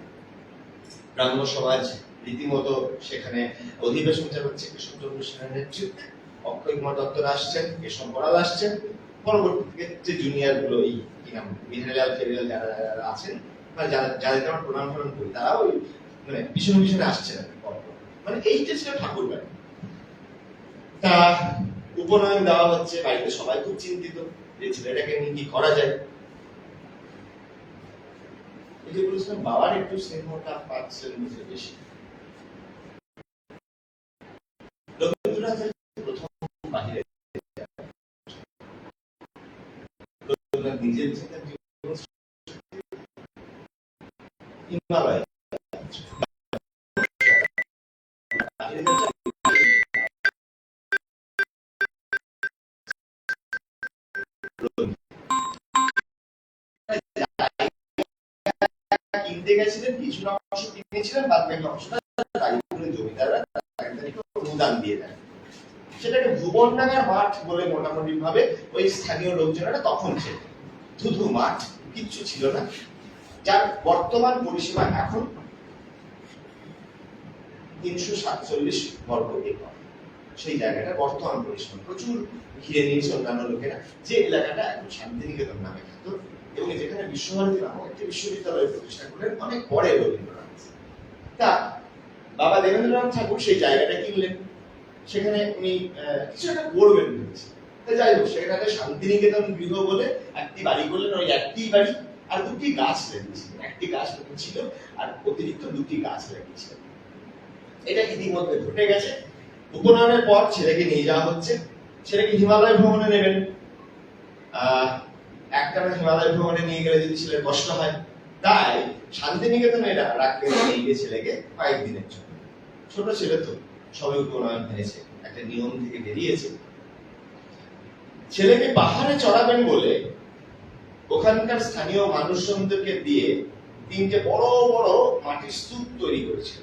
ব্রাহ্ম সমাজ রীতিমতো সেখানে অধিবেশন চালাচ্ছে কেশবচন্দ্র সেনের নেতৃত্বে। অক্ষয় কুমার দত্তরা আসছেন, কেশব বড়াল আসছেন, পরবর্তীতে যে জুনিয়র গুলো এই কি নাম মিনারেলাল ফেরিয়াল যারা আছেন, যাদেরকে আমরা প্রণাম করি, তারা ওই মানে পিছনে আসছেন। মানে এইটা ছিল ঠাকুর বাড়ি। তা উপনয়ন দেওয়া হচ্ছে, বাড়িতে সবাই খুব চিন্তিত যে ছেলেটাকে নিয়ে কি করা যায়। এই যে বলেছিলাম বাবার একটু স্নেহটা পাচ্ছেন বেশি। রবীন্দ্রনাথের প্রথম বাহিরে নিজের হিমালয় দিয়ে গেছিলেন, কিছুটা অংশ কিনেছিলেন, বাদ বাকি অংশটা রায়পুরের জমিদাররা অনুদান দিয়ে দেন। সেটাকে ভুবনডাঙ্গার মাঠ বলে মোটামুটি ভাবে ওই স্থানীয় লোকজনেরা তখন ছিল, ধুধু মাঠ, কিচ্ছু ছিল না, যার বর্তমান পরিসীমা এখন 347 বর্গ একর। সেই জায়গাটা বর্তমান পরিসীমা প্রচুর ঘিরে নিয়েছে অন্যান্য লোকেরা, যে এলাকাটা এখন শান্তিনিকেতন নামে খ্যাত এবং যেখানে বিশ্বভারতী নামক একটি বিশ্ববিদ্যালয় প্রতিষ্ঠা করলেন অনেক পরে রবীন্দ্রনাথ। তা বাবা দেবেন্দ্রনাথ ঠাকুর সেই জায়গাটা কিনলেন, সেখানে উনি কিছু একটা করবেন ভেবেছে। যাই হোক, সেখানে শান্তিনিকেতন গৃহ বলে একটি বাড়ি করলেন, ওই একটি বাড়ি আর দুটি গাছ লাগিয়েছিলেন, একটি গাছ ছিল আর অতিরিক্ত দুটি গাছ লাগিয়েছিলেন। এটা ইতিমধ্যে ঘটে গেছে। উপনয়নের পর ছেলেকে নিয়ে যাওয়া হচ্ছে, ছেলেকে হিমালয় ভ্রমণে নেবেন। একটানা হিমালয় ভ্রমণে নিয়ে গেলে যদি ছেলের কষ্ট হয়, তাই শান্তিনিকেতনে রাখলেন নিয়ে গিয়ে ছেলেকে কয়েকদিনের জন্য। ছোট ছেলে তো, সবে উপনয়ন হয়েছে, একটা নিয়ম থেকে বেরিয়েছে। ছেলেকে পাহাড়ে চড়াবেন বলে ওখানকার স্থানীয় মানুষজনদেরকে দিয়ে 3টে বড় বড় মাটির স্তূপ তৈরি করেছিল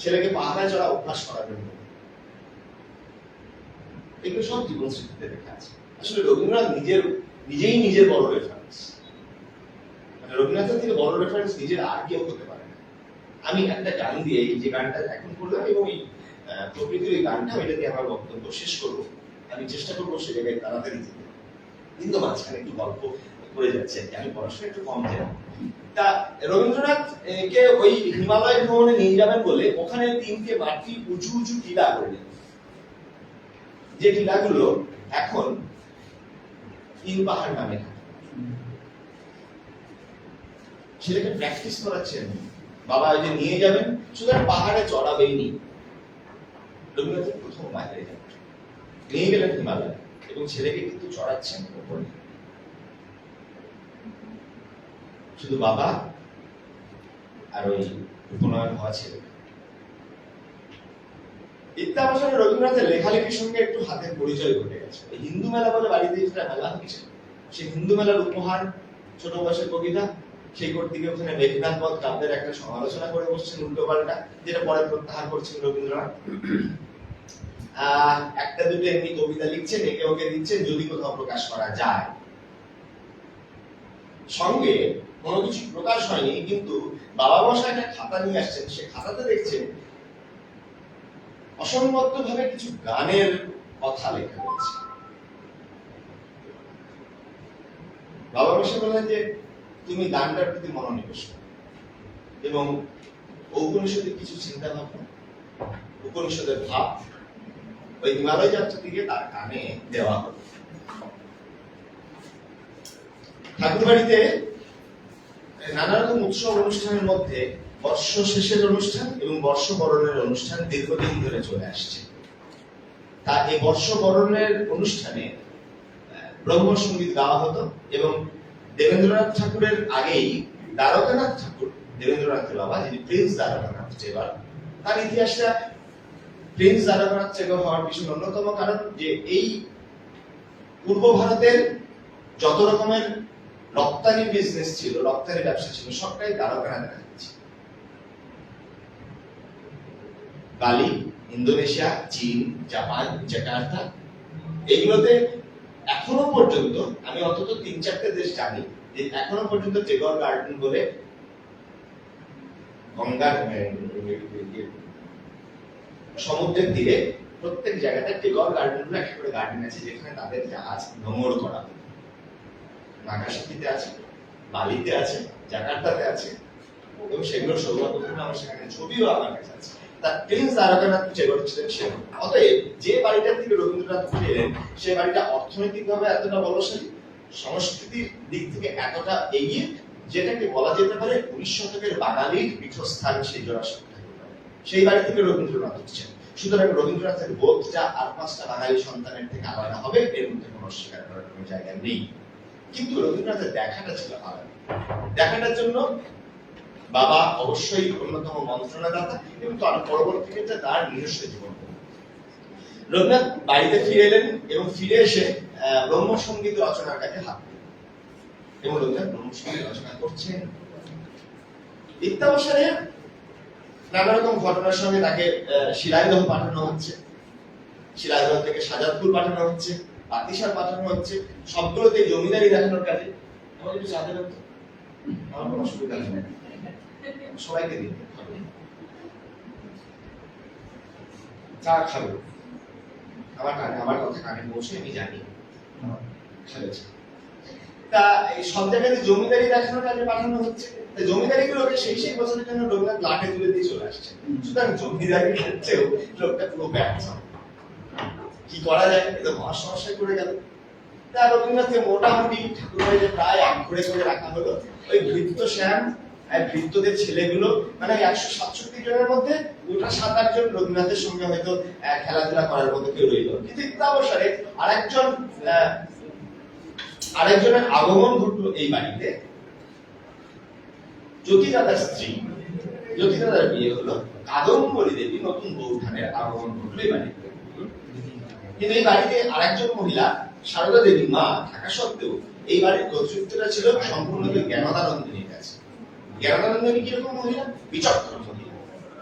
ছেলেকে পাহাড়ে চড়া অভ্যাস করাবেন বলে। এগুলো সব জীবন স্মৃতিতে লেখা আছে। আসলে রবীন্দ্রনাথ নিজেই নিজের বড় রেফারেন্স, মানে রবীন্দ্রনাথের থেকে বড় রেফারেন্স নিজের আর কেউ হতে পারে না। আমি একটা গান দিয়ে, এই যে গানটা এখন করলাম এবং এই প্রকৃতির এই গানটা, এটা দিয়ে আমার বক্তব্য শেষ করব। আমি চেষ্টা করবো সে জায়গায় তাড়াতাড়ি যেতে, কিন্তু মাঝখানে একটু গল্প করে যাচ্ছে, আমি পড়াশোনা একটু কম জানি। তা রবীন্দ্রনাথ কে ওই হিমালয় ভ্রমণে নিয়ে যাবেন বলে ওখানে 3টে মাটি উঁচু উঁচু টিলা করলেন, যে টিলাগুলো এখন 3 পাহাড় নামে। ছেলেকে প্র্যাকটিস করাচ্ছেন বাবা, ওই যে নিয়ে যাবেন, সুতরাং পাহাড়ে চড়াবেই নি। রবীন্দ্রনাথের প্রথম বাইরে যাবেন, নিয়ে গেলেন হিমালয় এবং ছেলেকে কিন্তু চড়াচ্ছেন উপরে, শুধু বাবা আর ওই উপনয়ন হওয়া ছেলে। ইত্যাবসরে রবীন্দ্রনাথের লেখালেখির সঙ্গে একটু হাতের পরিচয় ঘটে গেছে। হিন্দু মেলা বলে বাড়িতে যেটা মেলা হচ্ছে, সেই হিন্দু মেলার উপহার ছোট বয়সের কবিতা, সেই করতে গিয়ে ওখানে মেঘনাথ বধ কাব্যের একটা সমালোচনা করে বসছেন উল্টো পাল্টা, যেটা পরে প্রত্যাহার করছেন রবীন্দ্রনাথ। একটা দুটো এমনি কবিতা লিখছেন, একে ওকে দিচ্ছেন যদি কোথাও প্রকাশ করা যায়। সঙ্গে কোনো কিছু প্রকাশ হয়নি, কিন্তু বাবা মশাই একটা খাতা নিয়ে আসছেন, সে খাতাতে দেখছেন অসংবদ্ধ ভাবে কিছু গানের কথা লেখা রয়েছে। বাবা মশাই বললেন যে তুমি গানটার প্রতি মনোনিবেশ করো এবং ঔপনিষদের কিছু চিন্তা ভাবনা, উপনিষদের ভাব ওই হিমালয় যাত্রা থেকে তার কানে দেওয়া হবে। ঠাকুর বাড়িতে নানা রকম উৎসব অনুষ্ঠানের মধ্যে বর্ষ শেষের অনুষ্ঠান এবং বর্ষবরণের অনুষ্ঠান দীর্ঘদিন ধরে চলে আসছে। তা এই বর্ষবরণের অনুষ্ঠানে ব্রহ্মসঙ্গীত গাওয়া হতো এবং দেবেন্দ্রনাথ ঠাকুরের আগেই দ্বারকানাথ ঠাকুর, দেবেন্দ্রনাথের বাবা, যিনি প্রিন্স দ্বারকানাথ চেগর, তার ইতিহাসটা প্রিন্স দ্বারকানাথ চেগর হওয়ার পিছনে অন্যতম কারণ যে এই পূর্ব ভারতের যত রকমের রপ্তানি বিজনেস ছিল, রপ্তানি ব্যবসা ছিল, সবটাই দ্বারকানাথ ছিল। বালি, ইন্দোনেশিয়া, চীন, জাপান, জাকার্তা, এইগুলোতে এখনো পর্যন্ত আমি অন্তত 3-4টে দেশ জানি যে এখনো পর্যন্ত টেগর গার্ডেন বলে গঙ্গার সমুদ্রের তীরে প্রত্যেক জায়গাতে টেগর গার্ডেন বলে একটা করে গার্ডেন আছে, যেখানে তাদের জাহাজ নোঙর করা হয়। নাগাসাকিতে আছে, বালিতে আছে, জাকার্তাতে আছে এবং সেগুলো সৌভাগ্যপূর্ণ আমার সেখানে ছবিও আমার কাছে আছে। তার প্রিন্স দ্বারকানাথ চেগর ছিলেন সে। অতএব যে বাড়িটার থেকে রবীন্দ্রনাথ উঠে এলেন, সে বাড়িটা অর্থনৈতিকভাবে এতটা বলশালী, সংস্কৃতির দিক থেকে এতটা এগিয়ে, যেটাকে বলা যেতে পারে 19 শতকের বাঙালির পীঠস্থান সেই জোড়াসাঁকো। সেই বাড়ি থেকে রবীন্দ্রনাথ উঠছেন। সুতরাং রবীন্দ্রনাথের বোধটা আর 5টা বাঙালি সন্তানের থেকে আলাদা হবে, এর মধ্যে কোনো অস্বীকার করার কোনো জায়গা নেই। কিন্তু রবীন্দ্রনাথের দেখাটা ছিল আলাদা। দেখাটার জন্য বাবা অবশ্যই অন্যতম মন্ত্রণাদাতা এবং তার পরবর্তী ক্ষেত্রে তার নিজস্ব জীবন। রবীন্দ্রনাথ বাড়িতে ফিরে এলেন এবং ফিরে এসে ব্রহ্মসঙ্গীত রচনার কাজে হাত দিলেন। এবং রবীন্দ্রনাথ ব্রহ্মসঙ্গীত রচনা করছেন। বিদ্যাবসানে নানা রকম ঘটনার সঙ্গে তাকে শিলাইদহ পাঠানো হচ্ছে, শিলাইদহ থেকে সাজাদপুর পাঠানো হচ্ছে, পাতিসার পাঠানো হচ্ছে, সবগুলোতে জমিদারি দেখানোর কাজে। আমার একটু চা দেবেন তো? আমার কোনো অসুবিধা নেই, সবাইকে দিন চা খাবো। আমার কথা কানে পৌঁছে আমি জানি তা এই সব জায়গাতে জমিদারি দেখানোর কাজে পাঠানো হচ্ছে। জমিদারি গুলোকে সেই বছরের জন্য রবীন্দ্রনাথ লাঠে তুলে দিয়ে চলে আসছে। সুতরাং জমিদারির ক্ষেত্রেও লোকটা পুরো ব্যর্থ। কি করা যায়, এটা মহা সমস্যায় পড়ে গেল। তা রবীন্দ্রনাথকে মোটামুটি ঠাকুরবাড়িতে প্রায় একঘরে করে রাখা হলো। ওই ভৃত্য শ্যাম আর ভৃত্যদের ছেলেগুলো মানে 167 জনের মধ্যে গোটা 7-8 জন রবীন্দ্রনাথের সঙ্গে হয়তো খেলাধুলা করার মতো কেউ রইল। কিন্তু ইত্যাবসারে আরেকজনের আগমন ঘটলো এই বাড়িতে। জ্যোতিদাদার স্ত্রী, জ্যোতিদাদার বিয়ে হলো, কাদম্বরী দেবী নতুন বৌঠানের আগমন ঘটলো এই বাড়িতে। কিন্তু এই বাড়িতে আরেকজন মহিলা সারদা দেবী মা থাকা সত্ত্বেও এই বাড়ির কর্তৃত্বটা ছিল সম্পূর্ণ জ্ঞানদানন্দিনীর কাছে। জ্ঞানদানন্দিনী কিরকম মহিলা? বিচক্ষণ মহিলা।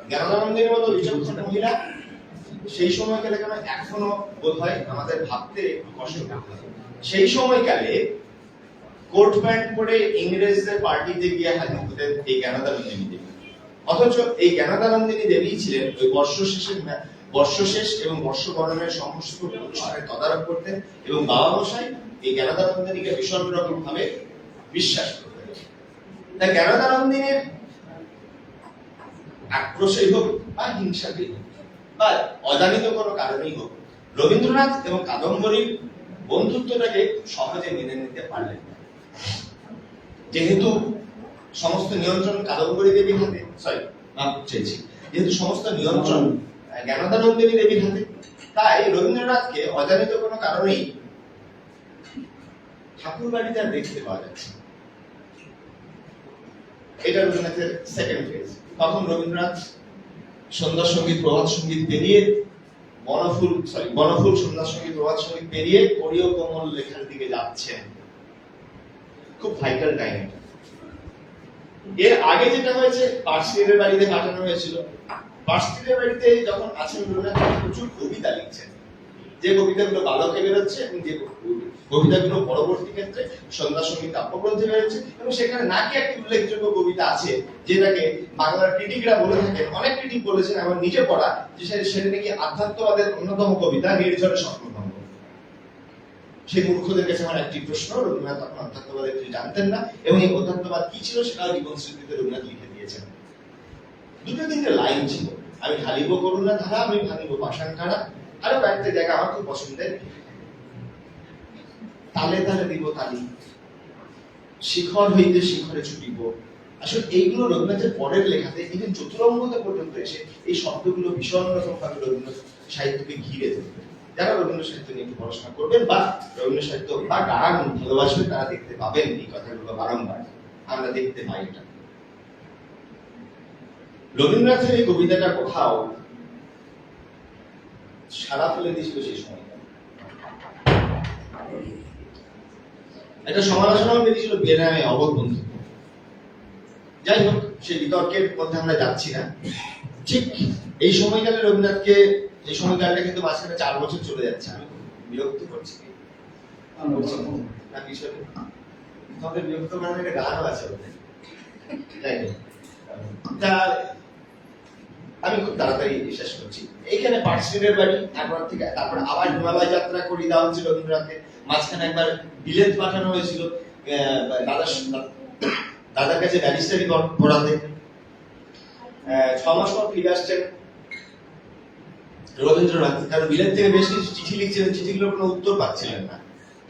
জ্ঞানদানন্দিনীর মতো বিচক্ষণ মহিলা সেই সময়কালে কেন এখনো বোধ হয় আমাদের ভাবতে কষ্ট করতে হয়। সেই সময়কালে কোট প্যান্ট পরে ইংরেজদের পার্টিতে গিয়ে হাজির হতেন এই জ্ঞানদানন্দিনী দেবী। অথচ এই জ্ঞানদানন্দিনী দেবী ছিলেন ওই বর্ষশেষ এবং বর্ষবরণের সমস্ত অনুষ্ঠানের তদারক করতেন এবং বাবা মশাই এই জ্ঞানদানন্দিনীকে ভীষণ রকম ভাবে বিশ্বাস করতেন। তাই জ্ঞানদানন্দিনীর আক্রোশই হোক বা হিংসাতেই হোক বা অজানিত কোনো কারণেই হোক, রবীন্দ্রনাথ এবং কাদম্বরীর বন্ধুত্বটাকে সহজে মেনে নিতে পারলেন। যেহেতু সমস্ত নিয়ন্ত্রণ কাদম্বরী দেবীর হাতে, যেহেতু সমস্ত নিয়ন্ত্রণ জ্ঞানদানন্দিনী দেবীর হাতে, তাই রবীন্দ্রনাথকে অজানিত কোনো কারণেই ঠাকুর বাড়িতে আর দেখতে পাওয়া যাচ্ছে। এটা রবীন্দ্রনাথের সেকেন্ড ফেজ। তখন রবীন্দ্রনাথ সন্ধ্যা সঙ্গীত প্রভাত সঙ্গীত পেরিয়ে বনফুল সন্ধ্যা সঙ্গীত প্রভাত সঙ্গীত পেরিয়ে করিও কোমল লেখার দিকে যাচ্ছেন। খুব ভাইটাল টাইম। এর আগে যেটা হয়েছে, পার্সিলের বাড়িতে পাঠানো হয়েছিল। পার্সিলের বাড়িতে যখন আছেন রবীন্দ্রনাথ প্রচুর কবিতা লিখছেন, যে কবিতাগুলো বালকে বেরোচ্ছে এবং যে কবিতাগুলো পরবর্তী ক্ষেত্রে সন্ধ্যা সঙ্গীত কাব্যগ্রন্থে বেরোচ্ছে, এবং সেখানে নাকি একটি উল্লেখযোগ্য কবিতা আছে যেটাকে বাংলার ক্রিটিকরা বলে থাকেন, অনেক ক্রিটিক বলেছেন, আমার নিজে পড়া, যে সেটা নাকি আধ্যাত্মবাদের অন্যতম কবিতা নির্ঝরে স্বপ্নভঙ্গ। সেই মূর্খদের কাছে আমার একটি প্রশ্ন, রবীন্দ্রনাথ তখন অধ্যাত্মবাদের কিছু জানতেন না এবং এই অধ্যাত্মবাদ কি ছিল সেটাও জীবন স্মৃতিতে রবীন্দ্রনাথ লিখে দিয়েছেন। দুটো তিনটে লাইন ছিল, আমি ঢালিব করুণা ধারা, আমি ভাঙিব পাষাণ কারা, আরো কয়েকটা জায়গা আমার খুব পছন্দের, তালে তালে দিব তালি, শিখর হইতে শিখরে ছুটিব। আসলে এইগুলো রবীন্দ্রনাথের পরের লেখাতে, ইভেন চতুরঙ্গতে পর্যন্ত এসে এই শব্দগুলো ভীষণ রকম ভাবে রবীন্দ্র সাহিত্যকে ঘিরে ধরবে। যারা রবীন্দ্র সাহিত্য নিয়ে একটু পড়াশোনা করবেন বা রবীন্দ্র সাহিত্য বা গান ভালোবাসবেন, তারা দেখতে পাবেন এই কথাগুলো বারংবার আমরা দেখতে পাই। এটা রবীন্দ্রনাথের এই কবিতাটা কোথাও সারা ফেলে দিয়েছিল সেই সময়। একটা সমালোচনাও বেরিয়েছিল বেনামে অবধ বন্ধু। যাই হোক, সেই বিতর্কের মধ্যে আমরা যাচ্ছি না। ঠিক এই সময়কালে রবীন্দ্রনাথকে, এই সময়কালটা কিন্তু মাঝখানে 4 বছর চলে যাচ্ছে। আমি বিরক্ত করছি না বিষয়ে, তবে বিরক্ত করার একটা গানও আছে ওখানে। যাই হোক, তা আমি খুব তাড়াতাড়ি শেষ করছি। এইখানে পার্সিলের বাড়ি, তারপর আবার হিমালয় যাত্রা করি দেওয়া হচ্ছিল রবীন্দ্রনাথকে। মাঝখানে একবার বিলেত পাঠানো হয়েছিল দাদার কাছে ব্যারিস্টারি পড়াতে। 6 মাস পর ফিরে আসছেন রবীন্দ্রনাথ, কারণ বিলেত থেকে বেশ কিছু চিঠি লিখছিলেন, চিঠিগুলোর কোনো উত্তর পাচ্ছিলেন না।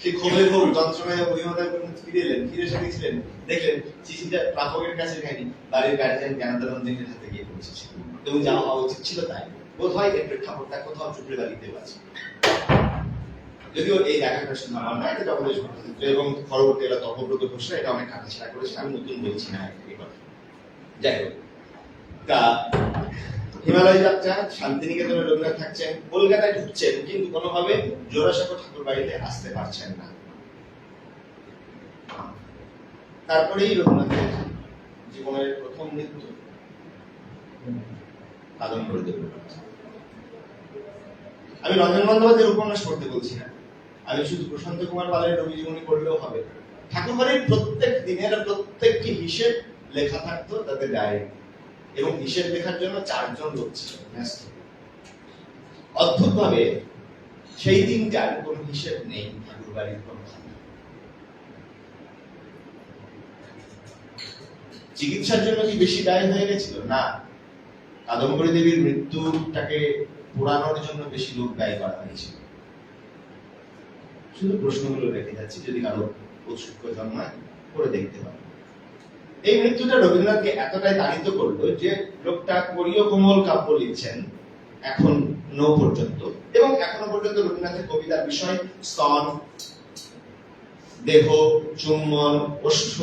সেই ক্ষোভে ক্ষোভ যন্ত্রণায় অভিমতায় ফিরে এলেন, ফিরে এসে দেখছিলেন, দেখলেন চিঠিটা প্রাপকের কাছে খাইনি, বাড়ির গার্জিয়ান জ্ঞানদানন্দিনীর হাতে গিয়ে পৌঁছেছে। এবং যা হওয়া উচিত ছিল তাই। বোধ হয় এর প্রেক্ষাপটটা কোথাও চুপড়ে বাড়িতেও আছে, যদিও এই দেখাটা শুধু আমার না, এটা জগদীশ ভট্টাচার্য এবং পরবর্তী এলা তপব্রত ঘোষরা এটা অনেক কাটাছেড়া করেছে। আমি নতুন বলছি না এই কথা। যাই হোক, তা হিমালয় যাত্রা, শান্তিনিকেতনে রবীন্দ্রনাথ থাকছেন, কলকাতায় ঢুকছেন, কিন্তু কোনোভাবে জোড়াসাঁকো ঠাকুর বাড়িতে আসতে পারছেন না। তারপরেই রবীন্দ্রনাথের জীবনের প্রথম মৃত্যু কাদম্বরী দেবী। আমি রঞ্জন বন্দ্যোপাধ্যায়ের উপন্যাস পড়তে বলছি না, আমি শুধু প্রশান্ত কুমার পালের রবি জীবনী পড়লেও হবে। ঠাকুরবাড়ির প্রত্যেক দিনের প্রত্যেকটি হিসেব লেখা থাকতো তাদের ডায়েরি, এবং হিসেব লেখার জন্য 4 জন লোক ছিল ব্যস্ত। অদ্ভুত ভাবে সেই দিনটার কোন হিসেব নেই ঠাকুরবাড়ির কোনো খাতা। চিকিৎসার জন্য কি বেশি ব্যয় হয়ে গেছিল? না, কাদম্বরী দেবীর মৃত্যুটাকে পোড়ানোর জন্য বেশি লোক ব্যয় করা হয়েছিল। শুধু প্রশ্নগুলো রেখে যাচ্ছি, যদি কারো ঔৎসুক্য জন্মায় করে দেখতে পারে। এই মৃত্যুটা রবীন্দ্রনাথকে এতটাই তাড়িত করলো যে লোকটা কোরীয় কোমল কাব্য লিখছেন এখন পর্যন্ত, এবং এখনো পর্যন্ত রবীন্দ্রনাথের কবিতার বিষয় স্তন, দেহ, চুম্বন, ওষ্ঠ,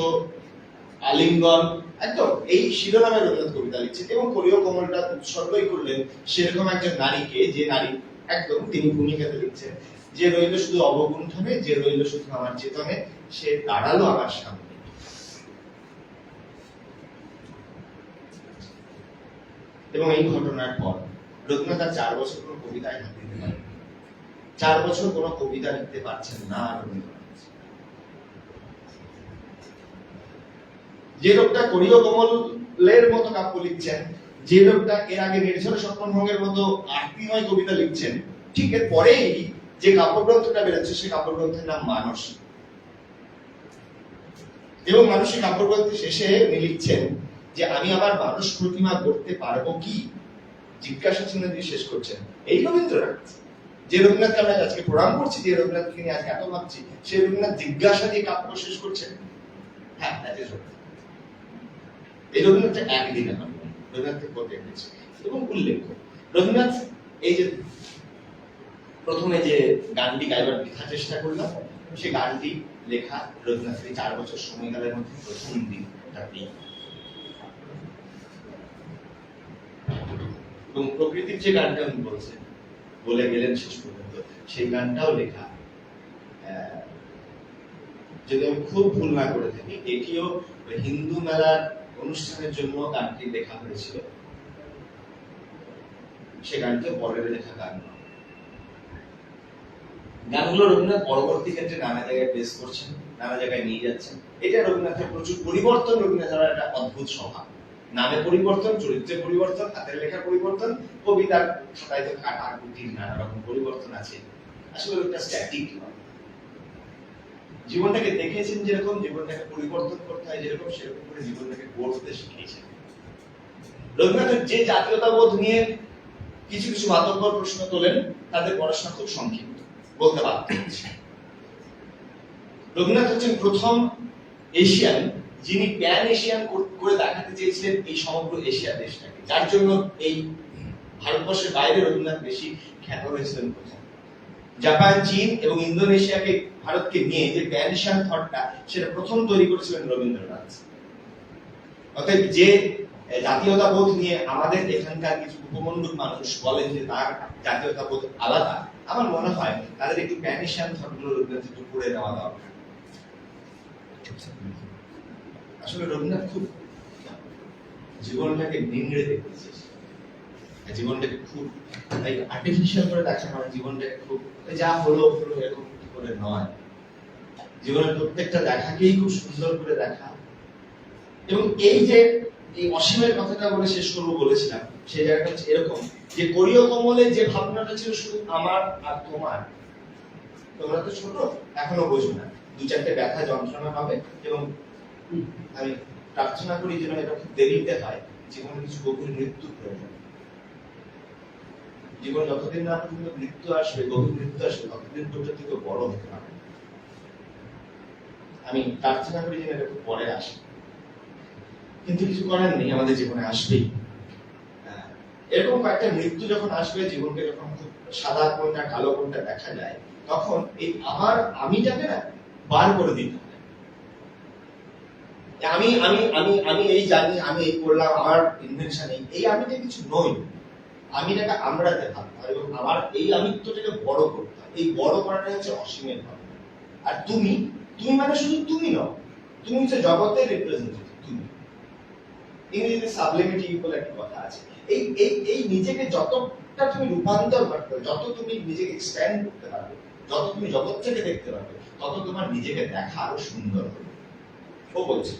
আলিঙ্গন, একদম এই শিরোনামে রবীন্দ্রনাথ কবিতা লিখছেন, এবং কোরীয় কোমলটা উৎসর্গই করলেন সেরকম একজন নারীকে, যে নারী একদম তিনি ভূমিকাতে লিখছেন, যে রইল শুধু অবগুণ্ঠনে, যে রইল শুধু আমার চেতনে, সে দাঁড়ালো আমার সামনে। এবং এই ঘটনার পর রবীন্দ্রনাথ আর 4 বছর কোনো কবিতায় হাত দিতে পারেন, 4 বছর কোনো কবিতা লিখতে পারছেন না রবীন্দ্রনাথ। যে লোকটা কোরীয় কোমলের মতো কাব্য লিখছেন, যে লোকটা এর আগে নির্ঝর স্বপ্নভঙ্গের মতো আরতিময় কবিতা লিখছেন, ঠিক এর পরেই যে কাব্যগ্রন্থটা বেরোচ্ছে সেই কাব্যগ্রন্থের নাম মানস, এবং মানুষের কাব্যগ্রন্থের শেষে উনি লিখছেন যে আমি আবার মানুষ প্রতিমা করতে পারবো কি, জিজ্ঞাসা চিহ্ন দিয়ে শেষ করছেন। এই রবীন্দ্রনাথ, যে রবীন্দ্রনাথকে আমরা আজকে প্রণাম করছি, যে রবীন্দ্রনাথকে নিয়ে আজকে এত ভাবছি, সেই রবীন্দ্রনাথ জিজ্ঞাসা দিয়ে কাব্য শেষ করছেন। হ্যাঁ, এই রবীন্দ্রনাথ একদিনে নয়, রবীন্দ্রনাথকে করতে গেছে। এবং উল্লেখ্য, রবীন্দ্রনাথ এই যে প্রথমে যে গানটি গাইবার লেখার চেষ্টা করলাম, সেই গানটি লেখা রবীন্দ্রনাথের 4 বছর সময়কালের মধ্যে প্রথম দিন। এবং প্রকৃতির যে গানটা উনি বলছেন, বলে গেলেন শেষ পর্যন্ত, সেই গানটাও লেখা, যদি আমি খুব ভুল না করে থাকি, এটিও হিন্দু মেলার অনুষ্ঠানের জন্য গানটি লেখা হয়েছিল। সে গানটা পরের লেখা গান। গানগুলো রবীন্দ্রনাথ পরবর্তী ক্ষেত্রে নানা জায়গায় প্লেস করছেন, নানা জায়গায় নিয়ে যাচ্ছেন। এটা রবীন্দ্রনাথের প্রচুর পরিবর্তন, রবীন্দ্রনাথের একটা অদ্ভুত স্বভাব। নামে পরিবর্তন, চরিত্রে পরিবর্তন, হাতের লেখা পরিবর্তন, কবিতার খাতায় তো কাটা কুটির নানা রকম পরিবর্তন আছে। আসলে ওটা স্ট্যাটিক নয়। জীবনটাকে দেখেছেন যেরকম, জীবনটাকে পরিবর্তন করতে হয় যেরকম, সেরকম করে জীবনটাকে গড়তে শিখিয়েছেন। রবীন্দ্রনাথের যে জাতীয়তাবোধ নিয়ে কিছু কিছু মাতব্বর প্রশ্ন তোলেন, তাদের পড়াশোনা খুব সংক্ষিপ্ত, বলতে বাধ্য হচ্ছে। রবীন্দ্রনাথ হচ্ছেন প্রথম এশিয়ান যিনি প্যান এশিয়ান করে দেখাতে চেয়েছিলেন এই সমগ্র এশিয়া দেশটাকে, যার জন্য এই ভারতবর্ষের বাইরে রবীন্দ্রনাথ বেশি খ্যাত হয়েছিলেন প্রথম। জাপান, চীন এবং ইন্দোনেশিয়াকে, ভারতকে নিয়ে যে প্যান এশিয়ান থটটা, সেটা প্রথম তৈরি করেছিলেন রবীন্দ্রনাথ। অতএব যে জাতীয়তাবোধ নিয়ে আমাদের এখানকার কিছু উপমণ্ডল মানুষ বলেন যে তার জাতীয়তাবোধ আলাদা, আমার মনে হয় তাদের একটু প্যান এশিয়ান থটগুলো রবীন্দ্রনাথ একটু পড়ে নেওয়া দরকার। আসলে রবীন্দ্রনাথ খুব জীবনটাকে নিংড়ে দেখতে চেয়েছেন, জীবনটাকে খুব আর্টিফিশিয়াল করে দেখা নয়, জীবনটাকে খুব যা হলো হলো এরকম করে নয়, জীবনের প্রত্যেকটা দেখাকেই খুব সুন্দর করে দেখা। এবং এই যে এই অসীমের কথাটা বলে শেষ করবো বলেছিলাম, সেই জায়গাটা হচ্ছে এরকম যে কোরীয় কোমলে যে ভাবনাটা ছিল শুধু আমার আর তোমার, তোমরা তো ছোট এখনো বোঝো না, 2-4টে ব্যথা যন্ত্রণা পাবে, এবং আমি প্রার্থনা করি যেন এটা খুব দেরিতে হয়, জীবনে কিছু গভীর মৃত্যু প্রয়োজন। জীবন যতদিন না পর্যন্ত মৃত্যু আসবে, গভীর মৃত্যু আসবে, ততদিন পর্যন্ত কেউ বড় হতে পারবে। আমি প্রার্থনা করি যেন এটা খুব পরে আসে, কিন্তু কিছু করার নেই, আমাদের জীবনে আসবেই। এরকম কয়েকটা মৃত্যু যখন আসবে, জীবনকে যখন খুব সাদা কোনটা কালো কোনটা দেখা যায়, তখন এই আমার আমিটাকে না বার করে দিতে হবে। আমি আমি আমি আমি এই জানি, আমি এই করলাম, আমার ইনভেনশন এই আমিটা কিছু নই, আমিটাকে আমরাতে ভাবতে হয়, এবং আমার এই আমিত্বটাকে বড় করতে হয়। এই বড় করাটা হচ্ছে অসীমের ভাবনা। আর তুমি, তুমি মানে শুধু তুমি নও, তুমি হচ্ছে জগতের রিপ্রেজেন্টেটিভ। তুমি ইংরেজিতে সাবলিমিটি বলে একটা কথা আছে। এই এই এই নিজেকে যতটা তুমি রূপান্তর করতে, যত তুমি নিজেকে এক্সপ্যান্ড করতে পারবে, যত তুমি জগৎটাকে দেখতে পারবে, তত তোমার নিজেকে দেখা আরো সুন্দর হবে। ও বলছে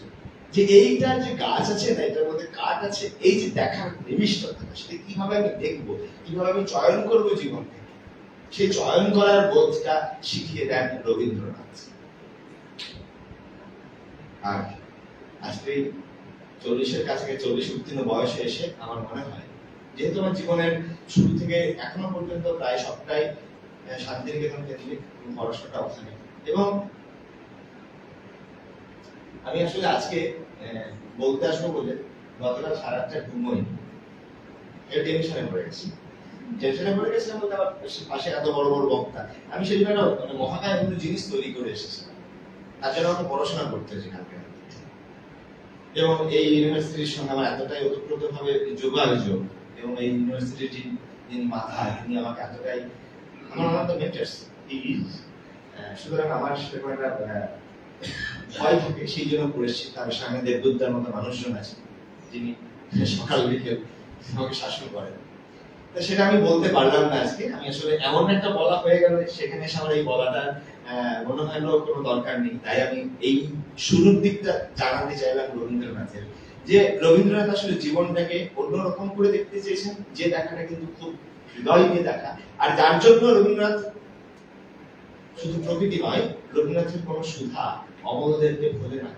যে এইটা যে গাছ আছে না, এটার মধ্যে কাঠ আছে, এই যে দেখার নিবিষ্টতা, সেটা কিভাবে আমি দেখবো, কিভাবে আমি চয়ন করবো জীবনকে, সেই চয়ন করার বোধটা শিখিয়ে দেন রবীন্দ্রনাথ। আর আজকে 40-এর কাছাকাছি 40 উত্তীর্ণ বয়সে এসে আমার মনে হয়, যেহেতু আমার জীবনের শুরু থেকে এখনো পর্যন্ত প্রায় সবটাই শান্তিনিকেতন কেন্দ্রিক, পড়াশোনাটা ওখানে, এবং আমি আসলে আজকে বলতে আসবো বলে গতকাল সারা রাতটা ঘুমোইনি, টেনশনে পড়ে গেছি। টেনশনে পড়ে গেছিলাম বলতে আমার পাশে এত বড় বড় বক্তা, আমি সেই জন্য মানে মহাকায় কোনো জিনিস তৈরি করে এসেছিলাম, তার জন্য আমাকে পড়াশোনা করতে হয়েছে কালকে। এবং এই ইউনিভার্সিটির সঙ্গে আমার এতটাই ওতপ্রোতভাবে যোগাযোগ, এবং এই ইউনিভার্সিটির যিনি মাথা, তিনি আমাকে এতটাই, আমার তো মেন্টার্স ইজ, সুতরাং আমার সেরকম একটা ভয় থাকে, সেই জন্য পড়েছি। তার সামনে দেবদূতার মতো মানুষজন আছে যিনি সকাল বিকেল আমাকে শাসন করেন, তো সেটা আমি বলতে পারলাম না আজকে। আমি আসলে এমন একটা বলা হয়ে গেল, সেখানে এসে আমার এই বলাটা মনে হয় কোনো দরকার নেই, তাই আমি এই শুরুর দিকটা জানাতে চাইলাম রবীন্দ্রনাথের, যে রবীন্দ্রনাথ আসলে জীবনটাকে অন্যরকম করে দেখতে চেয়েছেন, যে দেখাটা কিন্তু খুব হৃদয় দিয়ে দেখা। আর যার জন্য রবীন্দ্রনাথ শুধু প্রকৃতি নয়, রবীন্দ্রনাথের কোন সুধা অমলদেরকে ভোলে না।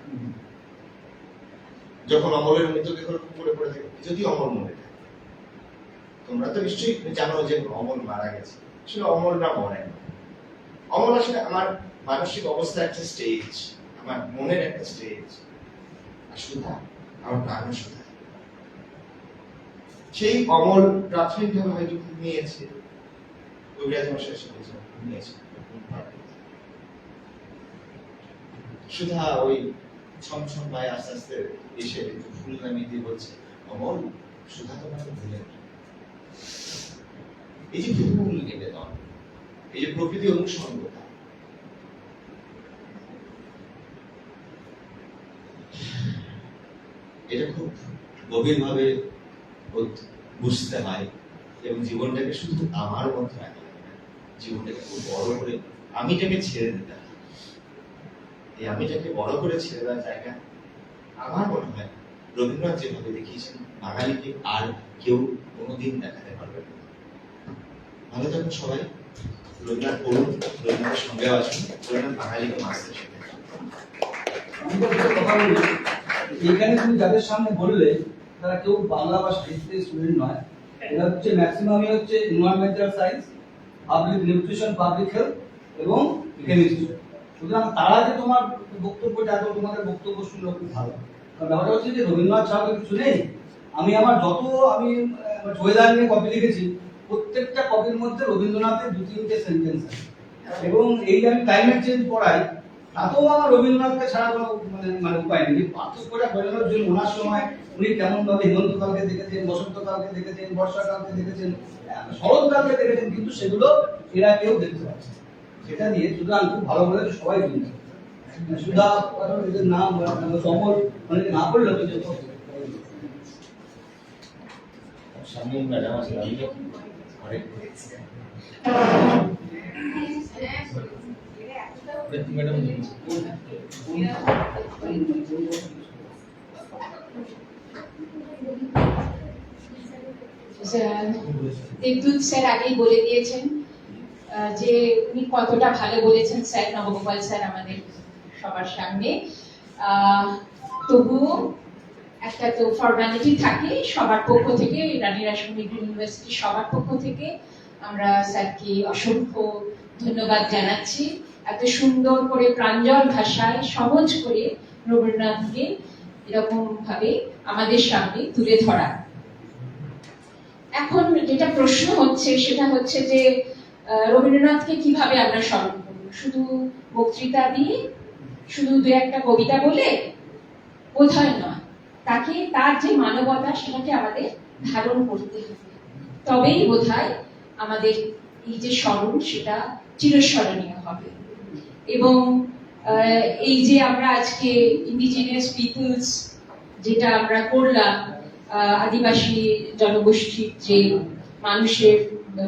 যখন অমলের মৃতদেহ পুকুরে পড়ে থাকে, যদি অমল মরে থাকে, তোমরা তো নিশ্চয়ই জানো যে অমল মারা গেছে, আসলে অমলরা মরে না। অমল আসলে আমার মানসিক অবস্থা একটা স্টেজ, আমার মনের একটা স্টেজ, আর সুধা আমার প্রাণ সুধা। সেই অমল প্রাথমিকভাবে হয়তো ঘুমিয়েছে, কবিরাজ মশাই এসে ঘুমিয়েছে, সুধা ওই ছমছম পায়ে আস্তে আস্তে এসে ফুল নামিয়ে দিয়ে বলছে, অমল সুধা তোমাকে ভুলে না। এই যে ফুল নিবেদন, এই যে প্রকৃতি অনুসঙ্গতা, এটা খুব গভীরভাবে বুঝতে হয়, এবং জীবনটাকে শুধু আমার মধ্যে রাখা যায় না, জীবনটাকে খুব বড় করে আমিটাকে ছেড়ে দিতে হয়। এই আমিটাকে বড় করে ছেড়ে দেওয়ার জায়গা আমার মনে হয় রবীন্দ্রনাথ যেভাবে দেখিয়েছেন, বাঙালিকে আর কেউ কোনোদিন দেখাতে পারবে না। ভালো থাকুন সবাই, রবীন্দ্রনাথ পড়ুন, রবীন্দ্রনাথের সঙ্গে আসুন, রবীন্দ্রনাথ বাঙালিকে মাসতে শেখেন। এখানে তুমি যাদের সামনে বললে তারা কেউ বাংলা বা সাহিত্যের স্টুডেন্ট নয়, এরা হচ্ছে ম্যাক্সিমামই হচ্ছে environmental science, public nutrition, public health এবং কেমিস্ট্রি। সুতরাং তারা যে তোমার বক্তব্যটা, তোমাদের বক্তব্য শুনলো খুব ভালো। কারণ ব্যাপারটা হচ্ছে যে রবীন্দ্রনাথ ছাড়া কিছু নেই। আমি জয়দান নিয়ে কপি লিখেছি, প্রত্যেকটা কপির মধ্যে রবীন্দ্রনাথের 2-3টে সেন্টেন্স আছে। এবং এই যে আমি ক্লাইমেট চেঞ্জ পড়াই, তাতেও আমার রবীন্দ্রনাথকে ছাড়া কোনো মানে উপায় নেই। পার্থক্যটা বোঝানোর জন্য ওনার সময় উনি কেমন ভাবে হেমন্তকালকে দেখেছেন, বসন্তকালকে দেখেছেন, বর্ষাকালকে দেখেছেন, শরৎকালকে দেখেছেন, কিন্তু সেগুলো এরা কেউ দেখতে পাচ্ছে। সেটা দিয়ে সুতরাং খুব ভালো করে সবাই বুঝবে। সুধা এদের নাম সমল অনেকে না পড়লেও কিন্তু সামনে ম্যাডাম আছে, ম্যাডাম দেবদূত স্যার আগেই বলে দিয়েছেন যে উনি কতটা ভালো বলেছেন স্যার, নবগোপাল স্যার আমাদের সবার সামনে। তবুও একটা তো ফর্মালিটি থাকে সবার পক্ষ থেকে, রানী রাসমণি ইউনিভার্সিটি সবার পক্ষ থেকে আমরা স্যারকে অসংখ্য ধন্যবাদ জানাচ্ছি, এত সুন্দর করে প্রাঞ্জল ভাষায় সহজ করে রবীন্দ্রনাথকে এরকম ভাবে আমাদের সামনে তুলে ধরা। এখন যেটা প্রশ্ন হচ্ছে সেটা হচ্ছে যে রবীন্দ্রনাথকে কিভাবে আমরা স্মরণ করব? শুধু বক্তৃতা দিয়ে, শুধু 2-1টা কবিতা বলে বোধহয় নয়, তাকে তার যে মানবতা সেটাকে আমাদের ধারণ করতে হবে, তবেই বোধহয় আমাদের এই যে স্মরণ সেটা চিরস্মরণীয় হবে। এবং এই যে আমরা আজকে ইন্ডিজিনিয়াস পিপলস যেটা আমরা করলাম, আদিবাসী জনগোষ্ঠীর যে মানুষের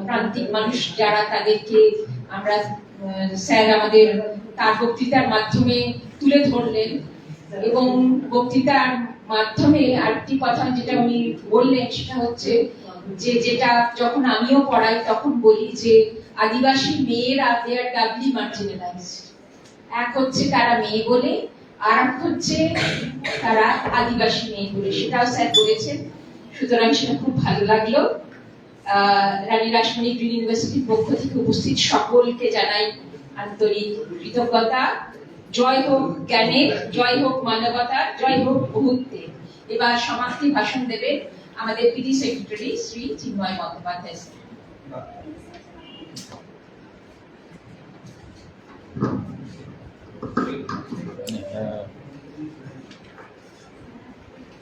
প্রান্তিক মানুষ যারা, তাদেরকে আমরা স্যার আমাদের তার বক্তৃতার মাধ্যমে তুলে ধরলেন। এবং বক্তৃতার মাধ্যমে আরেকটি কথা যেটা উনি বললেন সেটা হচ্ছে যে যেটা যখন আমিও পড়াই তখন বলি যে আদিবাসী মেয়েরা দে আর ডাবলি মার্জিনালাইজড। এক হচ্ছে তারা মেয়ে বলে, আর এক হচ্ছে তারা আদিবাসী মেয়ে বলে, সেটাও স্যার বলেছেন। সুতরাং সেটা খুব ভালো লাগলো। রানী রাসমণি গ্রিন ইউনিভার্সিটির পক্ষ থেকে উপস্থিত সকলকে জানাই আন্তরিক কৃতজ্ঞতা। জয় হোক জ্ঞানের, জয় হোক মানবতার, জয় হোক বহুত্বের। এবার সমাপ্তি ভাষণ দেবেন আমাদের পিডি সেক্রেটারি শ্রী চিন্ময় বন্দ্যোপাধ্যায় স্যার।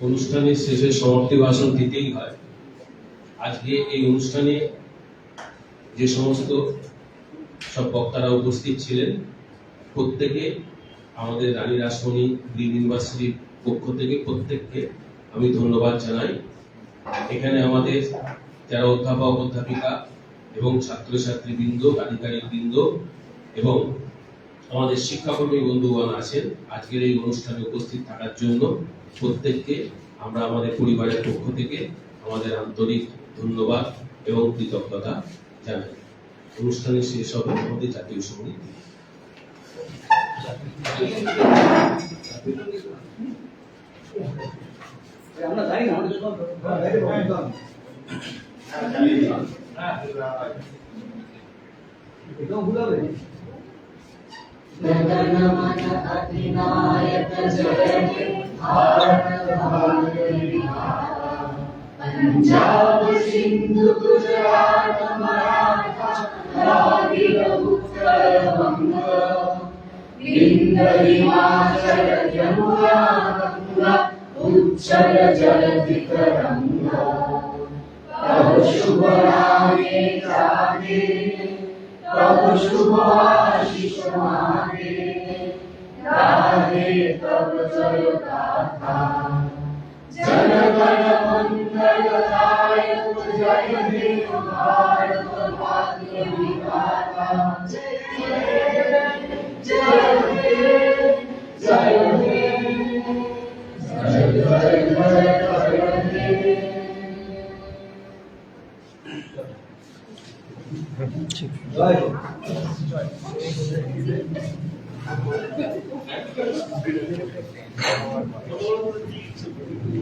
অনুষ্ঠানের শেষে সমাপ্তি ভাষণ দিতেই হয়। আজকে এই অনুষ্ঠানে যে সমস্ত সব বক্তারা উপস্থিত ছিলেন প্রত্যেকে আমাদের রানী রাসমণি গ্রিন ইউনিভার্সিটির পক্ষ থেকে প্রত্যেককে আমি ধন্যবাদ জানাই। এখানে আমাদের যারা অধ্যাপক অধ্যাপিকা এবং ছাত্রছাত্রীবৃন্দ, আধিকারিক বৃন্দ এবং আমাদের শিক্ষাকর্মী বন্ধুগণ আছেন, আজকের এই অনুষ্ঠানে উপস্থিত থাকার জন্য প্রত্যেককে আমরা আমাদের পরিবারের পক্ষ থেকে আমাদের আন্তরিক ধন্যবাদ এবং কৃতজ্ঞতা জানাই। অনুষ্ঠানের শেষ হবে আমাদের জাতীয় সঙ্গীত। আমরা জানি না আমাদের একদম ভুল হবে। पंजाब सिंधु गुजरात मराठा द्राविड उत्कल बंग विंध्य हिमाचल यमुना गंगा उच्चल जलधि तरंगा। तब शुभ नामे जागे, तब शुभ आशीष मांगे, गाहे तब जय गाथा। जन गण मंगलदायक जय हे भारत भाग्य विधाता। जय हे जय हे जय हे जय जय जय जय हे। জয়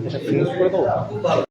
এটা ফিনিশ করে দাও। খুব ভালো।